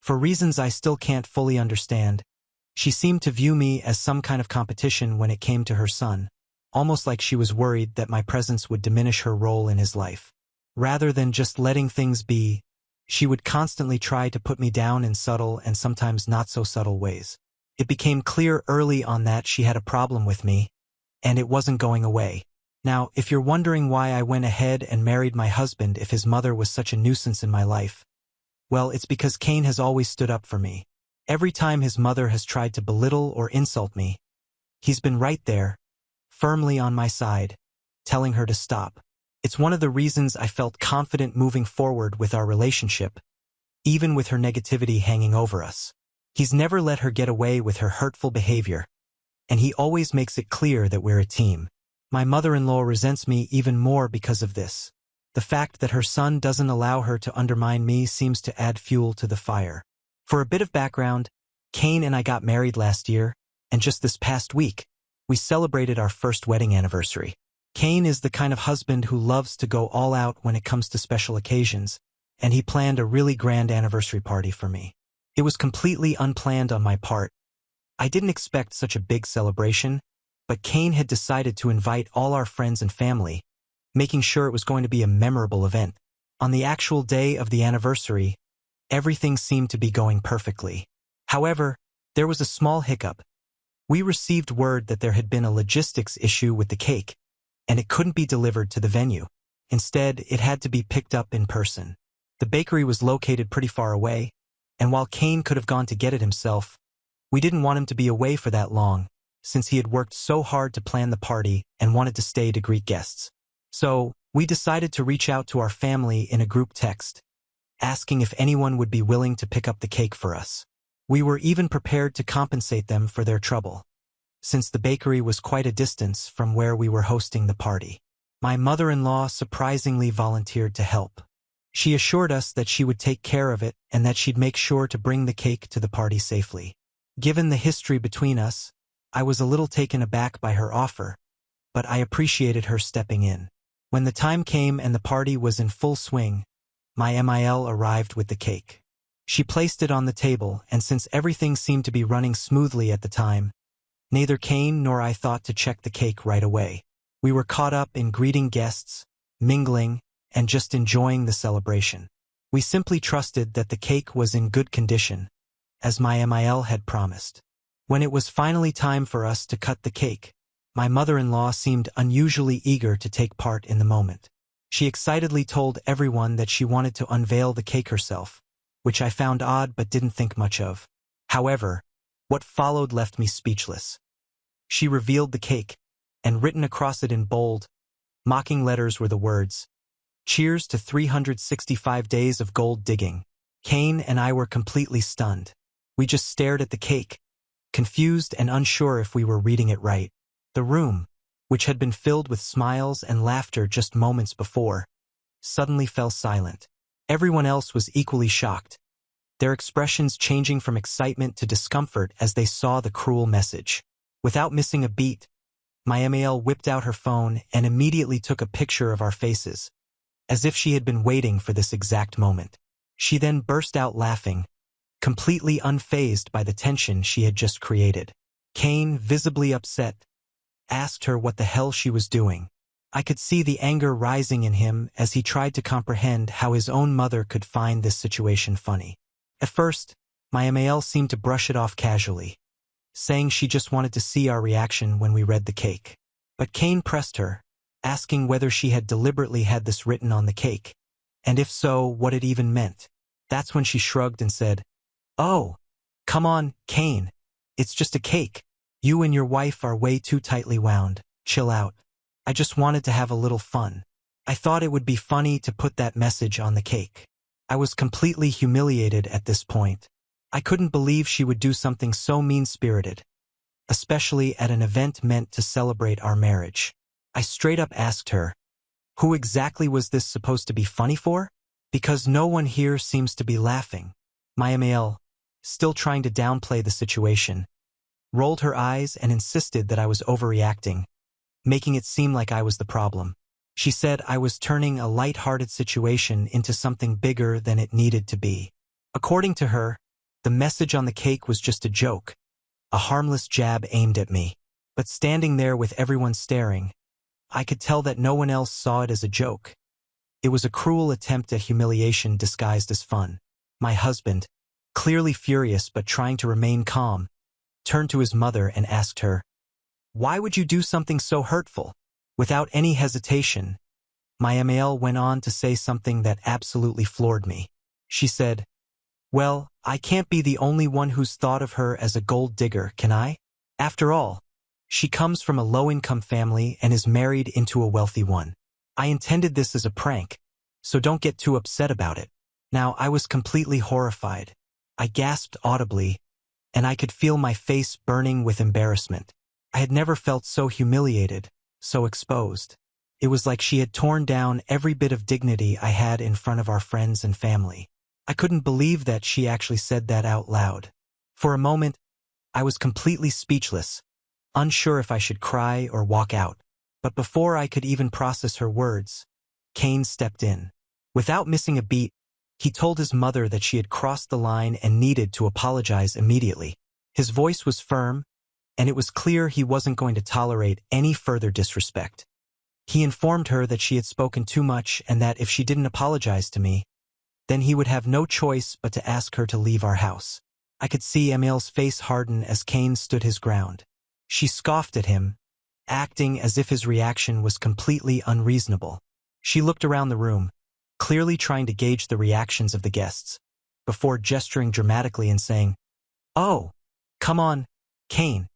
For reasons I still can't fully understand, she seemed to view me as some kind of competition when it came to her son, almost like she was worried that my presence would diminish her role in his life. Rather than just letting things be, she would constantly try to put me down in subtle and sometimes not so subtle ways. It became clear early on that she had a problem with me, and it wasn't going away. Now, if you're wondering why I went ahead and married my husband if his mother was such a nuisance in my life, well, it's because Cain has always stood up for me. Every time his mother has tried to belittle or insult me, he's been right there, firmly on my side, telling her to stop. It's one of the reasons I felt confident moving forward with our relationship, even with her negativity hanging over us. He's never let her get away with her hurtful behavior, and he always makes it clear that we're a team. My mother-in-law resents me even more because of this. The fact that her son doesn't allow her to undermine me seems to add fuel to the fire. For a bit of background, Cain and I got married last year, and just this past week, we celebrated our first wedding anniversary. Cain is the kind of husband who loves to go all out when it comes to special occasions, and he planned a really grand anniversary party for me. It was completely unplanned on my part. I didn't expect such a big celebration, but Cain had decided to invite all our friends and family, making sure it was going to be a memorable event. On the actual day of the anniversary, everything seemed to be going perfectly. However, there was a small hiccup. We received word that there had been a logistics issue with the cake, and it couldn't be delivered to the venue. Instead, it had to be picked up in person. The bakery was located pretty far away, and while Cain could have gone to get it himself, we didn't want him to be away for that long, since he had worked so hard to plan the party and wanted to stay to greet guests. So, we decided to reach out to our family in a group text, asking if anyone would be willing to pick up the cake for us. We were even prepared to compensate them for their trouble, since the bakery was quite a distance from where we were hosting the party. My mother-in-law surprisingly volunteered to help. She assured us that she would take care of it and that she'd make sure to bring the cake to the party safely. Given the history between us, I was a little taken aback by her offer, but I appreciated her stepping in. When the time came and the party was in full swing, my MIL arrived with the cake. She placed it on the table, and since everything seemed to be running smoothly at the time, neither Kane nor I thought to check the cake right away. We were caught up in greeting guests, mingling, and just enjoying the celebration. We simply trusted that the cake was in good condition, as my MIL had promised. When it was finally time for us to cut the cake, my mother-in-law seemed unusually eager to take part in the moment. She excitedly told everyone that she wanted to unveil the cake herself, which I found odd but didn't think much of. However, what followed left me speechless. She revealed the cake, and written across it in bold, mocking letters were the words, "Cheers to 365 days of gold digging." Kane and I were completely stunned. We just stared at the cake, confused and unsure if we were reading it right. The room, which had been filled with smiles and laughter just moments before, suddenly fell silent. Everyone else was equally shocked, their expressions changing from excitement to discomfort as they saw the cruel message. Without missing a beat, my MAL whipped out her phone and immediately took a picture of our faces, as if she had been waiting for this exact moment. She then burst out laughing, completely unfazed by the tension she had just created. Kane, visibly upset, asked her what the hell she was doing. I could see the anger rising in him as he tried to comprehend how his own mother could find this situation funny. At first, my MAL seemed to brush it off casually, saying she just wanted to see our reaction when we read the cake. But Kane pressed her, asking whether she had deliberately had this written on the cake, and if so, what it even meant. That's when she shrugged and said, "Oh, come on, Kane. It's just a cake. You and your wife are way too tightly wound. Chill out. I just wanted to have a little fun. I thought it would be funny to put that message on the cake." I was completely humiliated at this point. I couldn't believe she would do something so mean-spirited, especially at an event meant to celebrate our marriage. I straight up asked her, who exactly was this supposed to be funny for? Because no one here seems to be laughing. My MAL, still trying to downplay the situation, rolled her eyes and insisted that I was overreacting, making it seem like I was the problem. She said I was turning a light-hearted situation into something bigger than it needed to be. According to her, the message on the cake was just a joke, a harmless jab aimed at me. But standing there with everyone staring, I could tell that no one else saw it as a joke. It was a cruel attempt at humiliation disguised as fun. My husband, clearly furious but trying to remain calm, turned to his mother and asked her, "Why would you do something so hurtful?" Without any hesitation, my MAL went on to say something that absolutely floored me. She said, "Well, I can't be the only one who's thought of her as a gold digger, can I? After all, she comes from a low-income family and is married into a wealthy one. I intended this as a prank, so don't get too upset about it." Now, I was completely horrified. I gasped audibly, and I could feel my face burning with embarrassment. I had never felt so humiliated, so exposed. It was like she had torn down every bit of dignity I had in front of our friends and family. I couldn't believe that she actually said that out loud. For a moment, I was completely speechless, unsure if I should cry or walk out. But before I could even process her words, Kane stepped in. Without missing a beat, he told his mother that she had crossed the line and needed to apologize immediately. His voice was firm, and it was clear he wasn't going to tolerate any further disrespect. He informed her that she had spoken too much and that if she didn't apologize to me, then he would have no choice but to ask her to leave our house. I could see Emil's face harden as Kane stood his ground. She scoffed at him, acting as if his reaction was completely unreasonable. She looked around the room, clearly trying to gauge the reactions of the guests, before gesturing dramatically and saying, "Oh, come on, Kane.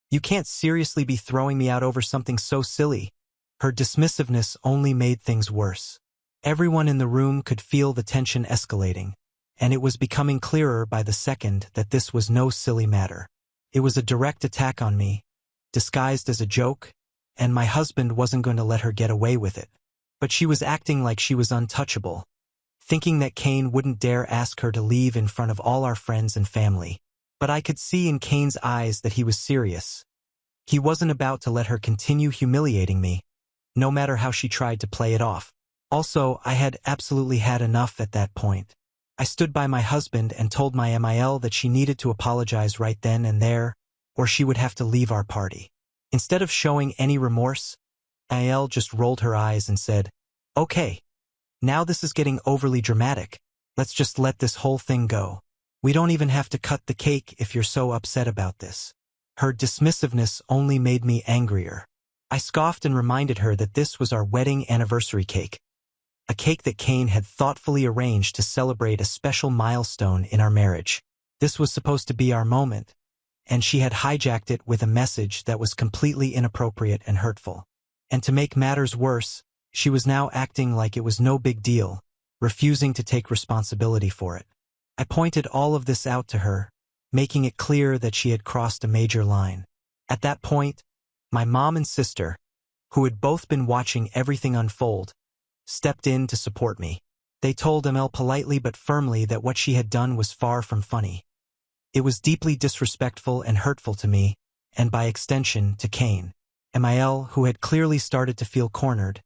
You can't seriously be throwing me out over something so silly." Her dismissiveness only made things worse. Everyone in the room could feel the tension escalating, and it was becoming clearer by the second that this was no silly matter. It was a direct attack on me, disguised as a joke, and my husband wasn't going to let her get away with it. But she was acting like she was untouchable, thinking that Kane wouldn't dare ask her to leave in front of all our friends and family. But I could see in Kane's eyes that he was serious. He wasn't about to let her continue humiliating me, no matter how she tried to play it off. Also, I had absolutely had enough at that point. I stood by my husband and told my MIL that she needed to apologize right then and there, or she would have to leave our party. Instead of showing any remorse, MIL just rolled her eyes and said, "Okay, now this is getting overly dramatic. Let's just let this whole thing go. We don't even have to cut the cake if you're so upset about this." Her dismissiveness only made me angrier. I scoffed and reminded her that this was our wedding anniversary cake, a cake that Kane had thoughtfully arranged to celebrate a special milestone in our marriage. This was supposed to be our moment, and she had hijacked it with a message that was completely inappropriate and hurtful. And to make matters worse, she was now acting like it was no big deal, refusing to take responsibility for it. I pointed all of this out to her, making it clear that she had crossed a major line. At that point, my mom and sister, who had both been watching everything unfold, stepped in to support me. They told ML politely but firmly that what she had done was far from funny. It was deeply disrespectful and hurtful to me, and by extension, to Kane. MIL, who had clearly started to feel cornered,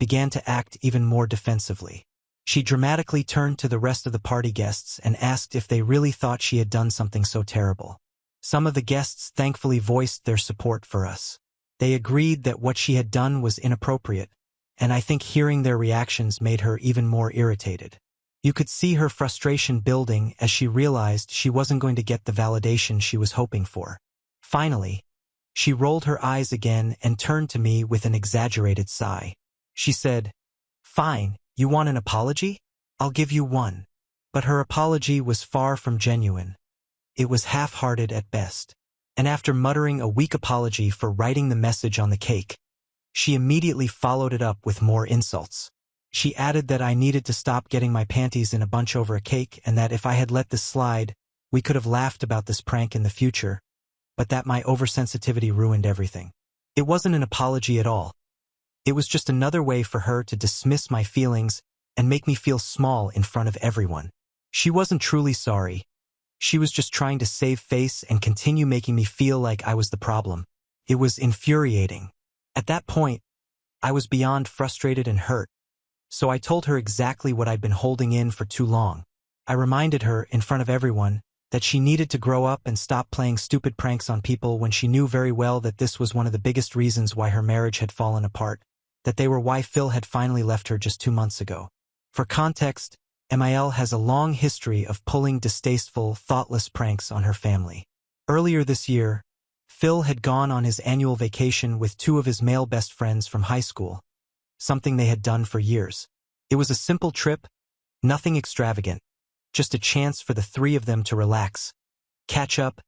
began to act even more defensively. She dramatically turned to the rest of the party guests and asked if they really thought she had done something so terrible. Some of the guests thankfully voiced their support for us. They agreed that what she had done was inappropriate, and I think hearing their reactions made her even more irritated. You could see her frustration building as she realized she wasn't going to get the validation she was hoping for. Finally, she rolled her eyes again and turned to me with an exaggerated sigh. She said, "Fine, you want an apology? I'll give you one." But her apology was far from genuine. It was half-hearted at best. And after muttering a weak apology for writing the message on the cake, she immediately followed it up with more insults. She added that I needed to stop getting my panties in a bunch over a cake and that if I had let this slide, we could have laughed about this prank in the future, but that my oversensitivity ruined everything. It wasn't an apology at all. It was just another way for her to dismiss my feelings and make me feel small in front of everyone. She wasn't truly sorry. She was just trying to save face and continue making me feel like I was the problem. It was infuriating. At that point, I was beyond frustrated and hurt, so I told her exactly what I'd been holding in for too long. I reminded her, in front of everyone, that she needed to grow up and stop playing stupid pranks on people when she knew very well that this was one of the biggest reasons why her marriage had fallen apart, that they were why Phil had finally left her just 2 months ago. For context, MIL has a long history of pulling distasteful, thoughtless pranks on her family. Earlier this year, Phil had gone on his annual vacation with 2 of his male best friends from high school, something they had done for years. It was a simple trip, nothing extravagant, just a chance for the 3 of them to relax, catch up,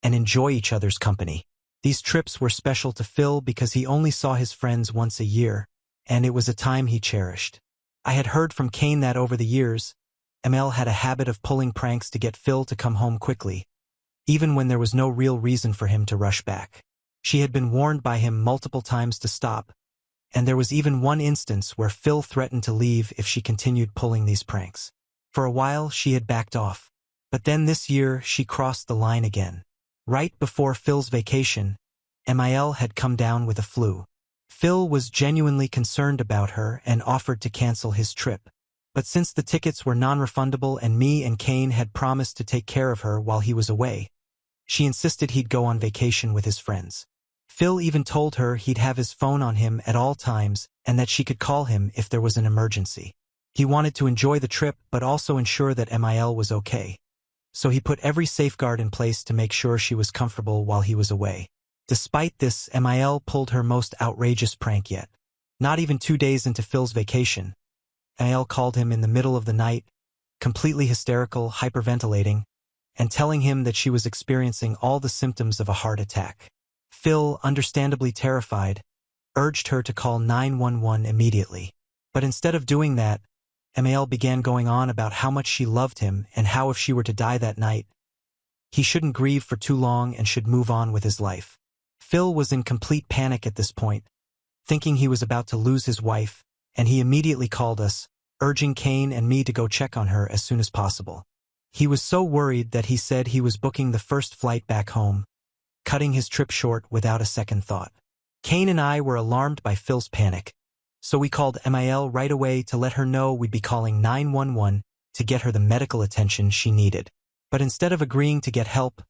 and enjoy each other's company. These trips were special to Phil because he only saw his friends once a year, and it was a time he cherished. I had heard from Kane that over the years, ML had a habit of pulling pranks to get Phil to come home quickly, even when there was no real reason for him to rush back. She had been warned by him multiple times to stop, and there was even one instance where Phil threatened to leave if she continued pulling these pranks. For a while, she had backed off, but then this year she crossed the line again. Right before Phil's vacation, MIL had come down with a flu. Phil was genuinely concerned about her and offered to cancel his trip. But since the tickets were non-refundable and me and Kane had promised to take care of her while he was away, she insisted he'd go on vacation with his friends. Phil even told her he'd have his phone on him at all times and that she could call him if there was an emergency. He wanted to enjoy the trip but also ensure that MIL was okay. So he put every safeguard in place to make sure she was comfortable while he was away. Despite this, MIL pulled her most outrageous prank yet. Not even 2 days into Phil's vacation, MIL called him in the middle of the night, completely hysterical, hyperventilating, and telling him that she was experiencing all the symptoms of a heart attack. Phil, understandably terrified, urged her to call 911 immediately. But instead of doing that, Mal began going on about how much she loved him and how if she were to die that night, he shouldn't grieve for too long and should move on with his life. Phil was in complete panic at this point, thinking he was about to lose his wife, and he immediately called us, urging Kane and me to go check on her as soon as possible. He was so worried that he said he was booking the first flight back home, cutting his trip short without a second thought. Kane and I were alarmed by Phil's panic, so we called Mal right away to let her know we'd be calling 911 to get her the medical attention she needed. But instead of agreeing to get help,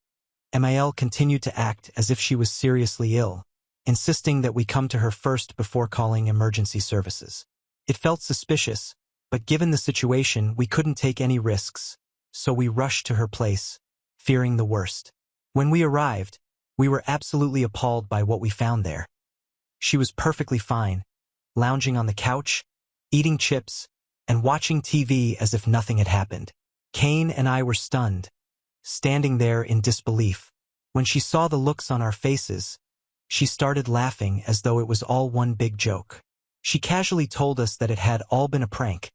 Mal continued to act as if she was seriously ill, insisting that we come to her first before calling emergency services. It felt suspicious, but given the situation, we couldn't take any risks, so we rushed to her place, fearing the worst. When we arrived, we were absolutely appalled by what we found there. She was perfectly fine, lounging on the couch, eating chips, and watching TV as if nothing had happened. Kane and I were stunned, standing there in disbelief. When she saw the looks on our faces, she started laughing as though it was all one big joke. She casually told us that it had all been a prank.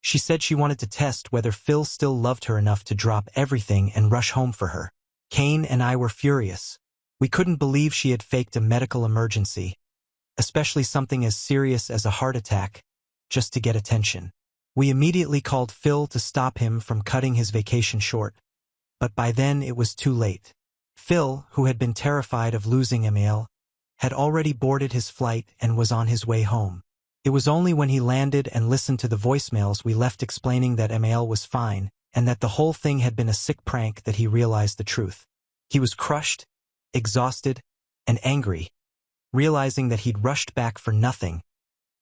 She said she wanted to test whether Phil still loved her enough to drop everything and rush home for her. Kane and I were furious. We couldn't believe she had faked a medical emergency, especially something as serious as a heart attack, just to get attention. We immediately called Phil to stop him from cutting his vacation short, but by then it was too late. Phil, who had been terrified of losing Mal, had already boarded his flight and was on his way home. It was only when he landed and listened to the voicemails we left explaining that Mal was fine and that the whole thing had been a sick prank that he realized the truth. He was crushed, exhausted, and angry, realizing that he'd rushed back for nothing,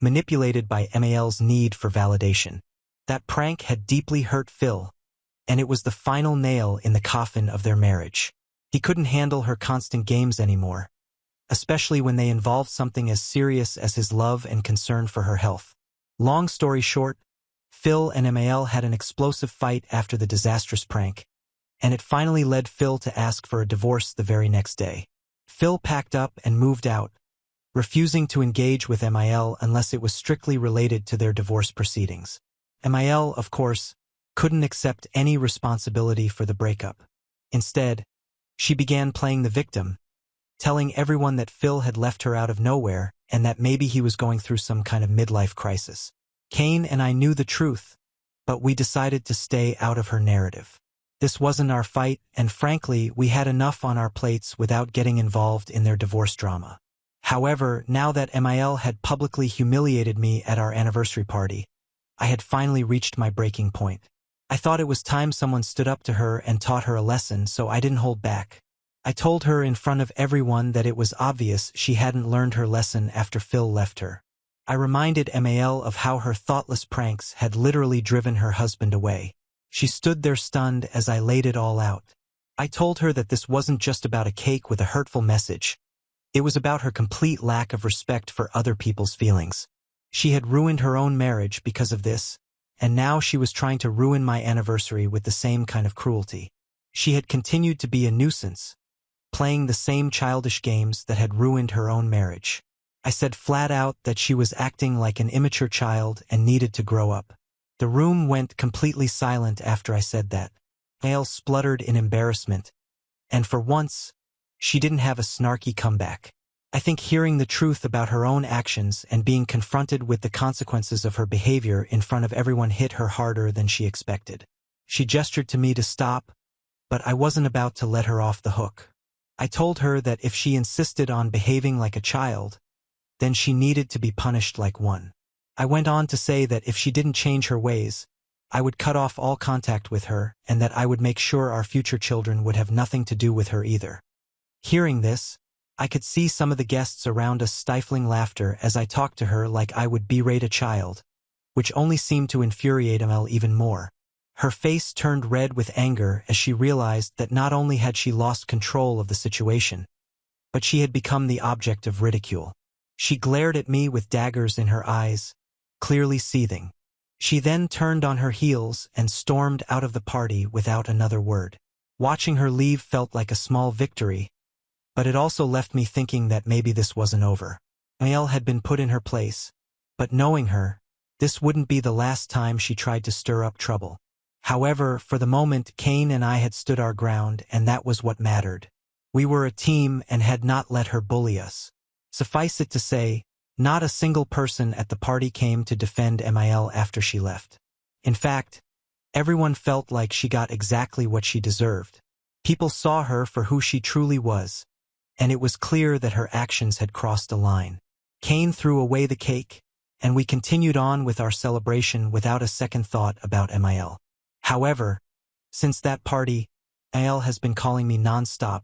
manipulated by Mal's need for validation. That prank had deeply hurt Phil, and it was the final nail in the coffin of their marriage. He couldn't handle her constant games anymore, especially when they involved something as serious as his love and concern for her health. Long story short, Phil and Mal had an explosive fight after the disastrous prank, and it finally led Phil to ask for a divorce the very next day. Phil packed up and moved out, refusing to engage with Mal unless it was strictly related to their divorce proceedings. Mal, of course, couldn't accept any responsibility for the breakup. Instead, she began playing the victim, telling everyone that Phil had left her out of nowhere and that maybe he was going through some kind of midlife crisis. Kane and I knew the truth, but we decided to stay out of her narrative. This wasn't our fight, and frankly, we had enough on our plates without getting involved in their divorce drama. However, now that Mal had publicly humiliated me at our anniversary party, I had finally reached my breaking point. I thought it was time someone stood up to her and taught her a lesson, so I didn't hold back. I told her in front of everyone that it was obvious she hadn't learned her lesson after Phil left her. I reminded Mal of how her thoughtless pranks had literally driven her husband away. She stood there stunned as I laid it all out. I told her that this wasn't just about a cake with a hurtful message. It was about her complete lack of respect for other people's feelings. She had ruined her own marriage because of this, and now she was trying to ruin my anniversary with the same kind of cruelty. She had continued to be a nuisance, playing the same childish games that had ruined her own marriage. I said flat out that she was acting like an immature child and needed to grow up. The room went completely silent after I said that. Mal spluttered in embarrassment, and for once, she didn't have a snarky comeback. I think hearing the truth about her own actions and being confronted with the consequences of her behavior in front of everyone hit her harder than she expected. She gestured to me to stop, but I wasn't about to let her off the hook. I told her that if she insisted on behaving like a child, then she needed to be punished like one. I went on to say that if she didn't change her ways, I would cut off all contact with her and that I would make sure our future children would have nothing to do with her either. Hearing this, I could see some of the guests around us stifling laughter as I talked to her like I would berate a child, which only seemed to infuriate Amel even more. Her face turned red with anger as she realized that not only had she lost control of the situation, but she had become the object of ridicule. She glared at me with daggers in her eyes, clearly seething. She then turned on her heels and stormed out of the party without another word. Watching her leave felt like a small victory, but it also left me thinking that maybe this wasn't over. Mael had been put in her place, but knowing her, this wouldn't be the last time she tried to stir up trouble. However, for the moment, Kane and I had stood our ground, and that was what mattered. We were a team and had not let her bully us. Suffice it to say, not a single person at the party came to defend Mil after she left. In fact, everyone felt like she got exactly what she deserved. People saw her for who she truly was, and it was clear that her actions had crossed a line. Kane threw away the cake, and we continued on with our celebration without a second thought about Mil. However, since that party, Mil has been calling me nonstop,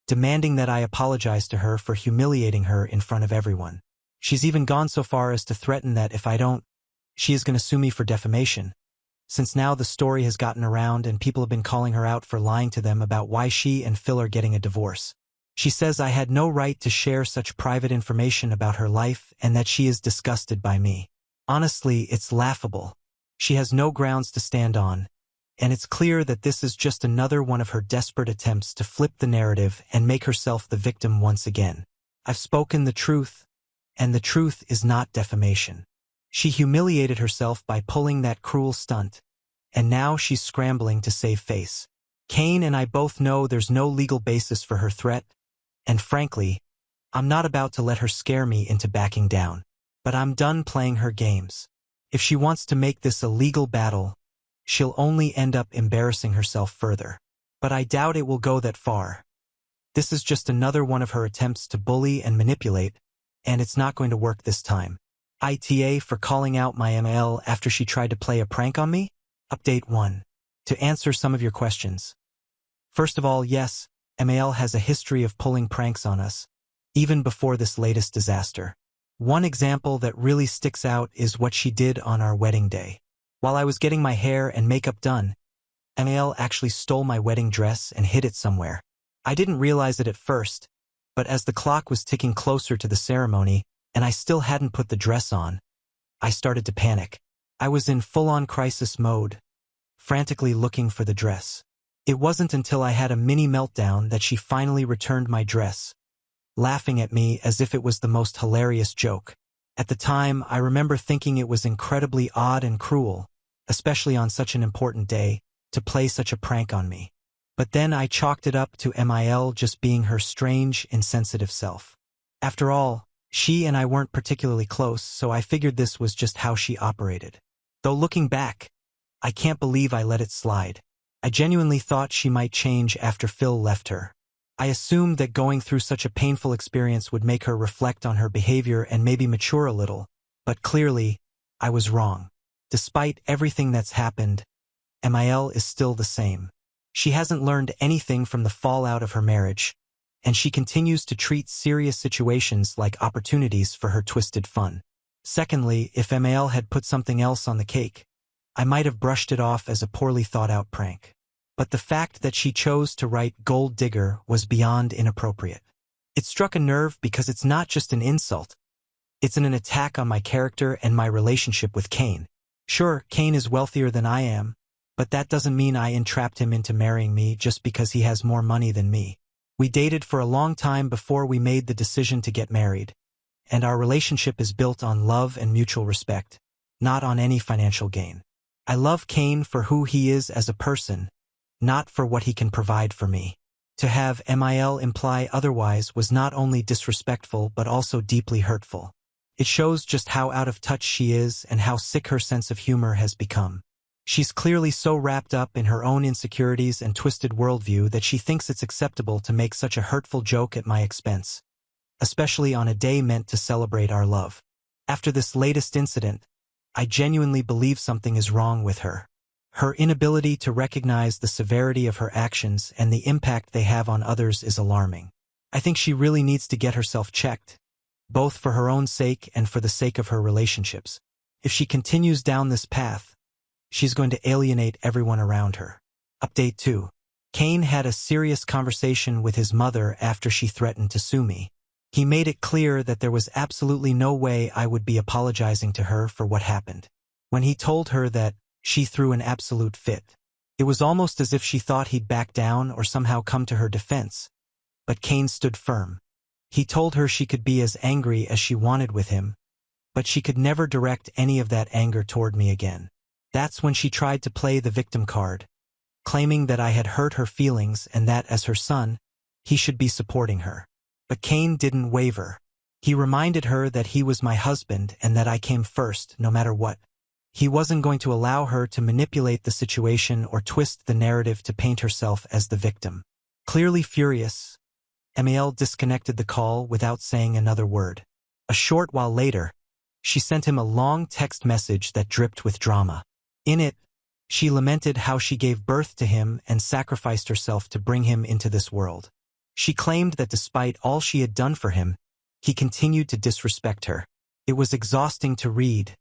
demanding that I apologize to her for humiliating her in front of everyone. She's even gone so far as to threaten that if I don't, she is going to sue me for defamation. Since now the story has gotten around and people have been calling her out for lying to them about why she and Phil are getting a divorce. She says I had no right to share such private information about her life and that she is disgusted by me. Honestly, it's laughable. She has no grounds to stand on, and it's clear that this is just another one of her desperate attempts to flip the narrative and make herself the victim once again. I've spoken the truth, and the truth is not defamation. She humiliated herself by pulling that cruel stunt, and now she's scrambling to save face. Kane and I both know there's no legal basis for her threat, and frankly, I'm not about to let her scare me into backing down. But I'm done playing her games. If she wants to make this a legal battle, she'll only end up embarrassing herself further. But I doubt it will go that far. This is just another one of her attempts to bully and manipulate, and it's not going to work this time. ITA for calling out my Mil after she tried to play a prank on me? Update 1. To answer some of your questions. First of all, yes, Mil has a history of pulling pranks on us, even before this latest disaster. One example that really sticks out is what she did on our wedding day. While I was getting my hair and makeup done, Mil actually stole my wedding dress and hid it somewhere. I didn't realize it at first, but as the clock was ticking closer to the ceremony and I still hadn't put the dress on, I started to panic. I was in full-on crisis mode, frantically looking for the dress. It wasn't until I had a mini meltdown that she finally returned my dress, laughing at me as if it was the most hilarious joke. At the time, I remember thinking it was incredibly odd and cruel, especially on such an important day, to play such a prank on me. But then I chalked it up to Mil just being her strange, insensitive self. After all, she and I weren't particularly close, so I figured this was just how she operated. Though looking back, I can't believe I let it slide. I genuinely thought she might change after Phil left her. I assumed that going through such a painful experience would make her reflect on her behavior and maybe mature a little, but clearly, I was wrong. Despite everything that's happened, Mil is still the same. She hasn't learned anything from the fallout of her marriage, and she continues to treat serious situations like opportunities for her twisted fun. Secondly, if Mil had put something else on the cake, I might have brushed it off as a poorly thought-out prank. But the fact that she chose to write gold digger was beyond inappropriate. It struck a nerve because it's not just an insult. It's an attack on my character and my relationship with Kane. Sure, Kane is wealthier than I am, but that doesn't mean I entrapped him into marrying me just because he has more money than me. We dated for a long time before we made the decision to get married, and our relationship is built on love and mutual respect, not on any financial gain. I love Kane for who he is as a person, not for what he can provide for me. To have Mil imply otherwise was not only disrespectful but also deeply hurtful. It shows just how out of touch she is and how sick her sense of humor has become. She's clearly so wrapped up in her own insecurities and twisted worldview that she thinks it's acceptable to make such a hurtful joke at my expense, especially on a day meant to celebrate our love. After this latest incident, I genuinely believe something is wrong with her. Her inability to recognize the severity of her actions and the impact they have on others is alarming. I think she really needs to get herself checked, both for her own sake and for the sake of her relationships. If she continues down this path, she's going to alienate everyone around her. Update 2. Kane had a serious conversation with his mother after she threatened to sue me. He made it clear that there was absolutely no way I would be apologizing to her for what happened. When he told her that, she threw an absolute fit. It was almost as if she thought he'd back down or somehow come to her defense. But Kane stood firm. He told her she could be as angry as she wanted with him, but she could never direct any of that anger toward me again. That's when she tried to play the victim card, claiming that I had hurt her feelings and that, as her son, he should be supporting her. But Cain didn't waver. He reminded her that he was my husband and that I came first, no matter what. He wasn't going to allow her to manipulate the situation or twist the narrative to paint herself as the victim. Clearly furious, Amiel disconnected the call without saying another word. A short while later, she sent him a long text message that dripped with drama. In it, she lamented how she gave birth to him and sacrificed herself to bring him into this world. She claimed that despite all she had done for him, he continued to disrespect her. It was exhausting to read,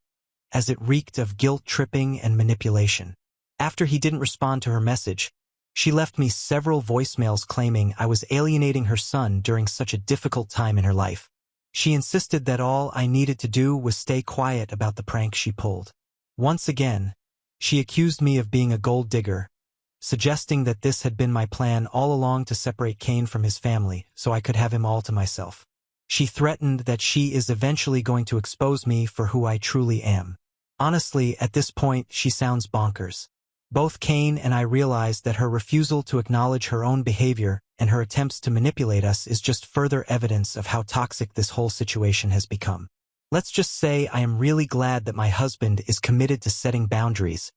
as it reeked of guilt-tripping and manipulation. After he didn't respond to her message, she left me several voicemails claiming I was alienating her son during such a difficult time in her life. She insisted that all I needed to do was stay quiet about the prank she pulled. Once again, she accused me of being a gold digger, suggesting that this had been my plan all along to separate Cain from his family so I could have him all to myself. She threatened that she is eventually going to expose me for who I truly am. Honestly, at this point, she sounds bonkers. Both Cain and I realized that her refusal to acknowledge her own behavior and her attempts to manipulate us is just further evidence of how toxic this whole situation has become. Let's just say I am really glad that my husband is committed to setting boundaries,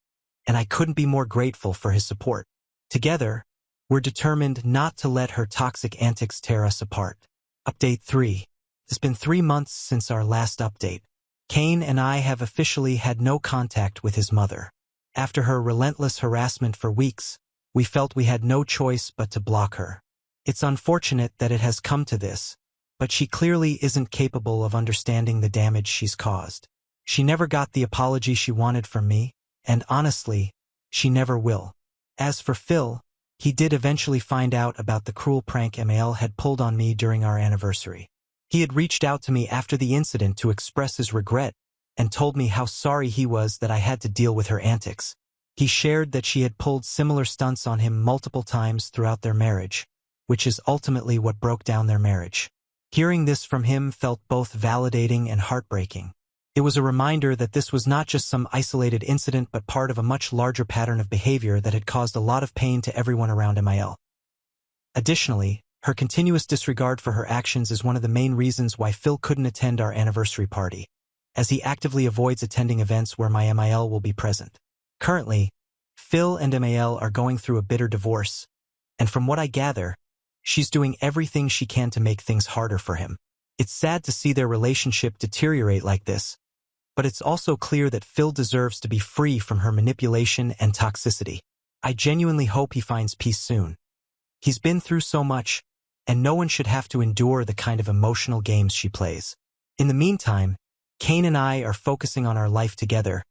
and I couldn't be more grateful for his support. Together, we're determined not to let her toxic antics tear us apart. Update 3. It's been 3 months since our last update. Cain and I have officially had no contact with his mother. After her relentless harassment for weeks, we felt we had no choice but to block her. It's unfortunate that it has come to this, but she clearly isn't capable of understanding the damage she's caused. She never got the apology she wanted from me, and honestly, she never will. As for Phil, he did eventually find out about the cruel prank Amiel had pulled on me during our anniversary. He had reached out to me after the incident to express his regret and told me how sorry he was that I had to deal with her antics. He shared that she had pulled similar stunts on him multiple times throughout their marriage, which is ultimately what broke down their marriage. Hearing this from him felt both validating and heartbreaking. It was a reminder that this was not just some isolated incident but part of a much larger pattern of behavior that had caused a lot of pain to everyone around Amiel. Additionally, her continuous disregard for her actions is one of the main reasons why Phil couldn't attend our anniversary party, as he actively avoids attending events where my Amiel will be present. Currently, Phil and Amiel are going through a bitter divorce, and from what I gather, she's doing everything she can to make things harder for him. It's sad to see their relationship deteriorate like this, but it's also clear that Phil deserves to be free from her manipulation and toxicity. I genuinely hope he finds peace soon. He's been through so much, and no one should have to endure the kind of emotional games she plays. In the meantime, Cain and I are focusing on our life together,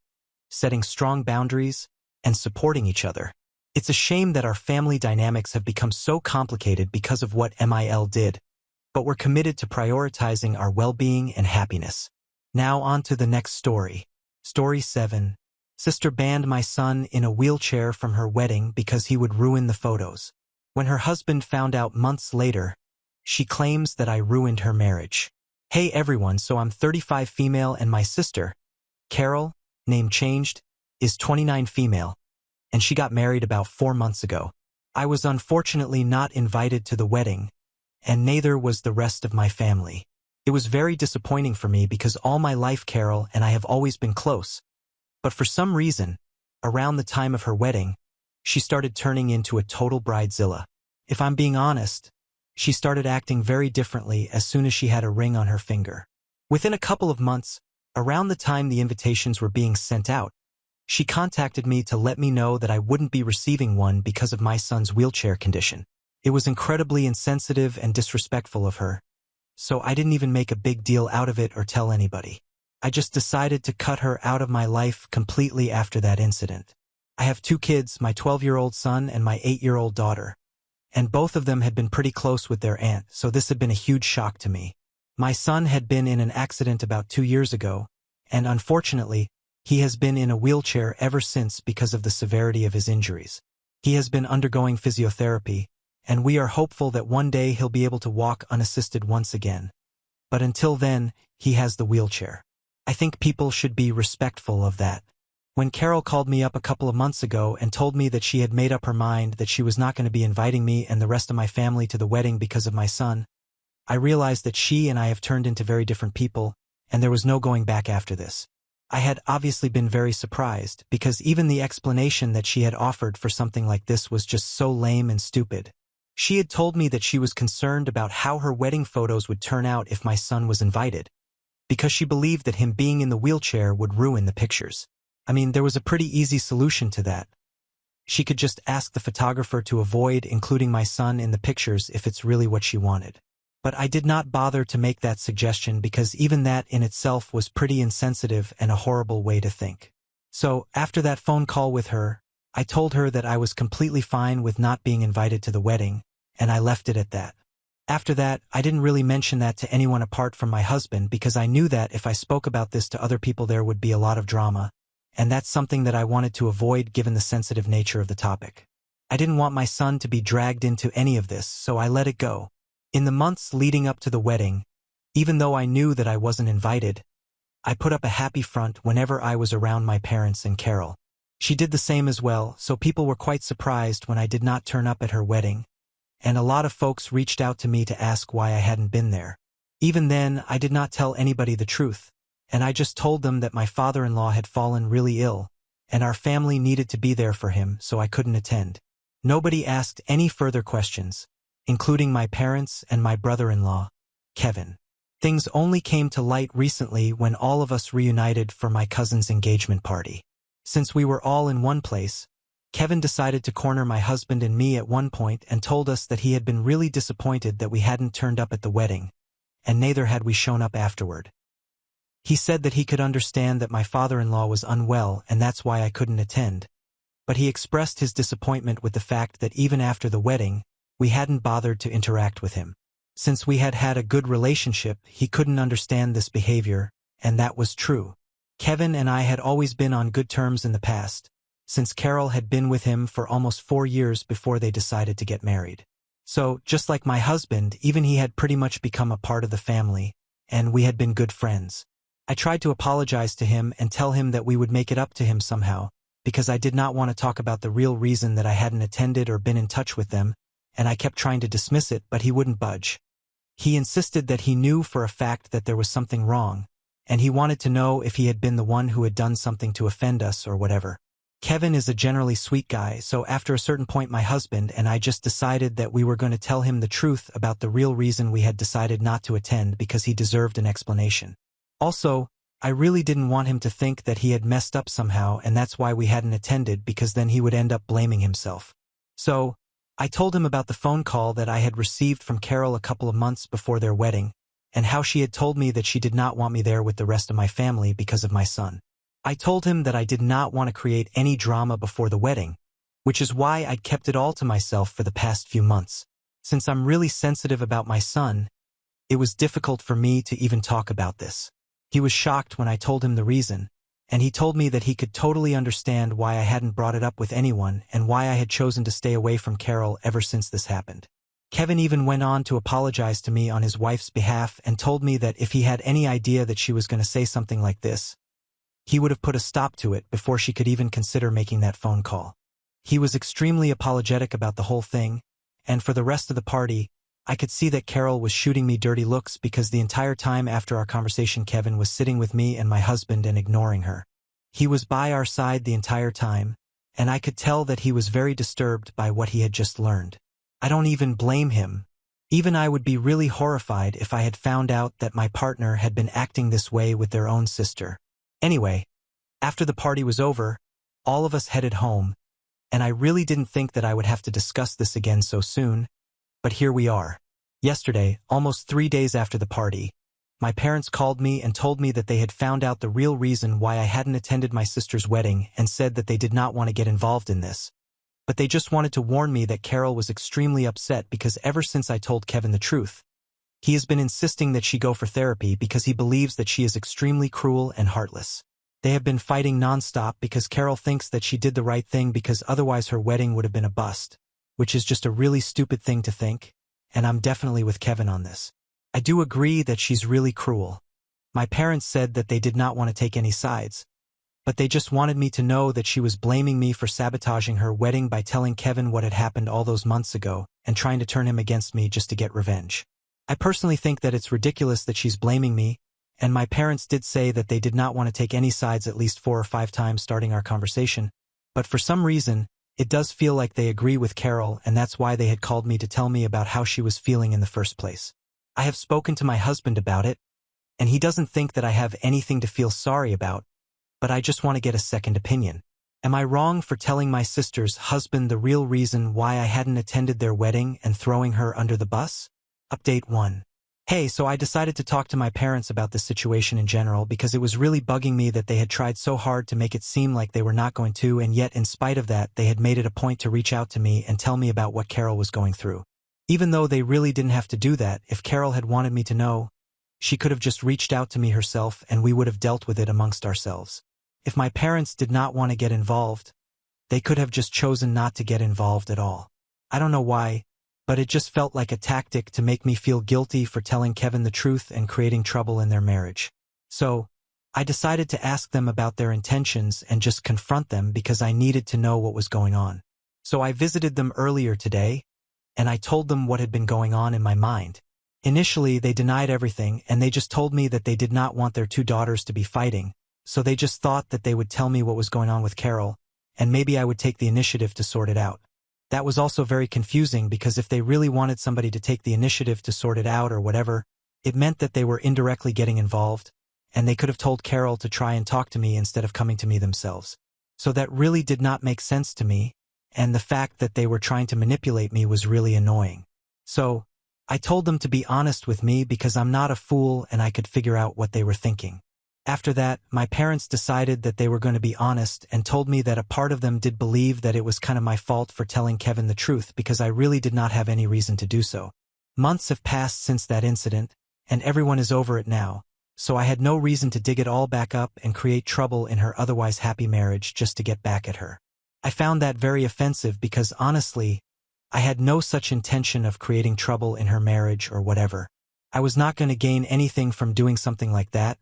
setting strong boundaries, and supporting each other. It's a shame that our family dynamics have become so complicated because of what Mil did, but we're committed to prioritizing our well-being and happiness. Now on to the next story. Story 7. Sister banned my son in a wheelchair from her wedding because he would ruin the photos. When her husband found out months later, she claims that I ruined her marriage. Hey everyone, so I'm 35 female and my sister, Carol, name changed, is 29 female, and she got married about 4 months ago. I was unfortunately not invited to the wedding, and neither was the rest of my family. It was very disappointing for me because all my life Carol and I have always been close, but for some reason, around the time of her wedding, she started turning into a total bridezilla. If I'm being honest, she started acting very differently as soon as she had a ring on her finger. Within a couple of months, around the time the invitations were being sent out, she contacted me to let me know that I wouldn't be receiving one because of my son's wheelchair condition. It was incredibly insensitive and disrespectful of her, so I didn't even make a big deal out of it or tell anybody. I just decided to cut her out of my life completely after that incident. I have 2 kids, my 12-year-old son and my 8-year-old daughter, and both of them had been pretty close with their aunt, so this had been a huge shock to me. My son had been in an accident about 2 years ago, and unfortunately, he has been in a wheelchair ever since because of the severity of his injuries. He has been undergoing physiotherapy, and we are hopeful that one day he'll be able to walk unassisted once again. But until then, he has the wheelchair. I think people should be respectful of that. When Carol called me up a couple of months ago and told me that she had made up her mind that she was not going to be inviting me and the rest of my family to the wedding because of my son, I realized that she and I have turned into very different people, and there was no going back after this. I had obviously been very surprised, because even the explanation that she had offered for something like this was just so lame and stupid. She had told me that she was concerned about how her wedding photos would turn out if my son was invited, because she believed that him being in the wheelchair would ruin the pictures. I mean, there was a pretty easy solution to that. She could just ask the photographer to avoid including my son in the pictures if it's really what she wanted. But I did not bother to make that suggestion because even that in itself was pretty insensitive and a horrible way to think. So, after that phone call with her, I told her that I was completely fine with not being invited to the wedding, and I left it at that. After that, I didn't really mention that to anyone apart from my husband because I knew that if I spoke about this to other people there would be a lot of drama, and that's something that I wanted to avoid given the sensitive nature of the topic. I didn't want my son to be dragged into any of this, so I let it go. In the months leading up to the wedding, even though I knew that I wasn't invited, I put up a happy front whenever I was around my parents and Carol. She did the same as well, so people were quite surprised when I did not turn up at her wedding, and a lot of folks reached out to me to ask why I hadn't been there. Even then, I did not tell anybody the truth, and I just told them that my father-in-law had fallen really ill, and our family needed to be there for him, so I couldn't attend. Nobody asked any further questions, including my parents and my brother-in-law, Kevin. Things only came to light recently when all of us reunited for my cousin's engagement party. Since we were all in one place, Kevin decided to corner my husband and me at one point and told us that he had been really disappointed that we hadn't turned up at the wedding, and neither had we shown up afterward. He said that he could understand that my father-in-law was unwell and that's why I couldn't attend, but he expressed his disappointment with the fact that even after the wedding, we hadn't bothered to interact with him. Since we had had a good relationship, he couldn't understand this behavior, and that was true. Kevin and I had always been on good terms in the past, since Carol had been with him for almost 4 years before they decided to get married. So, just like my husband, even he had pretty much become a part of the family, and we had been good friends. I tried to apologize to him and tell him that we would make it up to him somehow, because I did not want to talk about the real reason that I hadn't attended or been in touch with them, and I kept trying to dismiss it, but he wouldn't budge. He insisted that he knew for a fact that there was something wrong, and he wanted to know if he had been the one who had done something to offend us or whatever. Kevin is a generally sweet guy, so after a certain point my husband and I just decided that we were going to tell him the truth about the real reason we had decided not to attend because he deserved an explanation. Also, I really didn't want him to think that he had messed up somehow and that's why we hadn't attended because then he would end up blaming himself. So, I told him about the phone call that I had received from Carol a couple of months before their wedding, and how she had told me that she did not want me there with the rest of my family because of my son. I told him that I did not want to create any drama before the wedding, which is why I'd kept it all to myself for the past few months. Since I'm really sensitive about my son, it was difficult for me to even talk about this. He was shocked when I told him the reason, and he told me that he could totally understand why I hadn't brought it up with anyone and why I had chosen to stay away from Carol ever since this happened. Kevin even went on to apologize to me on his wife's behalf and told me that if he had any idea that she was going to say something like this, he would have put a stop to it before she could even consider making that phone call. He was extremely apologetic about the whole thing, and for the rest of the party, I could see that Carol was shooting me dirty looks because the entire time after our conversation Kevin was sitting with me and my husband and ignoring her. He was by our side the entire time, and I could tell that he was very disturbed by what he had just learned. I don't even blame him. Even I would be really horrified if I had found out that my partner had been acting this way with their own sister. Anyway, after the party was over, all of us headed home, and I really didn't think that I would have to discuss this again so soon, but here we are. Yesterday, almost 3 days after the party, my parents called me and told me that they had found out the real reason why I hadn't attended my sister's wedding and said that they did not want to get involved in this. But they just wanted to warn me that Carol was extremely upset because ever since I told Kevin the truth, he has been insisting that she go for therapy because he believes that she is extremely cruel and heartless. They have been fighting nonstop because Carol thinks that she did the right thing because otherwise her wedding would have been a bust, which is just a really stupid thing to think, and I'm definitely with Kevin on this. I do agree that she's really cruel. My parents said that they did not want to take any sides, but they just wanted me to know that she was blaming me for sabotaging her wedding by telling Kevin what had happened all those months ago and trying to turn him against me just to get revenge. I personally think that it's ridiculous that she's blaming me, and my parents did say that they did not want to take any sides at least 4 or 5 times starting our conversation, but for some reason, it does feel like they agree with Carol, and that's why they had called me to tell me about how she was feeling in the first place. I have spoken to my husband about it, and he doesn't think that I have anything to feel sorry about, but I just want to get a second opinion. Am I wrong for telling my sister's husband the real reason why I hadn't attended their wedding and throwing her under the bus? Update 1. Hey, so I decided to talk to my parents about this situation in general because it was really bugging me that they had tried so hard to make it seem like they were not going to, and yet in spite of that they had made it a point to reach out to me and tell me about what Carol was going through. Even though they really didn't have to do that, if Carol had wanted me to know, she could have just reached out to me herself and we would have dealt with it amongst ourselves. If my parents did not want to get involved, they could have just chosen not to get involved at all. I don't know why, but it just felt like a tactic to make me feel guilty for telling Kevin the truth and creating trouble in their marriage. So, I decided to ask them about their intentions and just confront them because I needed to know what was going on. So I visited them earlier today, and I told them what had been going on in my mind. Initially, they denied everything, and they just told me that they did not want their 2 daughters to be fighting, so they just thought that they would tell me what was going on with Carol, and maybe I would take the initiative to sort it out. That was also very confusing because if they really wanted somebody to take the initiative to sort it out or whatever, it meant that they were indirectly getting involved, and they could have told Carol to try and talk to me instead of coming to me themselves. So that really did not make sense to me, and the fact that they were trying to manipulate me was really annoying. So, I told them to be honest with me because I'm not a fool and I could figure out what they were thinking. After that, my parents decided that they were going to be honest and told me that a part of them did believe that it was kind of my fault for telling Kevin the truth because I really did not have any reason to do so. Months have passed since that incident, and everyone is over it now, so I had no reason to dig it all back up and create trouble in her otherwise happy marriage just to get back at her. I found that very offensive because honestly, I had no such intention of creating trouble in her marriage or whatever. I was not going to gain anything from doing something like that,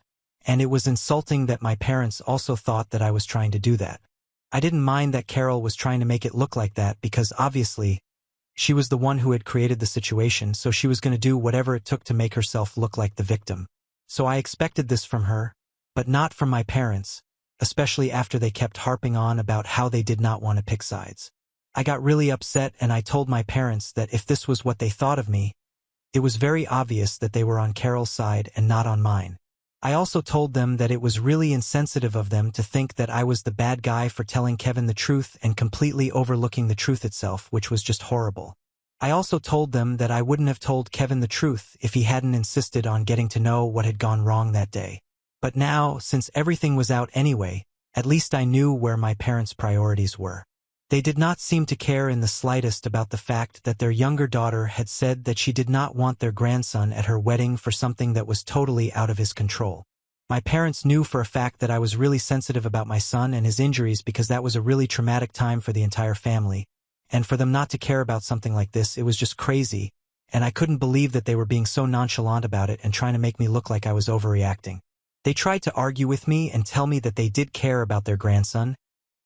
and it was insulting that my parents also thought that I was trying to do that. I didn't mind that Carol was trying to make it look like that because obviously, she was the one who had created the situation, so she was going to do whatever it took to make herself look like the victim. So I expected this from her, but not from my parents, especially after they kept harping on about how they did not want to pick sides. I got really upset and I told my parents that if this was what they thought of me, it was very obvious that they were on Carol's side and not on mine. I also told them that it was really insensitive of them to think that I was the bad guy for telling Kevin the truth and completely overlooking the truth itself, which was just horrible. I also told them that I wouldn't have told Kevin the truth if he hadn't insisted on getting to know what had gone wrong that day. But now, since everything was out anyway, at least I knew where my parents' priorities were. They did not seem to care in the slightest about the fact that their younger daughter had said that she did not want their grandson at her wedding for something that was totally out of his control. My parents knew for a fact that I was really sensitive about my son and his injuries because that was a really traumatic time for the entire family, and for them not to care about something like this, it was just crazy, and I couldn't believe that they were being so nonchalant about it and trying to make me look like I was overreacting. They tried to argue with me and tell me that they did care about their grandson,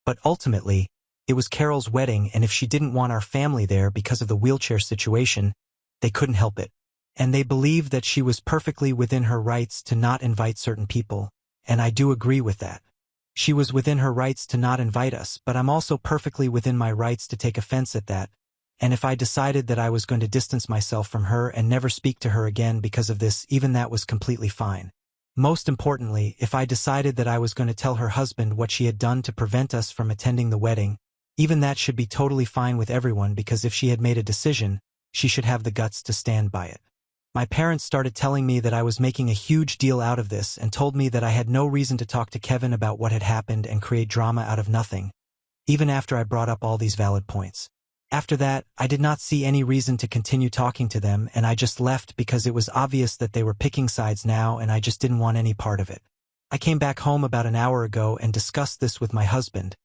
but ultimately, it was Carol's wedding, and if she didn't want our family there because of the wheelchair situation, they couldn't help it. And they believed that she was perfectly within her rights to not invite certain people, and I do agree with that. She was within her rights to not invite us, but I'm also perfectly within my rights to take offense at that, and if I decided that I was going to distance myself from her and never speak to her again because of this, even that was completely fine. Most importantly, if I decided that I was going to tell her husband what she had done to prevent us from attending the wedding, even that should be totally fine with everyone because if she had made a decision, she should have the guts to stand by it. My parents started telling me that I was making a huge deal out of this and told me that I had no reason to talk to Kevin about what had happened and create drama out of nothing, even after I brought up all these valid points. After that, I did not see any reason to continue talking to them, and I just left because it was obvious that they were picking sides now and I just didn't want any part of it. I came back home about an hour ago and discussed this with my husband,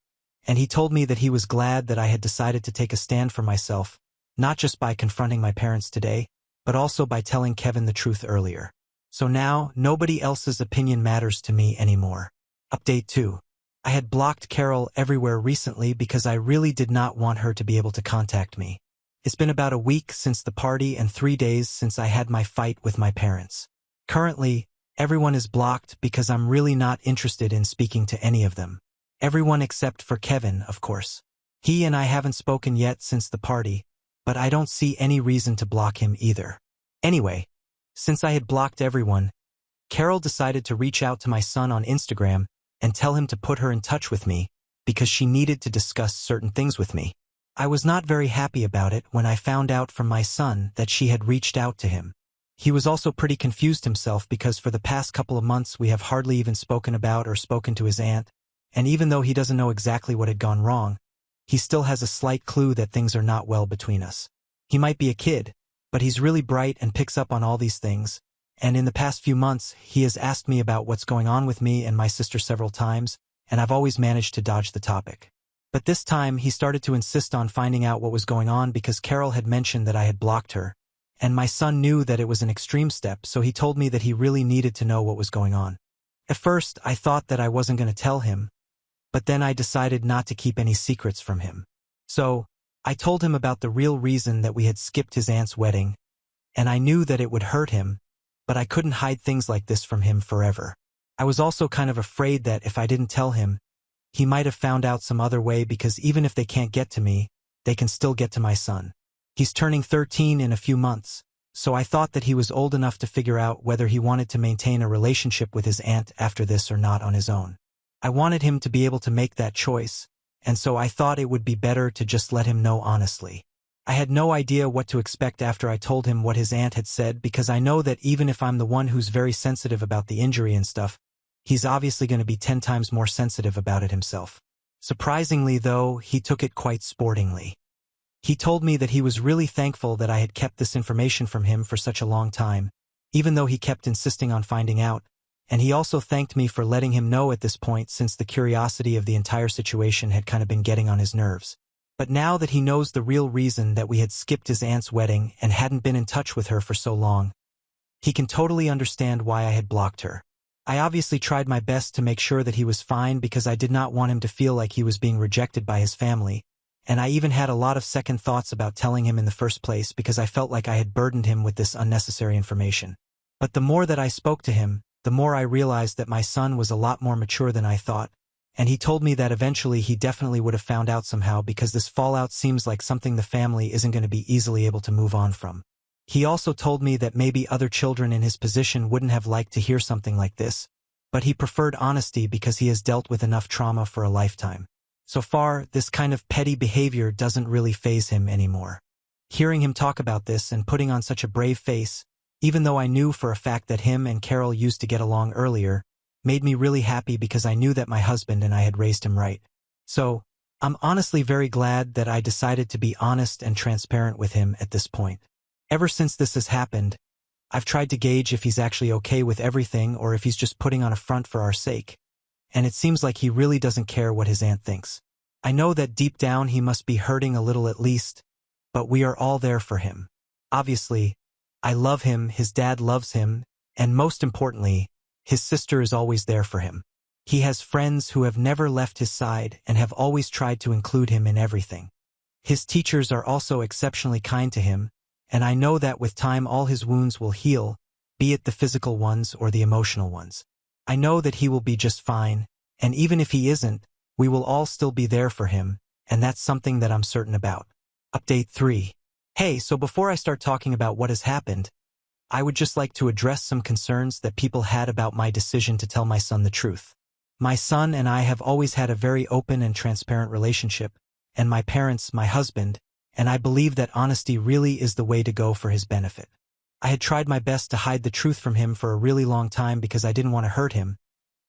and he told me that he was glad that I had decided to take a stand for myself, not just by confronting my parents today, but also by telling Kevin the truth earlier. So now, nobody else's opinion matters to me anymore. Update 2. I had blocked Carol everywhere recently because I really did not want her to be able to contact me. It's been about a week since the party and 3 days since I had my fight with my parents. Currently, everyone is blocked because I'm really not interested in speaking to any of them. Everyone except for Kevin, of course. He and I haven't spoken yet since the party, but I don't see any reason to block him either. Anyway, since I had blocked everyone, Carol decided to reach out to my son on Instagram and tell him to put her in touch with me because she needed to discuss certain things with me. I was not very happy about it when I found out from my son that she had reached out to him. He was also pretty confused himself because for the past couple of months we have hardly even spoken about or spoken to his aunt, and even though he doesn't know exactly what had gone wrong, he still has a slight clue that things are not well between us. He might be a kid, but he's really bright and picks up on all these things, and in the past few months he has asked me about what's going on with me and my sister several times, and I've always managed to dodge the topic. But this time he started to insist on finding out what was going on because Carol had mentioned that I had blocked her, and my son knew that it was an extreme step, so he told me that he really needed to know what was going on. At first, I thought that I wasn't going to tell him, but then I decided not to keep any secrets from him. So, I told him about the real reason that we had skipped his aunt's wedding, and I knew that it would hurt him, but I couldn't hide things like this from him forever. I was also kind of afraid that if I didn't tell him, he might have found out some other way because even if they can't get to me, they can still get to my son. He's turning 13 in a few months, so I thought that he was old enough to figure out whether he wanted to maintain a relationship with his aunt after this or not on his own. I wanted him to be able to make that choice, and so I thought it would be better to just let him know honestly. I had no idea what to expect after I told him what his aunt had said because I know that even if I'm the one who's very sensitive about the injury and stuff, he's obviously going to be 10 times more sensitive about it himself. Surprisingly, though, he took it quite sportingly. He told me that he was really thankful that I had kept this information from him for such a long time, even though he kept insisting on finding out, and he also thanked me for letting him know at this point since the curiosity of the entire situation had kind of been getting on his nerves. But now that he knows the real reason that we had skipped his aunt's wedding and hadn't been in touch with her for so long, he can totally understand why I had blocked her. I obviously tried my best to make sure that he was fine because I did not want him to feel like he was being rejected by his family, and I even had a lot of second thoughts about telling him in the first place because I felt like I had burdened him with this unnecessary information. But the more that I spoke to him, the more I realized that my son was a lot more mature than I thought, and he told me that eventually he definitely would have found out somehow because this fallout seems like something the family isn't going to be easily able to move on from. He also told me that maybe other children in his position wouldn't have liked to hear something like this, but he preferred honesty because he has dealt with enough trauma for a lifetime. So far, this kind of petty behavior doesn't really faze him anymore. Hearing him talk about this and putting on such a brave face, even though I knew for a fact that him and Carol used to get along earlier, made me really happy because I knew that my husband and I had raised him right. So, I'm honestly very glad that I decided to be honest and transparent with him at this point. Ever since this has happened, I've tried to gauge if he's actually okay with everything or if he's just putting on a front for our sake, and it seems like he really doesn't care what his aunt thinks. I know that deep down he must be hurting a little at least, but we are all there for him. Obviously, I love him, his dad loves him, and most importantly, his sister is always there for him. He has friends who have never left his side and have always tried to include him in everything. His teachers are also exceptionally kind to him, and I know that with time all his wounds will heal, be it the physical ones or the emotional ones. I know that he will be just fine, and even if he isn't, we will all still be there for him, and that's something that I'm certain about. Update 3. Hey, so before I start talking about what has happened, I would just like to address some concerns that people had about my decision to tell my son the truth. My son and I have always had a very open and transparent relationship, and my parents, my husband, and I believe that honesty really is the way to go for his benefit. I had tried my best to hide the truth from him for a really long time because I didn't want to hurt him,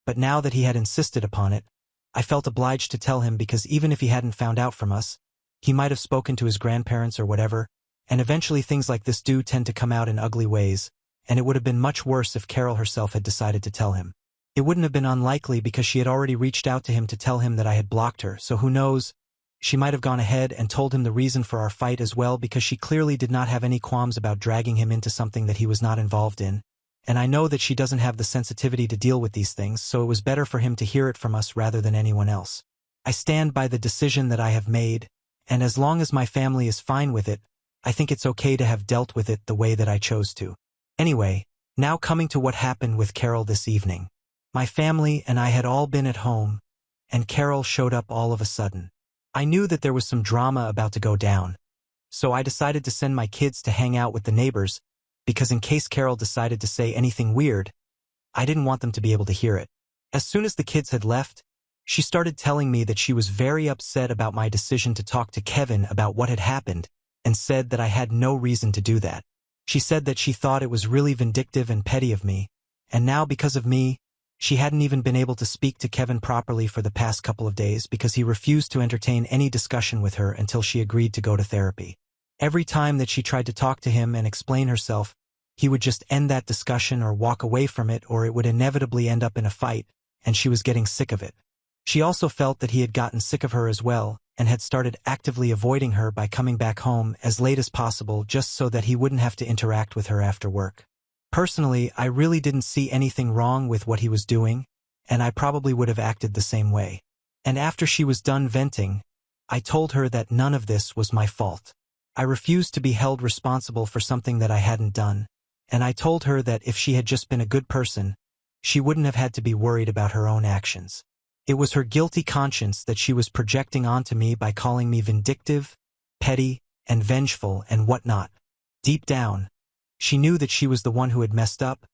but now that he had insisted upon it, I felt obliged to tell him because even if he hadn't found out from us, he might have spoken to his grandparents or whatever, and eventually things like this do tend to come out in ugly ways, and it would have been much worse if Carol herself had decided to tell him. It wouldn't have been unlikely because she had already reached out to him to tell him that I had blocked her, so who knows, she might have gone ahead and told him the reason for our fight as well because she clearly did not have any qualms about dragging him into something that he was not involved in, and I know that she doesn't have the sensitivity to deal with these things, so it was better for him to hear it from us rather than anyone else. I stand by the decision that I have made, and as long as my family is fine with it, I think it's okay to have dealt with it the way that I chose to. Anyway, now coming to what happened with Carol this evening. My family and I had all been at home, and Carol showed up all of a sudden. I knew that there was some drama about to go down, so I decided to send my kids to hang out with the neighbors, because in case Carol decided to say anything weird, I didn't want them to be able to hear it. As soon as the kids had left, she started telling me that she was very upset about my decision to talk to Kevin about what had happened, and said that I had no reason to do that. She said that she thought it was really vindictive and petty of me, and now because of me, she hadn't even been able to speak to Kevin properly for the past couple of days because he refused to entertain any discussion with her until she agreed to go to therapy. Every time that she tried to talk to him and explain herself, he would just end that discussion or walk away from it, or it would inevitably end up in a fight, and she was getting sick of it. She also felt that he had gotten sick of her as well, and had started actively avoiding her by coming back home as late as possible just so that he wouldn't have to interact with her after work. Personally, I really didn't see anything wrong with what he was doing, and I probably would have acted the same way. And after she was done venting, I told her that none of this was my fault. I refused to be held responsible for something that I hadn't done, and I told her that if she had just been a good person, she wouldn't have had to be worried about her own actions. It was her guilty conscience that she was projecting onto me by calling me vindictive, petty, and vengeful and whatnot. Deep down, she knew that she was the one who had messed up,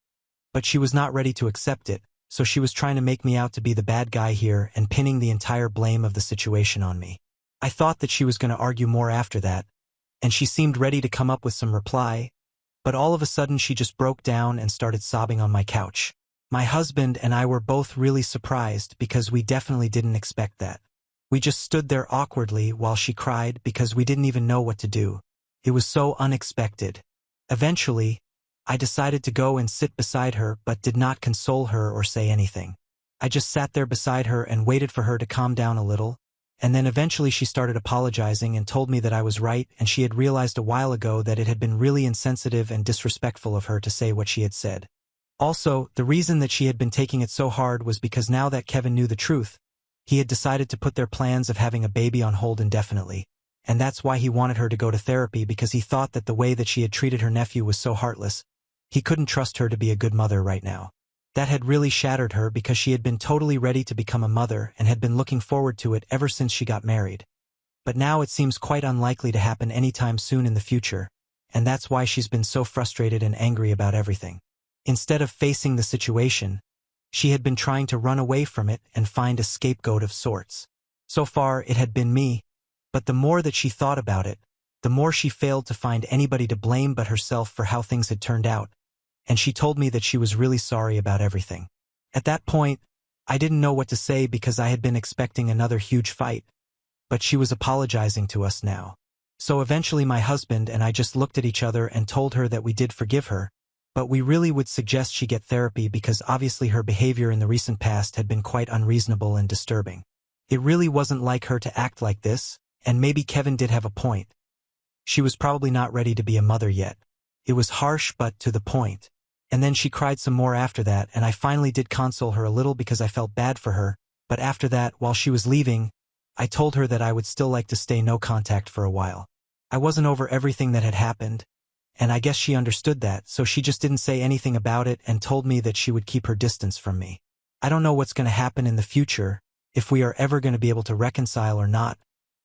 but she was not ready to accept it, so she was trying to make me out to be the bad guy here and pinning the entire blame of the situation on me. I thought that she was going to argue more after that, and she seemed ready to come up with some reply, but all of a sudden she just broke down and started sobbing on my couch. My husband and I were both really surprised because we definitely didn't expect that. We just stood there awkwardly while she cried because we didn't even know what to do. It was so unexpected. Eventually, I decided to go and sit beside her but did not console her or say anything. I just sat there beside her and waited for her to calm down a little, and then eventually she started apologizing and told me that I was right and she had realized a while ago that it had been really insensitive and disrespectful of her to say what she had said. Also, the reason that she had been taking it so hard was because now that Kevin knew the truth, he had decided to put their plans of having a baby on hold indefinitely, and that's why he wanted her to go to therapy, because he thought that the way that she had treated her nephew was so heartless, he couldn't trust her to be a good mother right now. That had really shattered her because she had been totally ready to become a mother and had been looking forward to it ever since she got married. But now it seems quite unlikely to happen anytime soon in the future, and that's why she's been so frustrated and angry about everything. Instead of facing the situation, she had been trying to run away from it and find a scapegoat of sorts. So far, it had been me, but the more that she thought about it, the more she failed to find anybody to blame but herself for how things had turned out, and she told me that she was really sorry about everything. At that point, I didn't know what to say because I had been expecting another huge fight, but she was apologizing to us now. So eventually my husband and I just looked at each other and told her that we did forgive her, but we really would suggest she get therapy because obviously her behavior in the recent past had been quite unreasonable and disturbing. It really wasn't like her to act like this, and maybe Kevin did have a point. She was probably not ready to be a mother yet. It was harsh but to the point. And then she cried some more after that, and I finally did console her a little because I felt bad for her, but after that, while she was leaving, I told her that I would still like to stay no contact for a while. I wasn't over everything that had happened, and I guess she understood that, so she just didn't say anything about it and told me that she would keep her distance from me. I don't know what's going to happen in the future, if we are ever going to be able to reconcile or not,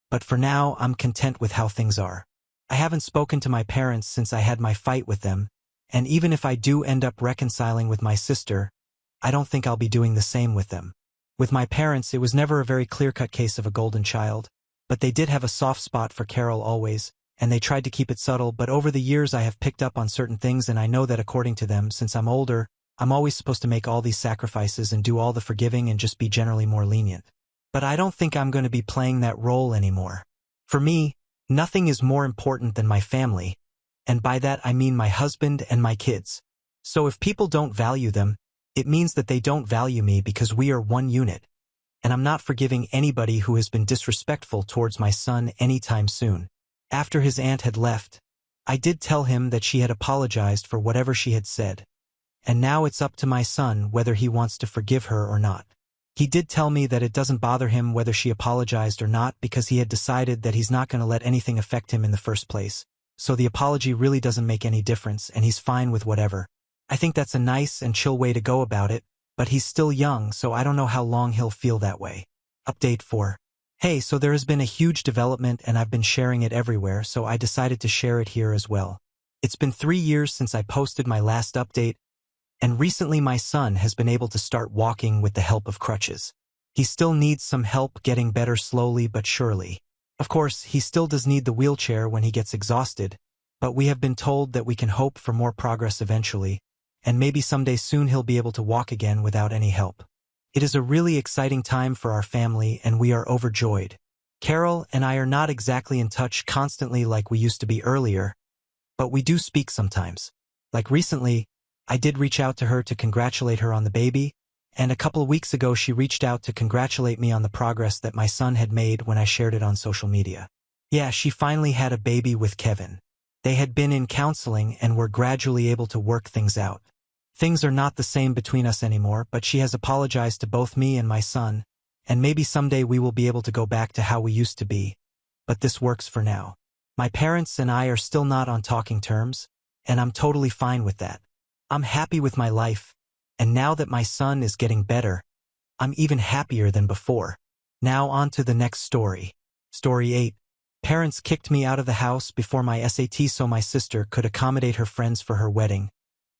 but for now I'm content with how things are. I haven't spoken to my parents since I had my fight with them, and even if I do end up reconciling with my sister, I don't think I'll be doing the same with them. With my parents, it was never a very clear-cut case of a golden child, but they did have a soft spot for Carol always, and they tried to keep it subtle, but over the years I have picked up on certain things, and I know that according to them, since I'm older, I'm always supposed to make all these sacrifices and do all the forgiving and just be generally more lenient. But I don't think I'm going to be playing that role anymore. For me, nothing is more important than my family, and by that I mean my husband and my kids. So if people don't value them, it means that they don't value me because we are one unit, and I'm not forgiving anybody who has been disrespectful towards my son anytime soon. After his aunt had left, I did tell him that she had apologized for whatever she had said, and now it's up to my son whether he wants to forgive her or not. He did tell me that it doesn't bother him whether she apologized or not because he had decided that he's not going to let anything affect him in the first place. So the apology really doesn't make any difference and he's fine with whatever. I think that's a nice and chill way to go about it, but he's still young so I don't know how long he'll feel that way. Update 4. Hey, so there has been a huge development and I've been sharing it everywhere, so I decided to share it here as well. It's been 3 years since I posted my last update, and recently my son has been able to start walking with the help of crutches. He still needs some help getting better slowly but surely. Of course, he still does need the wheelchair when he gets exhausted, but we have been told that we can hope for more progress eventually, and maybe someday soon he'll be able to walk again without any help. It is a really exciting time for our family and we are overjoyed. Carol and I are not exactly in touch constantly like we used to be earlier, but we do speak sometimes. Like recently, I did reach out to her to congratulate her on the baby, and a couple of weeks ago she reached out to congratulate me on the progress that my son had made when I shared it on social media. Yeah, she finally had a baby with Kevin. They had been in counseling and were gradually able to work things out. Things are not the same between us anymore, but she has apologized to both me and my son, and maybe someday we will be able to go back to how we used to be, but this works for now. My parents and I are still not on talking terms, and I'm totally fine with that. I'm happy with my life, and now that my son is getting better, I'm even happier than before. Now on to the next story. Story 8. Parents kicked me out of the house before my SAT so my sister could accommodate her friends for her wedding,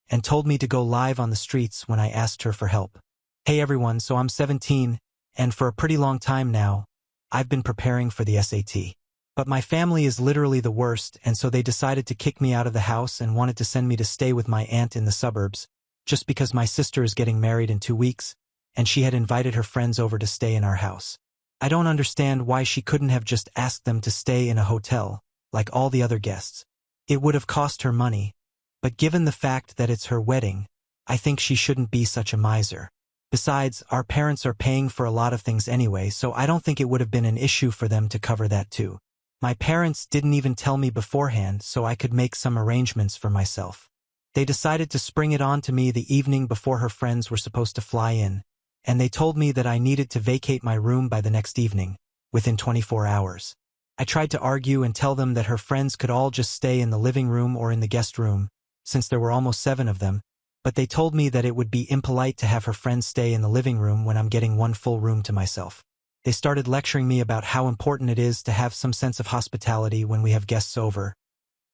and told me to go live on the streets when I asked her for help. Hey everyone, so I'm 17, and for a pretty long time now, I've been preparing for the SAT. But my family is literally the worst, and so they decided to kick me out of the house and wanted to send me to stay with my aunt in the suburbs, just because my sister is getting married in 2 weeks, and she had invited her friends over to stay in our house. I don't understand why she couldn't have just asked them to stay in a hotel, like all the other guests. It would have cost her money, but given the fact that it's her wedding, I think she shouldn't be such a miser. Besides, our parents are paying for a lot of things anyway, so I don't think it would have been an issue for them to cover that too. My parents didn't even tell me beforehand so I could make some arrangements for myself. They decided to spring it on to me the evening before her friends were supposed to fly in, and they told me that I needed to vacate my room by the next evening, within 24 hours. I tried to argue and tell them that her friends could all just stay in the living room or in the guest room, since there were almost 7 of them, but they told me that it would be impolite to have her friends stay in the living room when I'm getting one full room to myself. They started lecturing me about how important it is to have some sense of hospitality when we have guests over,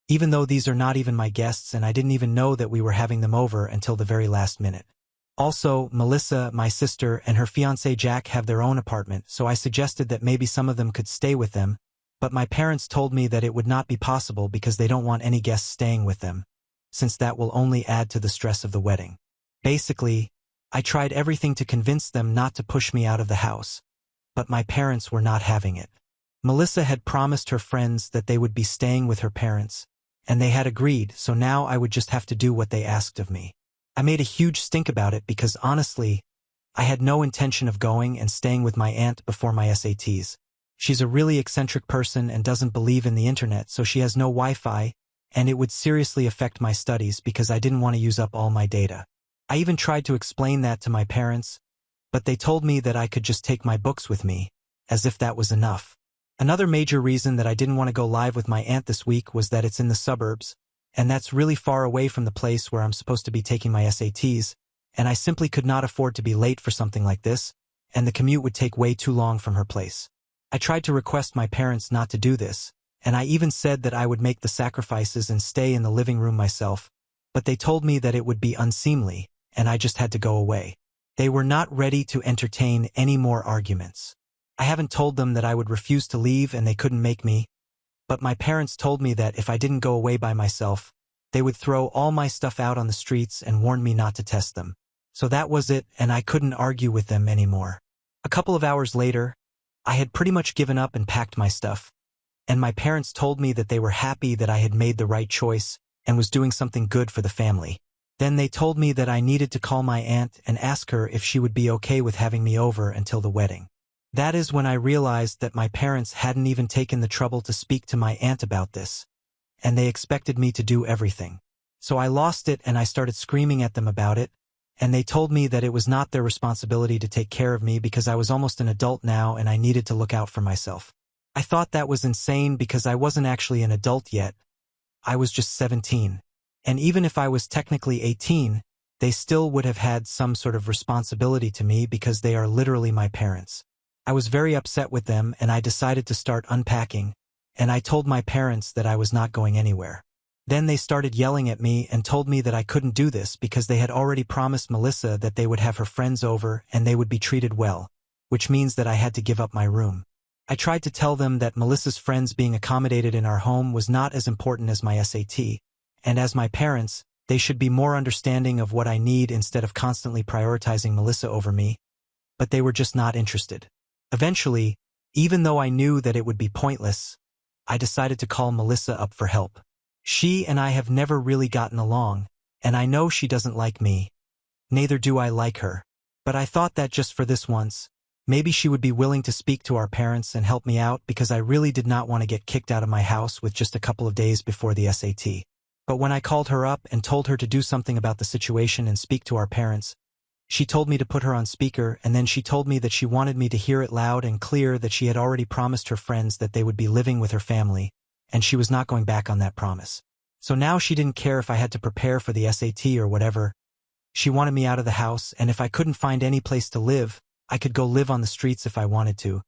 even though these are not even my guests and I didn't even know that we were having them over until the very last minute. Also, Melissa, my sister, and her fiancé Jack have their own apartment, so I suggested that maybe some of them could stay with them, but my parents told me that it would not be possible because they don't want any guests staying with them, since that will only add to the stress of the wedding. Basically, I tried everything to convince them not to push me out of the house, but my parents were not having it. Melissa had promised her friends that they would be staying with her parents, and they had agreed, so now I would just have to do what they asked of me. I made a huge stink about it because honestly, I had no intention of going and staying with my aunt before my SATs. She's a really eccentric person and doesn't believe in the internet, so she has no Wi-Fi, and it would seriously affect my studies because I didn't want to use up all my data. I even tried to explain that to my parents, but they told me that I could just take my books with me, as if that was enough. Another major reason that I didn't want to go live with my aunt this week was that it's in the suburbs, and that's really far away from the place where I'm supposed to be taking my SATs, and I simply could not afford to be late for something like this, and the commute would take way too long from her place. I tried to request my parents not to do this, and I even said that I would make the sacrifices and stay in the living room myself, but they told me that it would be unseemly, and I just had to go away. They were not ready to entertain any more arguments. I haven't told them that I would refuse to leave and they couldn't make me, but my parents told me that if I didn't go away by myself, they would throw all my stuff out on the streets and warned me not to test them. So that was it, and I couldn't argue with them anymore. A couple of hours later, I had pretty much given up and packed my stuff, and my parents told me that they were happy that I had made the right choice and was doing something good for the family. Then they told me that I needed to call my aunt and ask her if she would be okay with having me over until the wedding. That is when I realized that my parents hadn't even taken the trouble to speak to my aunt about this, and they expected me to do everything. So I lost it and I started screaming at them about it, and they told me that it was not their responsibility to take care of me because I was almost an adult now and I needed to look out for myself. I thought that was insane because I wasn't actually an adult yet. I was just 17. And even if I was technically 18, they still would have had some sort of responsibility to me because they are literally my parents. I was very upset with them and I decided to start unpacking, and I told my parents that I was not going anywhere. Then they started yelling at me and told me that I couldn't do this because they had already promised Melissa that they would have her friends over and they would be treated well, which means that I had to give up my room. I tried to tell them that Melissa's friends being accommodated in our home was not as important as my SAT, and as my parents, they should be more understanding of what I need instead of constantly prioritizing Melissa over me, but they were just not interested. Eventually, even though I knew that it would be pointless, I decided to call Melissa up for help. She and I have never really gotten along, and I know she doesn't like me. Neither do I like her. But I thought that just for this once, maybe she would be willing to speak to our parents and help me out because I really did not want to get kicked out of my house with just a couple of days before the SAT. But when I called her up and told her to do something about the situation and speak to our parents, she told me to put her on speaker, and then she told me that she wanted me to hear it loud and clear that she had already promised her friends that they would be living with her family, and she was not going back on that promise. So now she didn't care if I had to prepare for the SAT or whatever. She wanted me out of the house, and if I couldn't find any place to live, I could go live on the streets if I wanted to.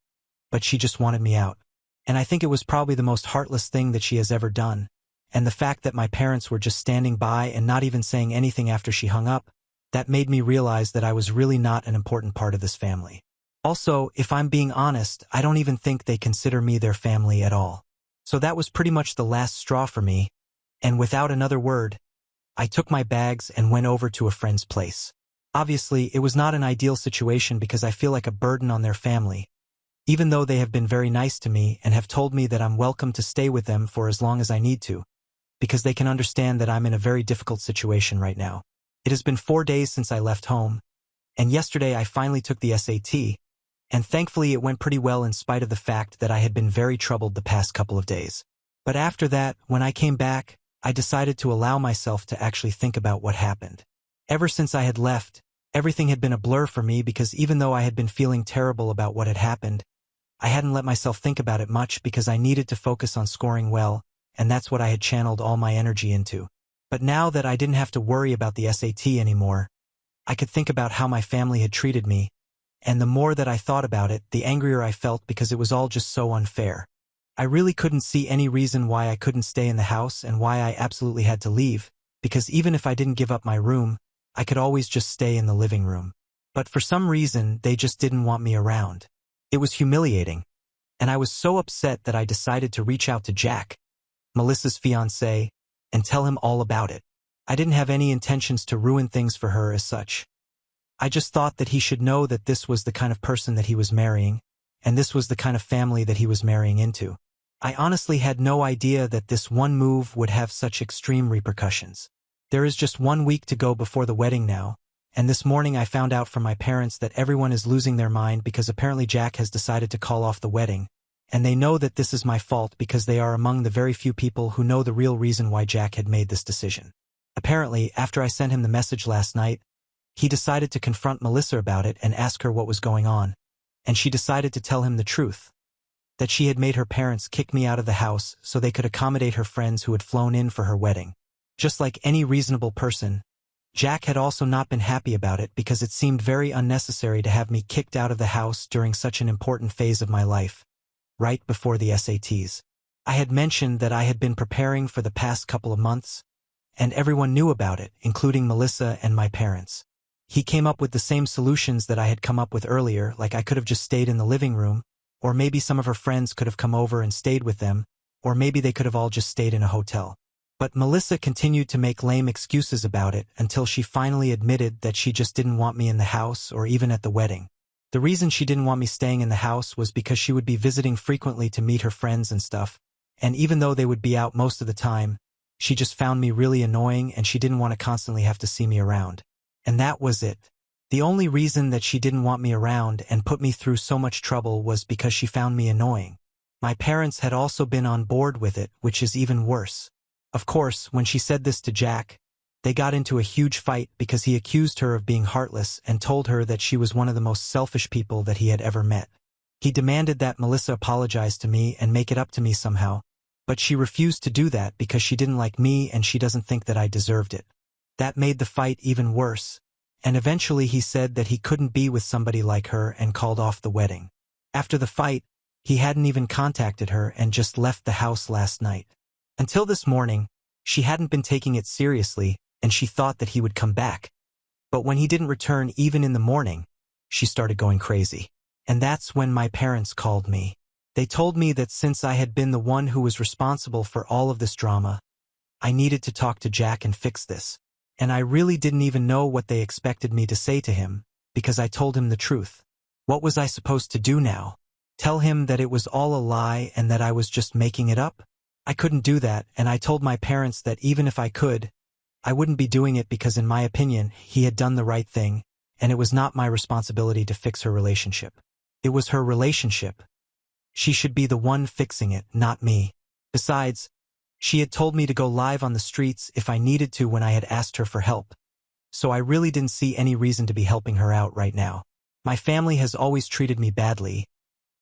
But she just wanted me out. And I think it was probably the most heartless thing that she has ever done. And the fact that my parents were just standing by and not even saying anything after she hung up, that made me realize that I was really not an important part of this family. Also, if I'm being honest, I don't even think they consider me their family at all. So that was pretty much the last straw for me, and without another word, I took my bags and went over to a friend's place. Obviously, it was not an ideal situation because I feel like a burden on their family, even though they have been very nice to me and have told me that I'm welcome to stay with them for as long as I need to, because they can understand that I'm in a very difficult situation right now. It has been 4 days since I left home, and yesterday I finally took the SAT, and thankfully it went pretty well in spite of the fact that I had been very troubled the past couple of days. But after that, when I came back, I decided to allow myself to actually think about what happened. Ever since I had left, everything had been a blur for me because even though I had been feeling terrible about what had happened, I hadn't let myself think about it much because I needed to focus on scoring well, and that's what I had channeled all my energy into. But now that I didn't have to worry about the SAT anymore, I could think about how my family had treated me, and the more that I thought about it, the angrier I felt because it was all just so unfair. I really couldn't see any reason why I couldn't stay in the house and why I absolutely had to leave, because even if I didn't give up my room, I could always just stay in the living room. But for some reason, they just didn't want me around. It was humiliating, and I was so upset that I decided to reach out to Jack, Melissa's fiancé, and tell him all about it. I didn't have any intentions to ruin things for her as such. I just thought that he should know that this was the kind of person that he was marrying, and this was the kind of family that he was marrying into. I honestly had no idea that this one move would have such extreme repercussions. There is just 1 week to go before the wedding now, and this morning I found out from my parents that everyone is losing their mind because apparently Jack has decided to call off the wedding, and they know that this is my fault because they are among the very few people who know the real reason why Jack had made this decision. Apparently, after I sent him the message last night, he decided to confront Melissa about it and ask her what was going on, and she decided to tell him the truth, that she had made her parents kick me out of the house so they could accommodate her friends who had flown in for her wedding. Just like any reasonable person, Jack had also not been happy about it because it seemed very unnecessary to have me kicked out of the house during such an important phase of my life, right before the SATs. I had mentioned that I had been preparing for the past couple of months, and everyone knew about it, including Melissa and my parents. He came up with the same solutions that I had come up with earlier, like I could have just stayed in the living room, or maybe some of her friends could have come over and stayed with them, or maybe they could have all just stayed in a hotel. But Melissa continued to make lame excuses about it until she finally admitted that she just didn't want me in the house or even at the wedding. The reason she didn't want me staying in the house was because she would be visiting frequently to meet her friends and stuff, and even though they would be out most of the time, she just found me really annoying and she didn't want to constantly have to see me around. And that was it. The only reason that she didn't want me around and put me through so much trouble was because she found me annoying. My parents had also been on board with it, which is even worse. Of course, when she said this to Jack, They got into a huge fight because he accused her of being heartless and told her that she was one of the most selfish people that he had ever met. He demanded that Melissa apologize to me and make it up to me somehow, but she refused to do that because she didn't like me and she doesn't think that I deserved it. That made the fight even worse, and eventually he said that he couldn't be with somebody like her and called off the wedding. After the fight, he hadn't even contacted her and just left the house last night. Until this morning, she hadn't been taking it seriously, and she thought that he would come back. But when he didn't return even in the morning, she started going crazy. And that's when my parents called me. They told me that since I had been the one who was responsible for all of this drama, I needed to talk to Jack and fix this. And I really didn't even know what they expected me to say to him, because I told him the truth. What was I supposed to do now? Tell him that it was all a lie and that I was just making it up? I couldn't do that, and I told my parents that even if I could, I wouldn't be doing it because in my opinion, he had done the right thing, and it was not my responsibility to fix her relationship. It was her relationship. She should be the one fixing it, not me. Besides, she had told me to go live on the streets if I needed to when I had asked her for help. So I really didn't see any reason to be helping her out right now. My family has always treated me badly,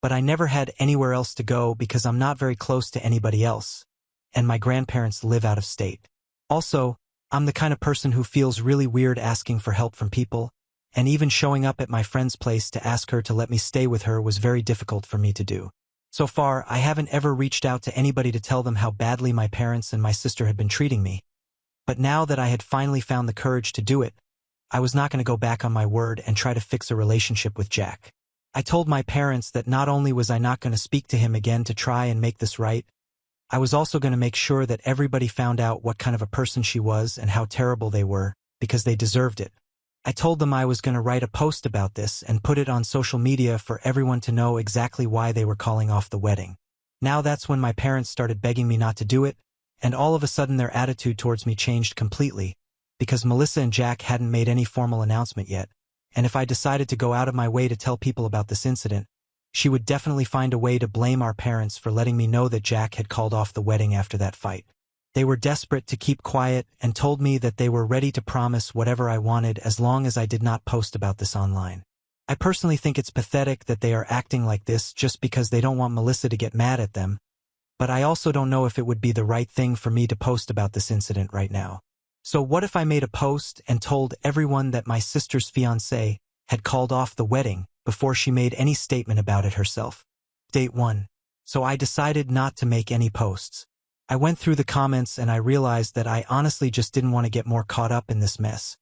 but I never had anywhere else to go because I'm not very close to anybody else, and my grandparents live out of state. Also, I'm the kind of person who feels really weird asking for help from people, and even showing up at my friend's place to ask her to let me stay with her was very difficult for me to do. So far, I haven't ever reached out to anybody to tell them how badly my parents and my sister had been treating me. But now that I had finally found the courage to do it, I was not going to go back on my word and try to fix a relationship with Jack. I told my parents that not only was I not going to speak to him again to try and make this right, I was also going to make sure that everybody found out what kind of a person she was and how terrible they were, because they deserved it. I told them I was going to write a post about this and put it on social media for everyone to know exactly why they were calling off the wedding. Now that's when my parents started begging me not to do it, and all of a sudden their attitude towards me changed completely, because Melissa and Jack hadn't made any formal announcement yet, and if I decided to go out of my way to tell people about this incident, she would definitely find a way to blame our parents for letting me know that Jack had called off the wedding after that fight. They were desperate to keep quiet and told me that they were ready to promise whatever I wanted as long as I did not post about this online. I personally think it's pathetic that they are acting like this just because they don't want Melissa to get mad at them, but I also don't know if it would be the right thing for me to post about this incident right now. So what if I made a post and told everyone that my sister's fiancé had called off the wedding before she made any statement about it herself? Date 1. So I decided not to make any posts. I went through the comments and I realized that I honestly just didn't want to get more caught up in this mess.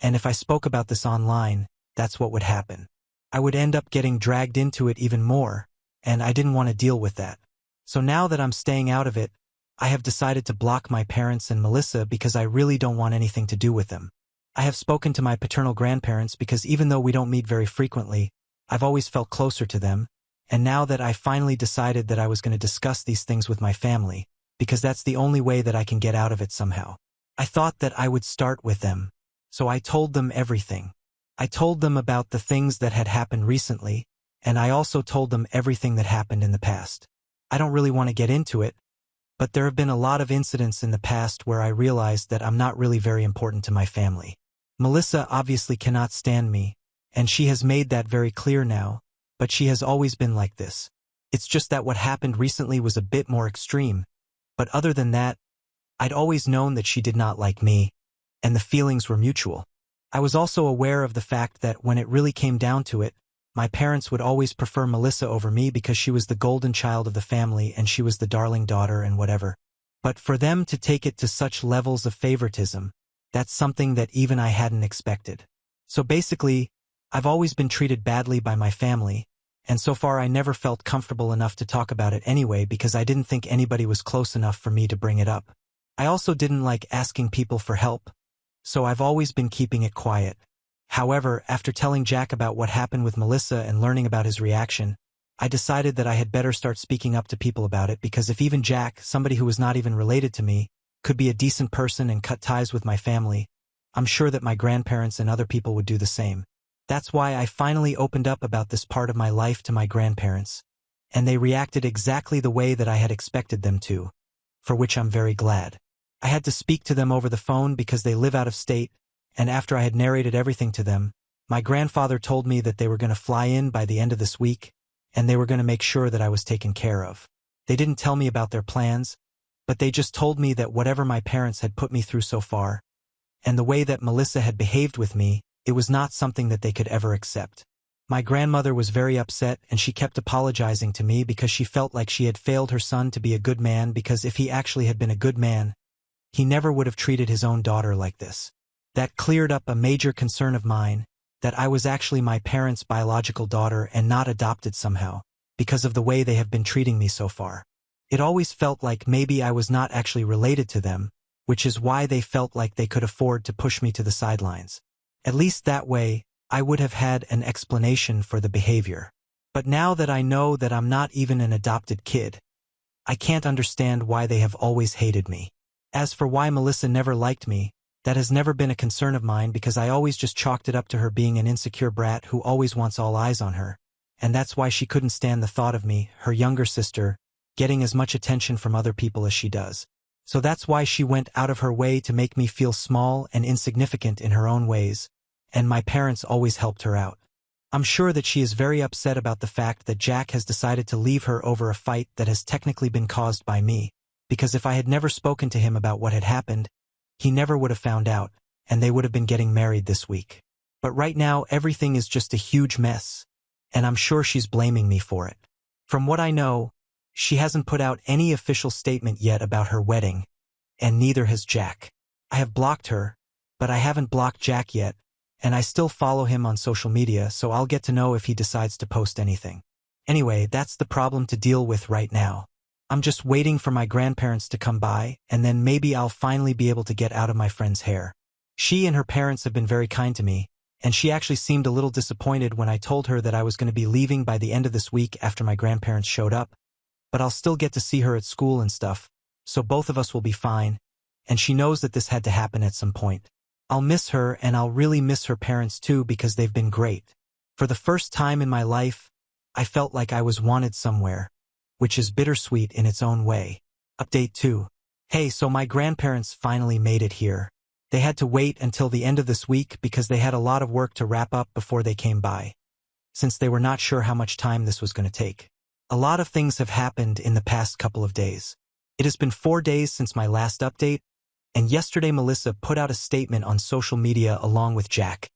And if I spoke about this online, that's what would happen. I would end up getting dragged into it even more, and I didn't want to deal with that. So now that I'm staying out of it, I have decided to block my parents and Melissa because I really don't want anything to do with them. I have spoken to my paternal grandparents because even though we don't meet very frequently, I've always felt closer to them, and now that I finally decided that I was going to discuss these things with my family, because that's the only way that I can get out of it somehow. I thought that I would start with them, so I told them everything. I told them about the things that had happened recently, and I also told them everything that happened in the past. I don't really want to get into it, but there have been a lot of incidents in the past where I realized that I'm not really very important to my family. Melissa obviously cannot stand me, and she has made that very clear now, but she has always been like this. It's just that what happened recently was a bit more extreme, but other than that, I'd always known that she did not like me, and the feelings were mutual. I was also aware of the fact that when it really came down to it, my parents would always prefer Melissa over me because she was the golden child of the family and she was the darling daughter and whatever. But for them to take it to such levels of favoritism, that's something that even I hadn't expected. So basically, I've always been treated badly by my family, and so far I never felt comfortable enough to talk about it anyway because I didn't think anybody was close enough for me to bring it up. I also didn't like asking people for help, so I've always been keeping it quiet. However, after telling Jack about what happened with Melissa and learning about his reaction, I decided that I had better start speaking up to people about it because if even Jack, somebody who was not even related to me, could be a decent person and cut ties with my family, I'm sure that my grandparents and other people would do the same. That's why I finally opened up about this part of my life to my grandparents, and they reacted exactly the way that I had expected them to, for which I'm very glad. I had to speak to them over the phone because they live out of state, and after I had narrated everything to them, my grandfather told me that they were going to fly in by the end of this week, and they were going to make sure that I was taken care of. They didn't tell me about their plans, but they just told me that whatever my parents had put me through so far, and the way that Melissa had behaved with me, it was not something that they could ever accept. My grandmother was very upset, and she kept apologizing to me because she felt like she had failed her son to be a good man, because if he actually had been a good man, he never would have treated his own daughter like this. That cleared up a major concern of mine, that I was actually my parents' biological daughter and not adopted somehow, because of the way they have been treating me so far. It always felt like maybe I was not actually related to them, which is why they felt like they could afford to push me to the sidelines. At least that way, I would have had an explanation for the behavior. But now that I know that I'm not even an adopted kid, I can't understand why they have always hated me. As for why Melissa never liked me, that has never been a concern of mine because I always just chalked it up to her being an insecure brat who always wants all eyes on her, and that's why she couldn't stand the thought of me, her younger sister, getting as much attention from other people as she does. So that's why she went out of her way to make me feel small and insignificant in her own ways, and my parents always helped her out. I'm sure that she is very upset about the fact that Jack has decided to leave her over a fight that has technically been caused by me, because if I had never spoken to him about what had happened, he never would have found out, and they would have been getting married this week. But right now everything is just a huge mess, and I'm sure she's blaming me for it. From what I know, she hasn't put out any official statement yet about her wedding, and neither has Jack. I have blocked her, but I haven't blocked Jack yet, and I still follow him on social media, so I'll get to know if he decides to post anything. Anyway, that's the problem to deal with right now. I'm just waiting for my grandparents to come by, and then maybe I'll finally be able to get out of my friend's hair. She and her parents have been very kind to me, and she actually seemed a little disappointed when I told her that I was going to be leaving by the end of this week after my grandparents showed up, but I'll still get to see her at school and stuff, so both of us will be fine, and she knows that this had to happen at some point. I'll miss her, and I'll really miss her parents too because they've been great. For the first time in my life, I felt like I was wanted somewhere, which is bittersweet in its own way. Update 2. Hey, so my grandparents finally made it here. They had to wait until the end of this week because they had a lot of work to wrap up before they came by, since they were not sure how much time this was going to take. A lot of things have happened in the past couple of days. It has been 4 days since my last update, and yesterday Melissa put out a statement on social media along with Jack,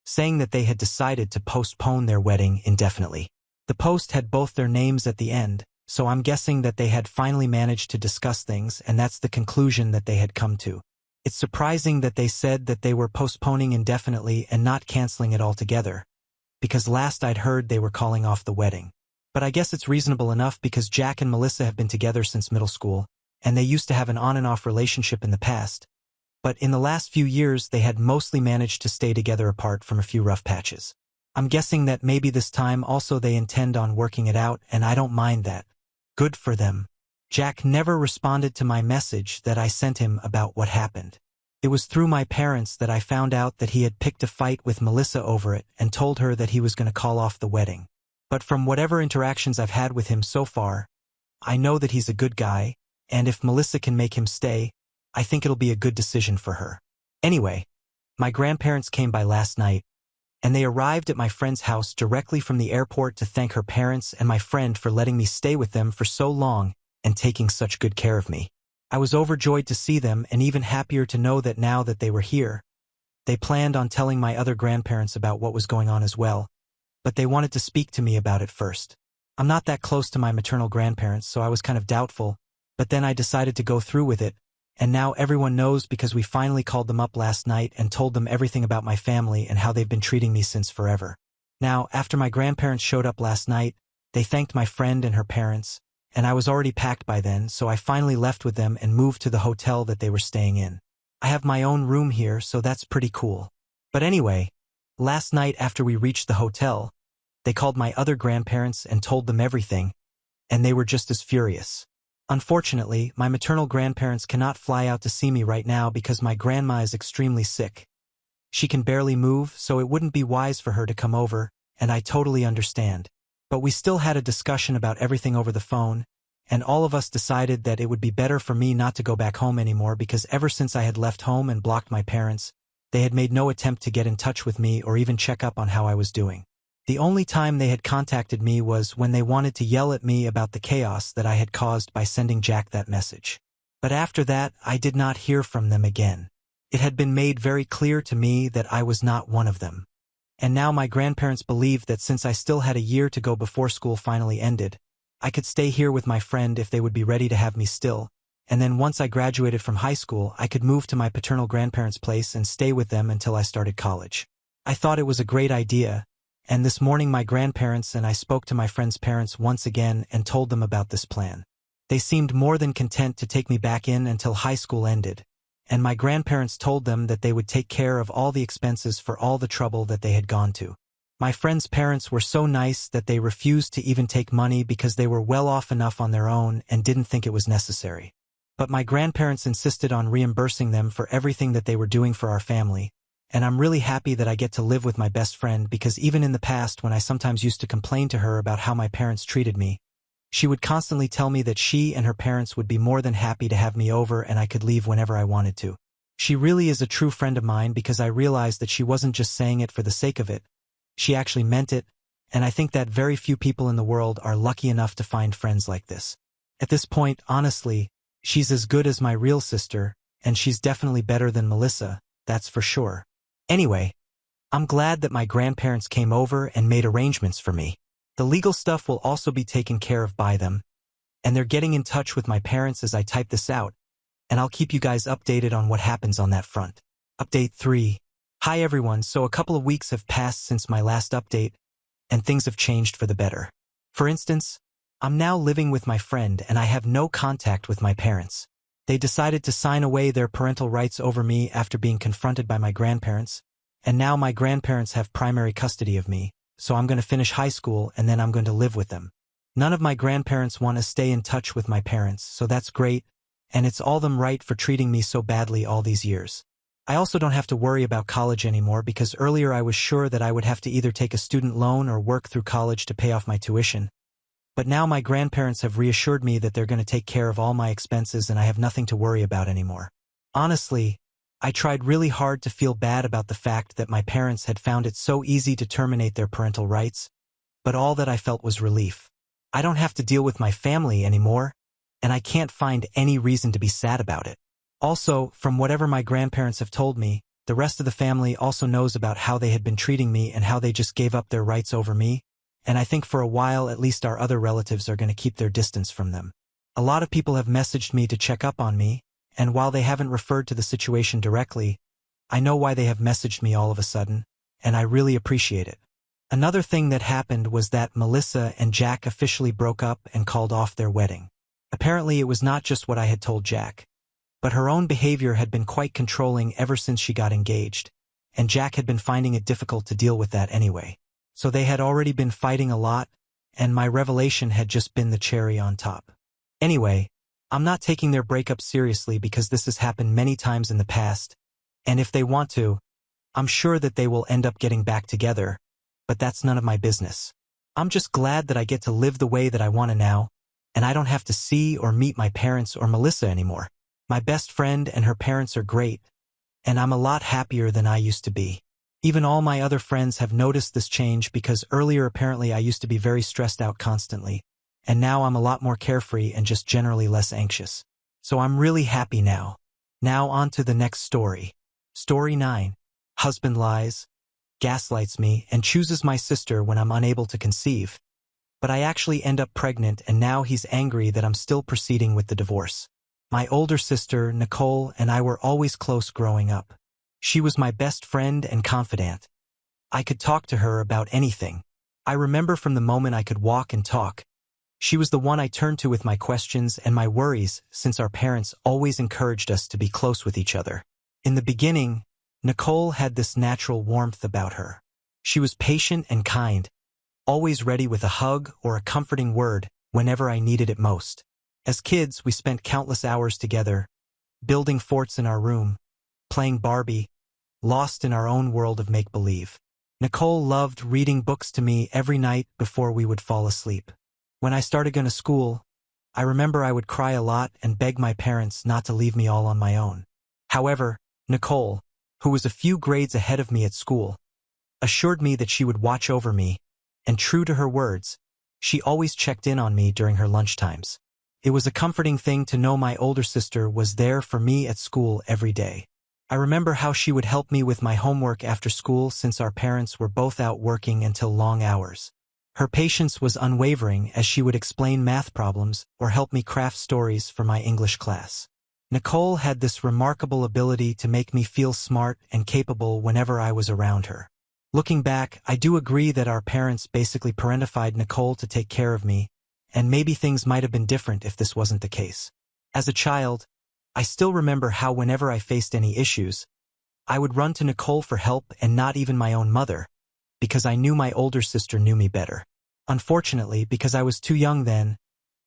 saying that they had decided to postpone their wedding indefinitely. The post had both their names at the end, so I'm guessing that they had finally managed to discuss things, and that's the conclusion that they had come to. It's surprising that they said that they were postponing indefinitely and not canceling it altogether, because last I'd heard they were calling off the wedding. But I guess it's reasonable enough because Jack and Melissa have been together since middle school, and they used to have an on and off relationship in the past. But in the last few years they had mostly managed to stay together apart from a few rough patches. I'm guessing that maybe this time also they intend on working it out, and I don't mind that. Good for them. Jack never responded to my message that I sent him about what happened. It was through my parents that I found out that he had picked a fight with Melissa over it and told her that he was going to call off the wedding. But from whatever interactions I've had with him so far, I know that he's a good guy, and if Melissa can make him stay, I think it'll be a good decision for her. Anyway, my grandparents came by last night, and they arrived at my friend's house directly from the airport to thank her parents and my friend for letting me stay with them for so long and taking such good care of me. I was overjoyed to see them and even happier to know that now that they were here, they planned on telling my other grandparents about what was going on as well, but they wanted to speak to me about it first. I'm not that close to my maternal grandparents, so I was kind of doubtful, but then I decided to go through with it, and now everyone knows because we finally called them up last night and told them everything about my family and how they've been treating me since forever. Now, after my grandparents showed up last night, they thanked my friend and her parents, and I was already packed by then, so I finally left with them and moved to the hotel that they were staying in. I have my own room here, so that's pretty cool. But anyway, last night after we reached the hotel, they called my other grandparents and told them everything, and they were just as furious. Unfortunately, my maternal grandparents cannot fly out to see me right now because my grandma is extremely sick. She can barely move, so it wouldn't be wise for her to come over, and I totally understand. But we still had a discussion about everything over the phone, and all of us decided that it would be better for me not to go back home anymore because ever since I had left home and blocked my parents, they had made no attempt to get in touch with me or even check up on how I was doing. The only time they had contacted me was when they wanted to yell at me about the chaos that I had caused by sending Jack that message. But after that, I did not hear from them again. It had been made very clear to me that I was not one of them. And now my grandparents believed that since I still had a year to go before school finally ended, I could stay here with my friend if they would be ready to have me still, and then once I graduated from high school, I could move to my paternal grandparents' place and stay with them until I started college. I thought it was a great idea, and this morning my grandparents and I spoke to my friend's parents once again and told them about this plan. They seemed more than content to take me back in until high school ended, and my grandparents told them that they would take care of all the expenses for all the trouble that they had gone to. My friend's parents were so nice that they refused to even take money because they were well off enough on their own and didn't think it was necessary. But my grandparents insisted on reimbursing them for everything that they were doing for our family, and I'm really happy that I get to live with my best friend because even in the past when I sometimes used to complain to her about how my parents treated me, she would constantly tell me that she and her parents would be more than happy to have me over and I could leave whenever I wanted to. She really is a true friend of mine because I realized that she wasn't just saying it for the sake of it. She actually meant it, and I think that very few people in the world are lucky enough to find friends like this. At this point, honestly, she's as good as my real sister, and she's definitely better than Melissa, that's for sure. Anyway, I'm glad that my grandparents came over and made arrangements for me. The legal stuff will also be taken care of by them, and they're getting in touch with my parents as I type this out, and I'll keep you guys updated on what happens on that front. Update 3. Hi everyone, so a couple of weeks have passed since my last update, and things have changed for the better. For instance, I'm now living with my friend and I have no contact with my parents. They decided to sign away their parental rights over me after being confronted by my grandparents, and now my grandparents have primary custody of me, so I'm going to finish high school and then I'm going to live with them. None of my grandparents want to stay in touch with my parents, so that's great, and it's all them right for treating me so badly all these years. I also don't have to worry about college anymore because earlier I was sure that I would have to either take a student loan or work through college to pay off my tuition. But now my grandparents have reassured me that they're going to take care of all my expenses and I have nothing to worry about anymore. Honestly, I tried really hard to feel bad about the fact that my parents had found it so easy to terminate their parental rights, but all that I felt was relief. I don't have to deal with my family anymore, and I can't find any reason to be sad about it. Also, from whatever my grandparents have told me, the rest of the family also knows about how they had been treating me and how they just gave up their rights over me, and I think for a while at least our other relatives are going to keep their distance from them. A lot of people have messaged me to check up on me, and while they haven't referred to the situation directly, I know why they have messaged me all of a sudden, and I really appreciate it. Another thing that happened was that Melissa and Jack officially broke up and called off their wedding. Apparently it was not just what I had told Jack, but her own behavior had been quite controlling ever since she got engaged, and Jack had been finding it difficult to deal with that anyway. So they had already been fighting a lot, and my revelation had just been the cherry on top. Anyway, I'm not taking their breakup seriously because this has happened many times in the past, and if they want to, I'm sure that they will end up getting back together, but that's none of my business. I'm just glad that I get to live the way that I want to now, and I don't have to see or meet my parents or Melissa anymore. My best friend and her parents are great, and I'm a lot happier than I used to be. Even all my other friends have noticed this change because earlier apparently I used to be very stressed out constantly, and now I'm a lot more carefree and just generally less anxious. So I'm really happy now. Now on to the next story. Story 9. Husband lies, gaslights me, and chooses my sister when I'm unable to conceive. But I actually end up pregnant and now he's angry that I'm still proceeding with the divorce. My older sister, Nicole, and I were always close growing up. She was my best friend and confidant. I could talk to her about anything. I remember from the moment I could walk and talk. She was the one I turned to with my questions and my worries since our parents always encouraged us to be close with each other. In the beginning, Nicole had this natural warmth about her. She was patient and kind, always ready with a hug or a comforting word whenever I needed it most. As kids, we spent countless hours together, building forts in our room, playing Barbie, lost in our own world of make-believe. Nicole loved reading books to me every night before we would fall asleep. When I started going to school, I remember I would cry a lot and beg my parents not to leave me all on my own. However, Nicole, who was a few grades ahead of me at school, assured me that she would watch over me, and true to her words, she always checked in on me during her lunchtimes. It was a comforting thing to know my older sister was there for me at school every day. I remember how she would help me with my homework after school since our parents were both out working until long hours. Her patience was unwavering as she would explain math problems or help me craft stories for my English class. Nicole had this remarkable ability to make me feel smart and capable whenever I was around her. Looking back, I do agree that our parents basically parentified Nicole to take care of me, and maybe things might have been different if this wasn't the case. As a child, I still remember how whenever I faced any issues, I would run to Nicole for help and not even my own mother, because I knew my older sister knew me better. Unfortunately, because I was too young then,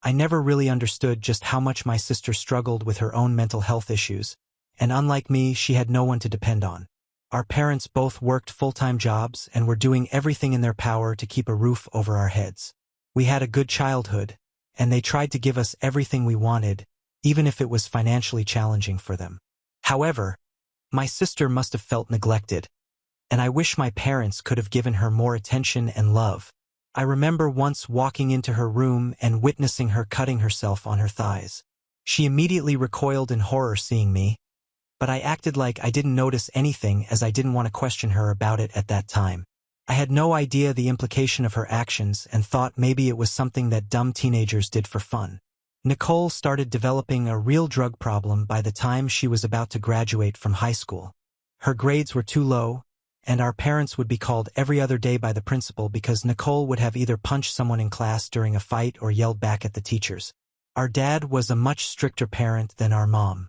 I never really understood just how much my sister struggled with her own mental health issues, and unlike me, she had no one to depend on. Our parents both worked full-time jobs and were doing everything in their power to keep a roof over our heads. We had a good childhood, and they tried to give us everything we wanted, even if it was financially challenging for them. However, my sister must have felt neglected, and I wish my parents could have given her more attention and love. I remember once walking into her room and witnessing her cutting herself on her thighs. She immediately recoiled in horror seeing me, but I acted like I didn't notice anything as I didn't want to question her about it at that time. I had no idea the implication of her actions and thought maybe it was something that dumb teenagers did for fun. Nicole started developing a real drug problem by the time she was about to graduate from high school. Her grades were too low, and our parents would be called every other day by the principal because Nicole would have either punched someone in class during a fight or yelled back at the teachers. Our dad was a much stricter parent than our mom.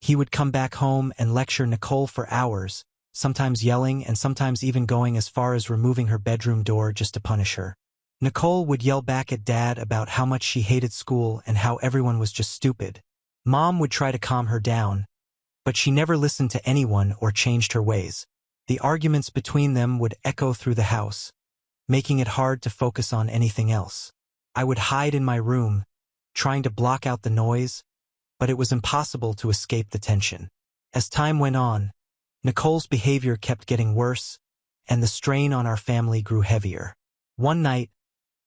He would come back home and lecture Nicole for hours, sometimes yelling and sometimes even going as far as removing her bedroom door just to punish her. Nicole would yell back at Dad about how much she hated school and how everyone was just stupid. Mom would try to calm her down, but she never listened to anyone or changed her ways. The arguments between them would echo through the house, making it hard to focus on anything else. I would hide in my room, trying to block out the noise, but it was impossible to escape the tension. As time went on, Nicole's behavior kept getting worse, and the strain on our family grew heavier. One night,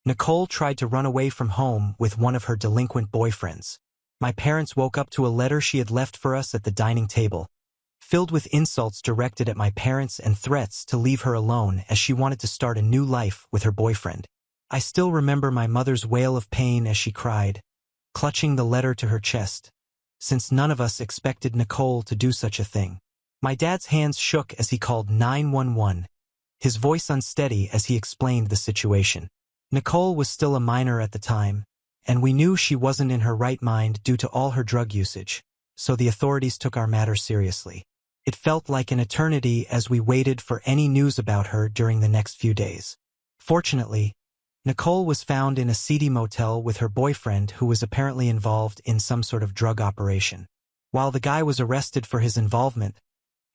Nicole tried to run away from home with one of her delinquent boyfriends. My parents woke up to a letter she had left for us at the dining table, filled with insults directed at my parents and threats to leave her alone as she wanted to start a new life with her boyfriend. I still remember my mother's wail of pain as she cried, clutching the letter to her chest, since none of us expected Nicole to do such a thing. My dad's hands shook as he called 911, his voice unsteady as he explained the situation. Nicole was still a minor at the time, and we knew she wasn't in her right mind due to all her drug usage, so the authorities took our matter seriously. It felt like an eternity as we waited for any news about her during the next few days. Fortunately, Nicole was found in a seedy motel with her boyfriend who was apparently involved in some sort of drug operation. While the guy was arrested for his involvement,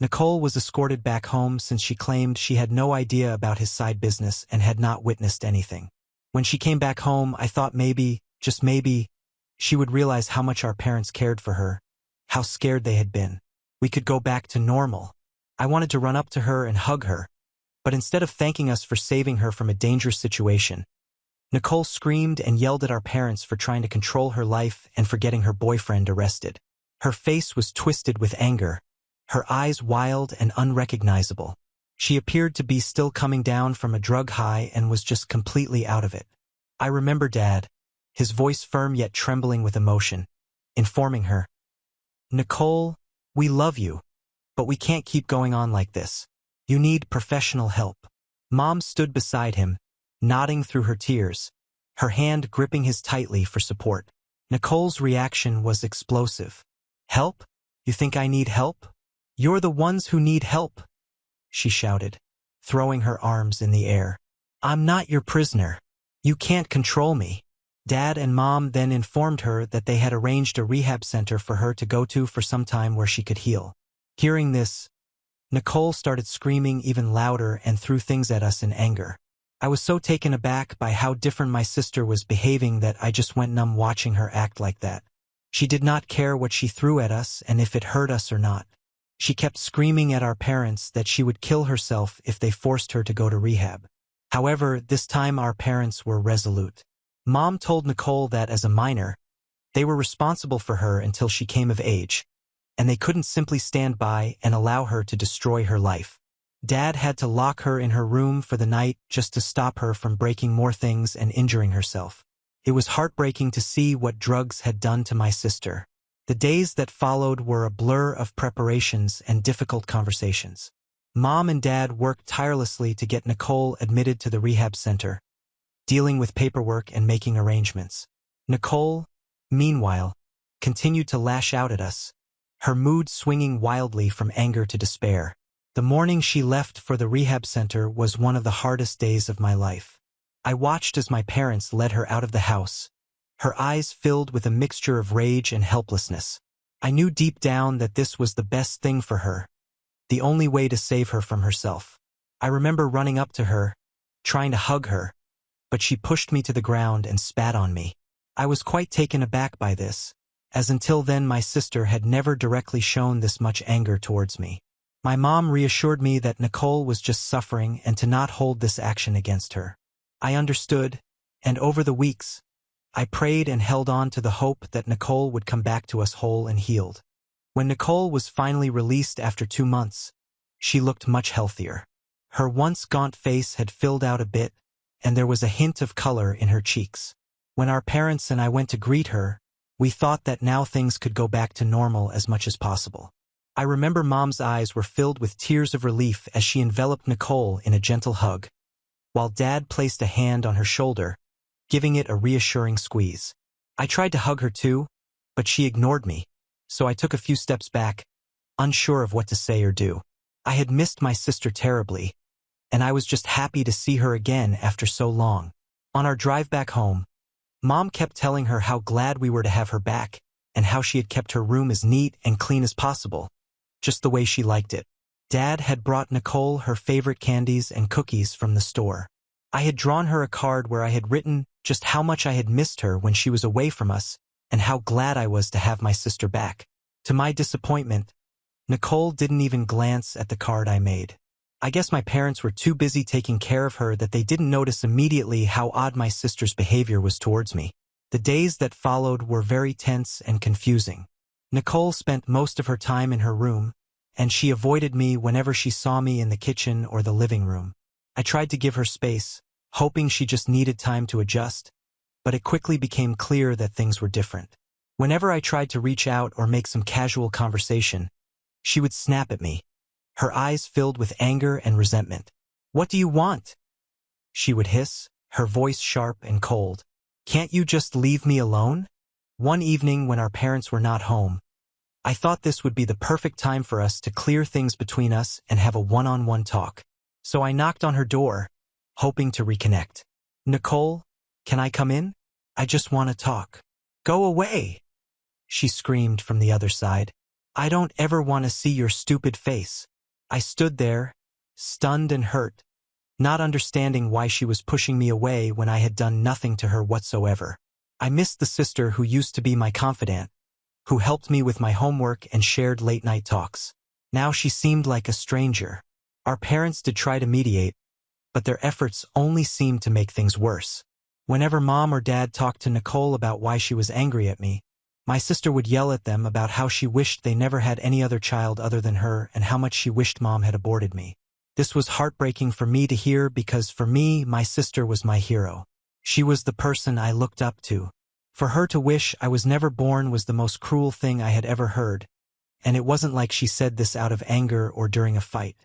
Nicole was escorted back home since she claimed she had no idea about his side business and had not witnessed anything. When she came back home, I thought maybe, just maybe, she would realize how much our parents cared for her, how scared they had been. We could go back to normal. I wanted to run up to her and hug her, but instead of thanking us for saving her from a dangerous situation, Nicole screamed and yelled at our parents for trying to control her life and for getting her boyfriend arrested. Her face was twisted with anger, her eyes wild and unrecognizable. She appeared to be still coming down from a drug high and was just completely out of it. I remember Dad, his voice firm yet trembling with emotion, informing her, "Nicole, we love you, but we can't keep going on like this. You need professional help." Mom stood beside him, nodding through her tears, her hand gripping his tightly for support. Nicole's reaction was explosive. "Help? You think I need help? You're the ones who need help," she shouted, throwing her arms in the air. "I'm not your prisoner. You can't control me." Dad and Mom then informed her that they had arranged a rehab center for her to go to for some time where she could heal. Hearing this, Nicole started screaming even louder and threw things at us in anger. I was so taken aback by how different my sister was behaving that I just went numb watching her act like that. She did not care what she threw at us and if it hurt us or not. She kept screaming at our parents that she would kill herself if they forced her to go to rehab. However, this time our parents were resolute. Mom told Nicole that as a minor, they were responsible for her until she came of age, and they couldn't simply stand by and allow her to destroy her life. Dad had to lock her in her room for the night just to stop her from breaking more things and injuring herself. It was heartbreaking to see what drugs had done to my sister. The days that followed were a blur of preparations and difficult conversations. Mom and Dad worked tirelessly to get Nicole admitted to the rehab center, dealing with paperwork and making arrangements. Nicole, meanwhile, continued to lash out at us, her mood swinging wildly from anger to despair. The morning she left for the rehab center was one of the hardest days of my life. I watched as my parents led her out of the house, her eyes filled with a mixture of rage and helplessness. I knew deep down that this was the best thing for her, the only way to save her from herself. I remember running up to her, trying to hug her, but she pushed me to the ground and spat on me. I was quite taken aback by this, as until then my sister had never directly shown this much anger towards me. My mom reassured me that Nicole was just suffering and to not hold this action against her. I understood, and over the weeks, I prayed and held on to the hope that Nicole would come back to us whole and healed. When Nicole was finally released after 2 months, she looked much healthier. Her once gaunt face had filled out a bit, and there was a hint of color in her cheeks. When our parents and I went to greet her, we thought that now things could go back to normal as much as possible. I remember Mom's eyes were filled with tears of relief as she enveloped Nicole in a gentle hug, while Dad placed a hand on her shoulder, giving it a reassuring squeeze. I tried to hug her too, but she ignored me, so I took a few steps back, unsure of what to say or do. I had missed my sister terribly, and I was just happy to see her again after so long. On our drive back home, Mom kept telling her how glad we were to have her back, and how she had kept her room as neat and clean as possible, just the way she liked it. Dad had brought Nicole her favorite candies and cookies from the store. I had drawn her a card where I had written just how much I had missed her when she was away from us, and how glad I was to have my sister back. To my disappointment, Nicole didn't even glance at the card I made. I guess my parents were too busy taking care of her that they didn't notice immediately how odd my sister's behavior was towards me. The days that followed were very tense and confusing. Nicole spent most of her time in her room, and she avoided me whenever she saw me in the kitchen or the living room. I tried to give her space, hoping she just needed time to adjust, but it quickly became clear that things were different. Whenever I tried to reach out or make some casual conversation, she would snap at me, her eyes filled with anger and resentment. "What do you want?" she would hiss, her voice sharp and cold. "Can't you just leave me alone?" One evening when our parents were not home, I thought this would be the perfect time for us to clear things between us and have a one-on-one talk. So I knocked on her door, hoping to reconnect. "Nicole, can I come in? I just want to talk." "Go away," she screamed from the other side. "I don't ever want to see your stupid face." I stood there, stunned and hurt, not understanding why she was pushing me away when I had done nothing to her whatsoever. I missed the sister who used to be my confidant, who helped me with my homework and shared late-night talks. Now she seemed like a stranger. Our parents did try to mediate, but their efforts only seemed to make things worse. Whenever Mom or Dad talked to Nicole about why she was angry at me, my sister would yell at them about how she wished they never had any other child other than her and how much she wished Mom had aborted me. This was heartbreaking for me to hear because for me, my sister was my hero. She was the person I looked up to. For her to wish I was never born was the most cruel thing I had ever heard, and it wasn't like she said this out of anger or during a fight.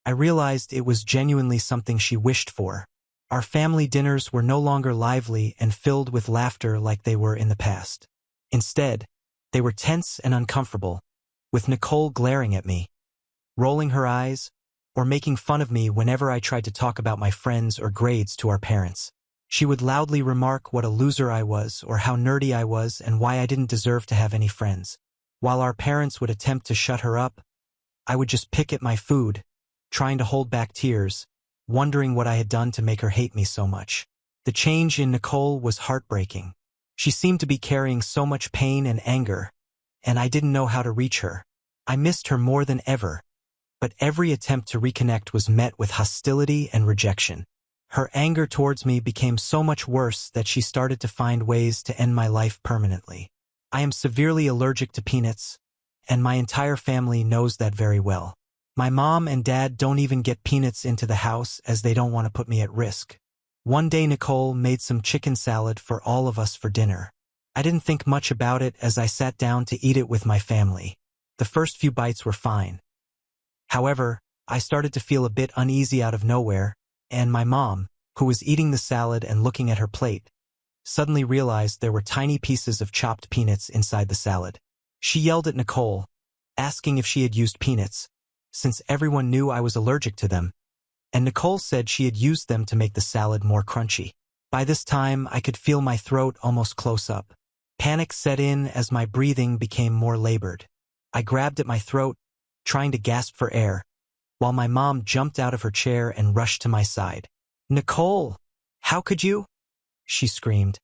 I realized it was genuinely something she wished for. Our family dinners were no longer lively and filled with laughter like they were in the past. Instead, they were tense and uncomfortable, with Nicole glaring at me, rolling her eyes, or making fun of me whenever I tried to talk about my friends or grades to our parents. She would loudly remark what a loser I was or how nerdy I was and why I didn't deserve to have any friends. While our parents would attempt to shut her up, I would just pick at my food, trying to hold back tears, wondering what I had done to make her hate me so much. The change in Nicole was heartbreaking. She seemed to be carrying so much pain and anger, and I didn't know how to reach her. I missed her more than ever, but every attempt to reconnect was met with hostility and rejection. Her anger towards me became so much worse that she started to find ways to end my life permanently. I am severely allergic to peanuts, and my entire family knows that very well. My mom and dad don't even get peanuts into the house as they don't want to put me at risk. One day Nicole made some chicken salad for all of us for dinner. I didn't think much about it as I sat down to eat it with my family. The first few bites were fine. However, I started to feel a bit uneasy out of nowhere, and my mom, who was eating the salad and looking at her plate, suddenly realized there were tiny pieces of chopped peanuts inside the salad. She yelled at Nicole, asking if she had used peanuts, since everyone knew I was allergic to them, and Nicole said she had used them to make the salad more crunchy. By this time, I could feel my throat almost close up. Panic set in as my breathing became more labored. I grabbed at my throat, trying to gasp for air, while my mom jumped out of her chair and rushed to my side. "Nicole, how could you?" she screamed,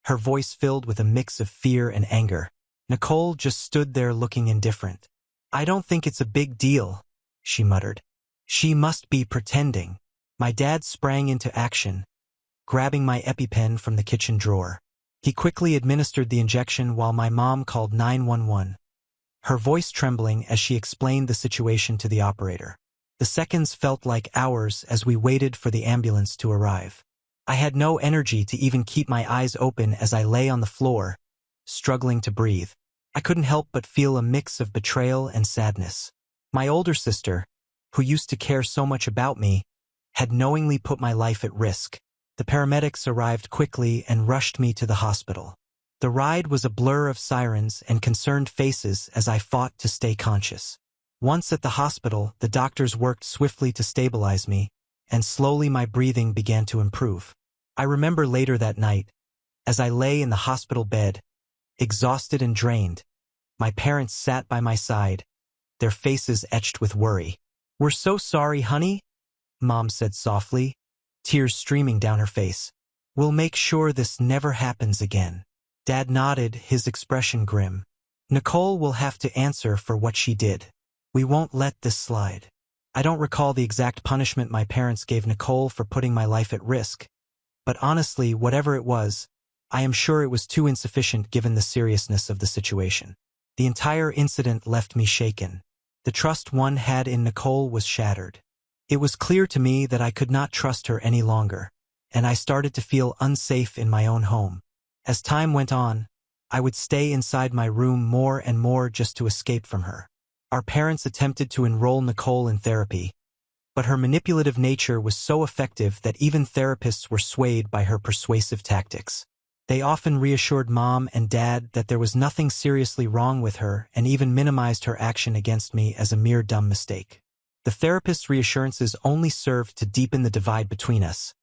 her voice filled with a mix of fear and anger. Nicole just stood there looking indifferent. "I don't think it's a big deal," she muttered. "She must be pretending." My dad sprang into action, grabbing my EpiPen from the kitchen drawer. He quickly administered the injection while my mom called 911, her voice trembling as she explained the situation to the operator. The seconds felt like hours as we waited for the ambulance to arrive. I had no energy to even keep my eyes open as I lay on the floor, struggling to breathe. I couldn't help but feel a mix of betrayal and sadness. My older sister, who used to care so much about me, had knowingly put my life at risk. The paramedics arrived quickly and rushed me to the hospital. The ride was a blur of sirens and concerned faces as I fought to stay conscious. Once at the hospital, the doctors worked swiftly to stabilize me, and slowly my breathing began to improve. I remember later that night, as I lay in the hospital bed, exhausted and drained, my parents sat by my side, their faces etched with worry. "We're so sorry, honey," Mom said softly, tears streaming down her face. "We'll make sure this never happens again." Dad nodded, his expression grim. "Nicole will have to answer for what she did. We won't let this slide." I don't recall the exact punishment my parents gave Nicole for putting my life at risk, but honestly, whatever it was, I am sure it was too insufficient given the seriousness of the situation. The entire incident left me shaken. The trust one had in Nicole was shattered. It was clear to me that I could not trust her any longer, and I started to feel unsafe in my own home. As time went on, I would stay inside my room more and more just to escape from her. Our parents attempted to enroll Nicole in therapy, but her manipulative nature was so effective that even therapists were swayed by her persuasive tactics. They often reassured Mom and Dad that there was nothing seriously wrong with her and even minimized her action against me as a mere dumb mistake. The therapist's reassurances only served to deepen the divide between us,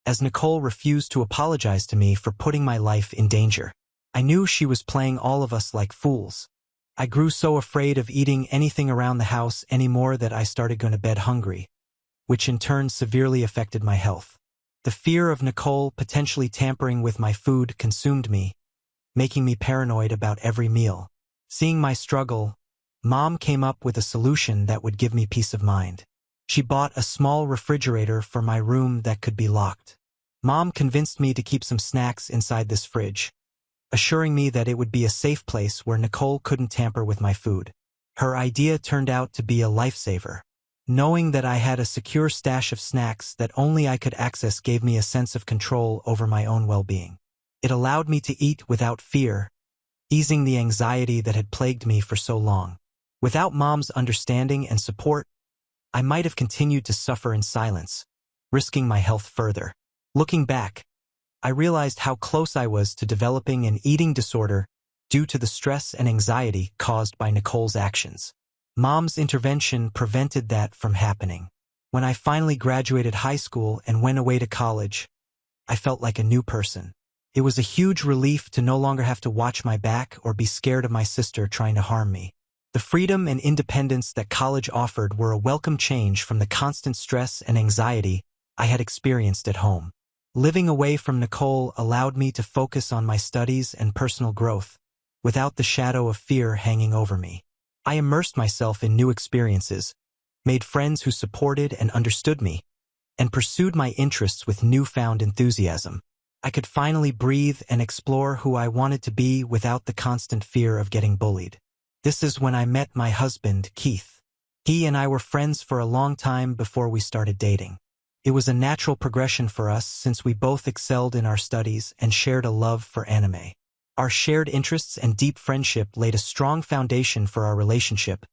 as Nicole refused to apologize to me for putting my life in danger. I knew she was playing all of us like fools. I grew so afraid of eating anything around the house anymore that I started going to bed hungry, which in turn severely affected my health. The fear of Nicole potentially tampering with my food consumed me, making me paranoid about every meal. Seeing my struggle, Mom came up with a solution that would give me peace of mind. She bought a small refrigerator for my room that could be locked. Mom convinced me to keep some snacks inside this fridge, assuring me that it would be a safe place where Nicole couldn't tamper with my food. Her idea turned out to be a lifesaver. Knowing that I had a secure stash of snacks that only I could access gave me a sense of control over my own well-being. It allowed me to eat without fear, easing the anxiety that had plagued me for so long. Without Mom's understanding and support, I might have continued to suffer in silence, risking my health further. Looking back, I realized how close I was to developing an eating disorder due to the stress and anxiety caused by Nicole's actions. Mom's intervention prevented that from happening. When I finally graduated high school and went away to college, I felt like a new person. It was a huge relief to no longer have to watch my back or be scared of my sister trying to harm me. The freedom and independence that college offered were a welcome change from the constant stress and anxiety I had experienced at home. Living away from Nicole allowed me to focus on my studies and personal growth, without the shadow of fear hanging over me. I immersed myself in new experiences, made friends who supported and understood me, and pursued my interests with newfound enthusiasm. I could finally breathe and explore who I wanted to be without the constant fear of getting bullied. This is when I met my husband, Keith. He and I were friends for a long time before we started dating. It was a natural progression for us since we both excelled in our studies and shared a love for anime. Our shared interests and deep friendship laid a strong foundation for our relationship,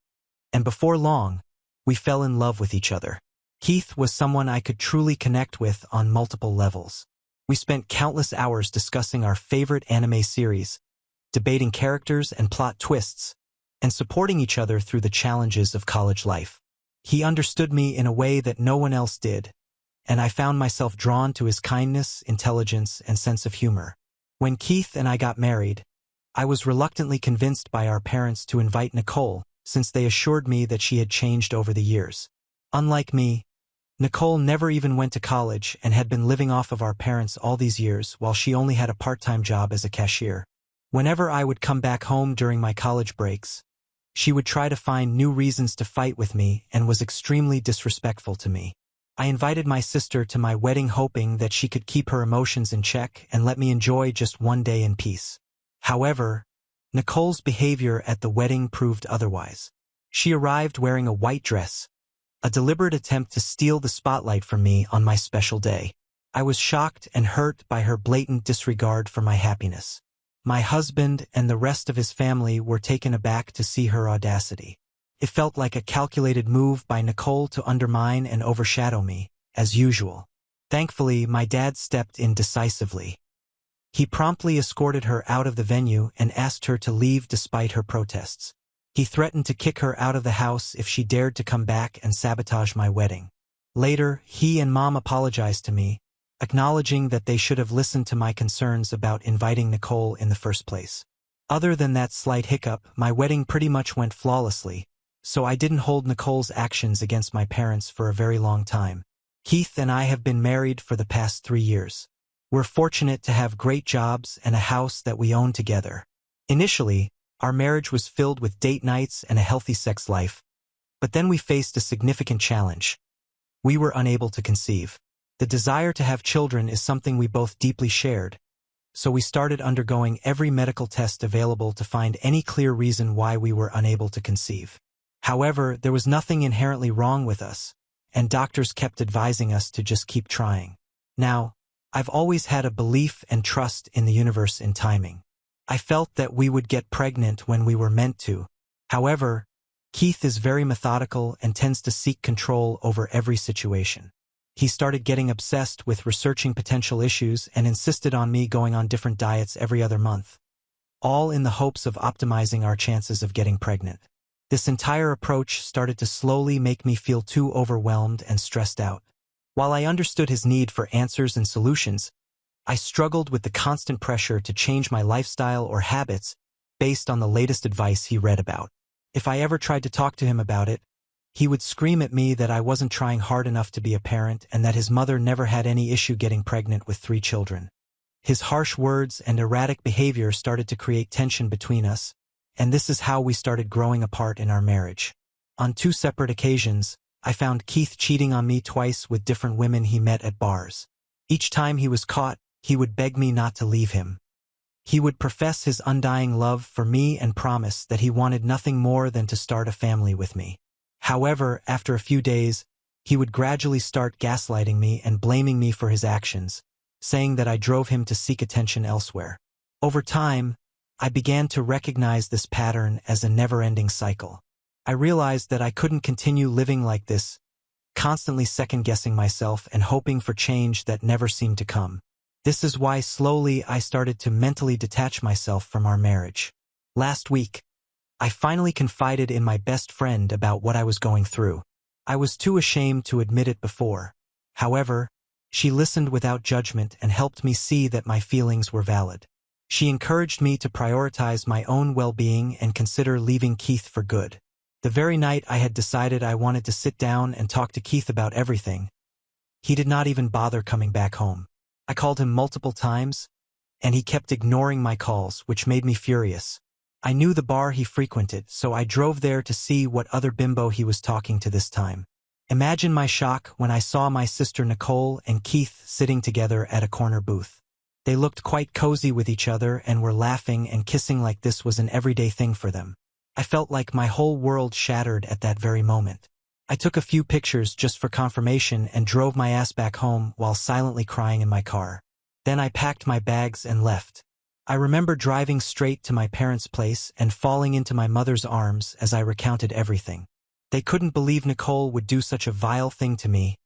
and before long, we fell in love with each other. Keith was someone I could truly connect with on multiple levels. We spent countless hours discussing our favorite anime series, debating characters and plot twists, and supporting each other through the challenges of college life. He understood me in a way that no one else did, and I found myself drawn to his kindness, intelligence, and sense of humor. When Keith and I got married, I was reluctantly convinced by our parents to invite Nicole, since they assured me that she had changed over the years. Unlike me, Nicole never even went to college and had been living off of our parents all these years while she only had a part-time job as a cashier. Whenever I would come back home during my college breaks, she would try to find new reasons to fight with me and was extremely disrespectful to me. I invited my sister to my wedding hoping that she could keep her emotions in check and let me enjoy just one day in peace. However, Nicole's behavior at the wedding proved otherwise. She arrived wearing a white dress, a deliberate attempt to steal the spotlight from me on my special day. I was shocked and hurt by her blatant disregard for my happiness. My husband and the rest of his family were taken aback to see her audacity. It felt like a calculated move by Nicole to undermine and overshadow me, as usual. Thankfully, my dad stepped in decisively. He promptly escorted her out of the venue and asked her to leave despite her protests. He threatened to kick her out of the house if she dared to come back and sabotage my wedding. Later, he and Mom apologized to me, acknowledging that they should have listened to my concerns about inviting Nicole in the first place. Other than that slight hiccup, my wedding pretty much went flawlessly, so I didn't hold Nicole's actions against my parents for a very long time. Keith and I have been married for the past 3 years. We're fortunate to have great jobs and a house that we own together. Initially, our marriage was filled with date nights and a healthy sex life, but then we faced a significant challenge. We were unable to conceive. The desire to have children is something we both deeply shared, so we started undergoing every medical test available to find any clear reason why we were unable to conceive. However, there was nothing inherently wrong with us, and doctors kept advising us to just keep trying. Now, I've always had a belief and trust in the universe and timing. I felt that we would get pregnant when we were meant to. However, Keith is very methodical and tends to seek control over every situation. He started getting obsessed with researching potential issues and insisted on me going on different diets every other month, all in the hopes of optimizing our chances of getting pregnant. This entire approach started to slowly make me feel too overwhelmed and stressed out. While I understood his need for answers and solutions, I struggled with the constant pressure to change my lifestyle or habits based on the latest advice he read about. If I ever tried to talk to him about it, he would scream at me that I wasn't trying hard enough to be a parent and that his mother never had any issue getting pregnant with 3 children. His harsh words and erratic behavior started to create tension between us, and this is how we started growing apart in our marriage. On 2 separate occasions, I found Keith cheating on me twice with different women he met at bars. Each time he was caught, he would beg me not to leave him. He would profess his undying love for me and promise that he wanted nothing more than to start a family with me. However, after a few days, he would gradually start gaslighting me and blaming me for his actions, saying that I drove him to seek attention elsewhere. Over time, I began to recognize this pattern as a never-ending cycle. I realized that I couldn't continue living like this, constantly second-guessing myself and hoping for change that never seemed to come. This is why slowly I started to mentally detach myself from our marriage. Last week, I finally confided in my best friend about what I was going through. I was too ashamed to admit it before. However, she listened without judgment and helped me see that my feelings were valid. She encouraged me to prioritize my own well-being and consider leaving Keith for good. The very night I had decided I wanted to sit down and talk to Keith about everything, He did not even bother coming back home. I called him multiple times, and he kept ignoring my calls, which made me furious. I knew the bar he frequented, so I drove there to see what other bimbo he was talking to this time. Imagine my shock when I saw my sister Nicole and Keith sitting together at a corner booth. They looked quite cozy with each other and were laughing and kissing like this was an everyday thing for them. I felt like my whole world shattered at that very moment. I took a few pictures just for confirmation and drove my ass back home while silently crying in my car. Then I packed my bags and left. I remember driving straight to my parents' place and falling into my mother's arms as I recounted everything. They couldn't believe Nicole would do such a vile thing to me,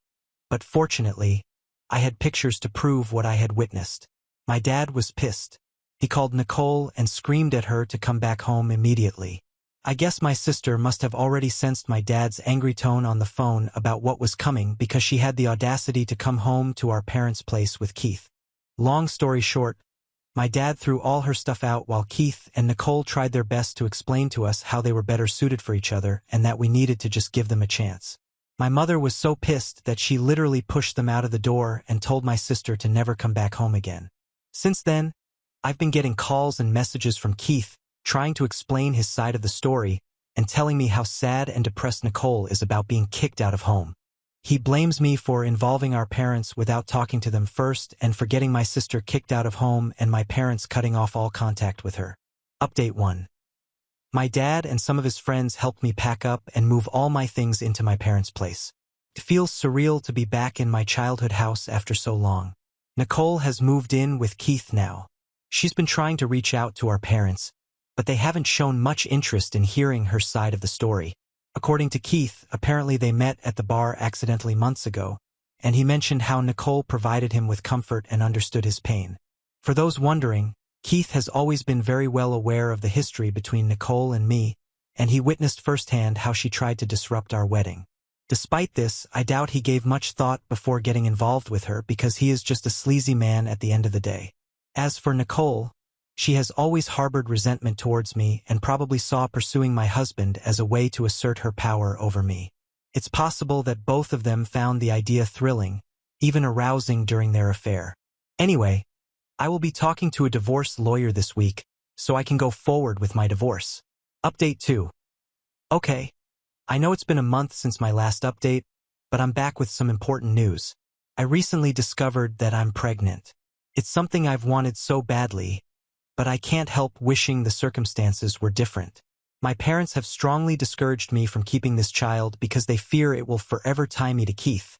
but fortunately, I had pictures to prove what I had witnessed. My dad was pissed. He called Nicole and screamed at her to come back home immediately. I guess my sister must have already sensed my dad's angry tone on the phone about what was coming because she had the audacity to come home to our parents' place with Keith. Long story short, my dad threw all her stuff out while Keith and Nicole tried their best to explain to us how they were better suited for each other and that we needed to just give them a chance. My mother was so pissed that she literally pushed them out of the door and told my sister to never come back home again. Since then, I've been getting calls and messages from Keith trying to explain his side of the story and telling me how sad and depressed Nicole is about being kicked out of home. He blames me for involving our parents without talking to them first and for getting my sister kicked out of home and my parents cutting off all contact with her. Update 1. My dad and some of his friends helped me pack up and move all my things into my parents' place. It feels surreal to be back in my childhood house after so long. Nicole has moved in with Keith now. She's been trying to reach out to our parents, but they haven't shown much interest in hearing her side of the story. According to Keith, apparently they met at the bar accidentally months ago, and he mentioned how Nicole provided him with comfort and understood his pain. For those wondering, Keith has always been very well aware of the history between Nicole and me, and he witnessed firsthand how she tried to disrupt our wedding. Despite this, I doubt he gave much thought before getting involved with her because he is just a sleazy man at the end of the day. As for Nicole, she has always harbored resentment towards me and probably saw pursuing my husband as a way to assert her power over me. It's possible that both of them found the idea thrilling, even arousing during their affair. Anyway, I will be talking to a divorce lawyer this week, so I can go forward with my divorce. Update 2. Okay, I know it's been a month since my last update, but I'm back with some important news. I recently discovered that I'm pregnant. It's something I've wanted so badly, but I can't help wishing the circumstances were different. My parents have strongly discouraged me from keeping this child because they fear it will forever tie me to Keith,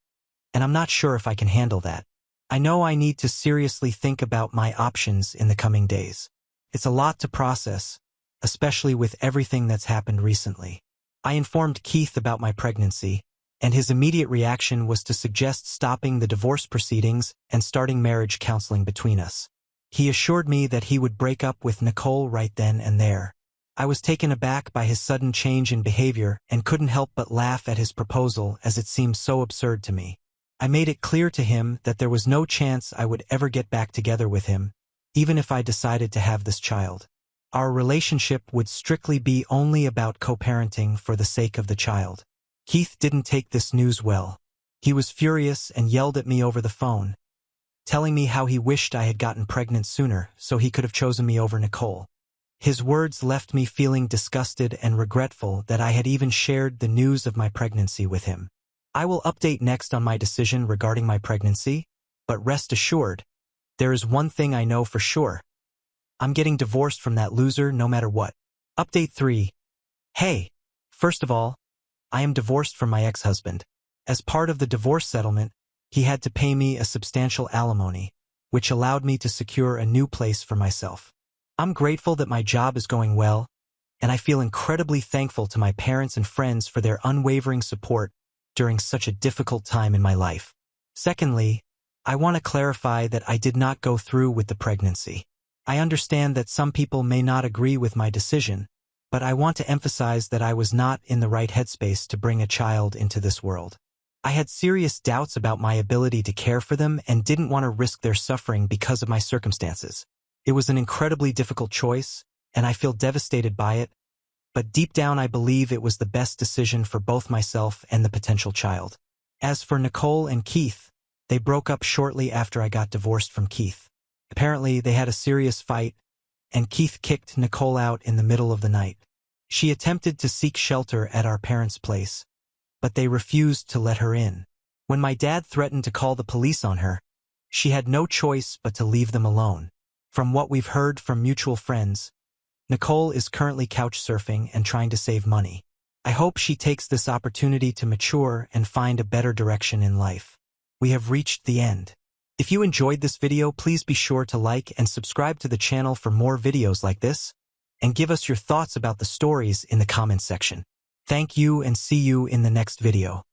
and I'm not sure if I can handle that. I know I need to seriously think about my options in the coming days. It's a lot to process, especially with everything that's happened recently. I informed Keith about my pregnancy, and his immediate reaction was to suggest stopping the divorce proceedings and starting marriage counseling between us. He assured me that he would break up with Nicole right then and there. I was taken aback by his sudden change in behavior and couldn't help but laugh at his proposal as it seemed so absurd to me. I made it clear to him that there was no chance I would ever get back together with him, even if I decided to have this child. Our relationship would strictly be only about co-parenting for the sake of the child. Keith didn't take this news well. He was furious and yelled at me over the phone, telling me how he wished I had gotten pregnant sooner so he could have chosen me over Nicole. His words left me feeling disgusted and regretful that I had even shared the news of my pregnancy with him. I will update next on my decision regarding my pregnancy, but rest assured, there is one thing I know for sure. I'm getting divorced from that loser no matter what. Update 3. Hey, first of all, I am divorced from my ex-husband. As part of the divorce settlement, he had to pay me a substantial alimony, which allowed me to secure a new place for myself. I'm grateful that my job is going well, and I feel incredibly thankful to my parents and friends for their unwavering support during such a difficult time in my life. Secondly, I want to clarify that I did not go through with the pregnancy. I understand that some people may not agree with my decision, but I want to emphasize that I was not in the right headspace to bring a child into this world. I had serious doubts about my ability to care for them and didn't want to risk their suffering because of my circumstances. It was an incredibly difficult choice, and I feel devastated by it, but deep down I believe it was the best decision for both myself and the potential child. As for Nicole and Keith, They broke up shortly after I got divorced from Keith. Apparently, they had a serious fight, and Keith kicked Nicole out in the middle of the night. She attempted to seek shelter at our parents' place, but they refused to let her in. When my dad threatened to call the police on her, she had no choice but to leave them alone. From what we've heard from mutual friends, Nicole is currently couch surfing and trying to save money. I hope she takes this opportunity to mature and find a better direction in life. We have reached the end. If you enjoyed this video, please be sure to like and subscribe to the channel for more videos like this, and give us your thoughts about the stories in the comments section. Thank you and see you in the next video.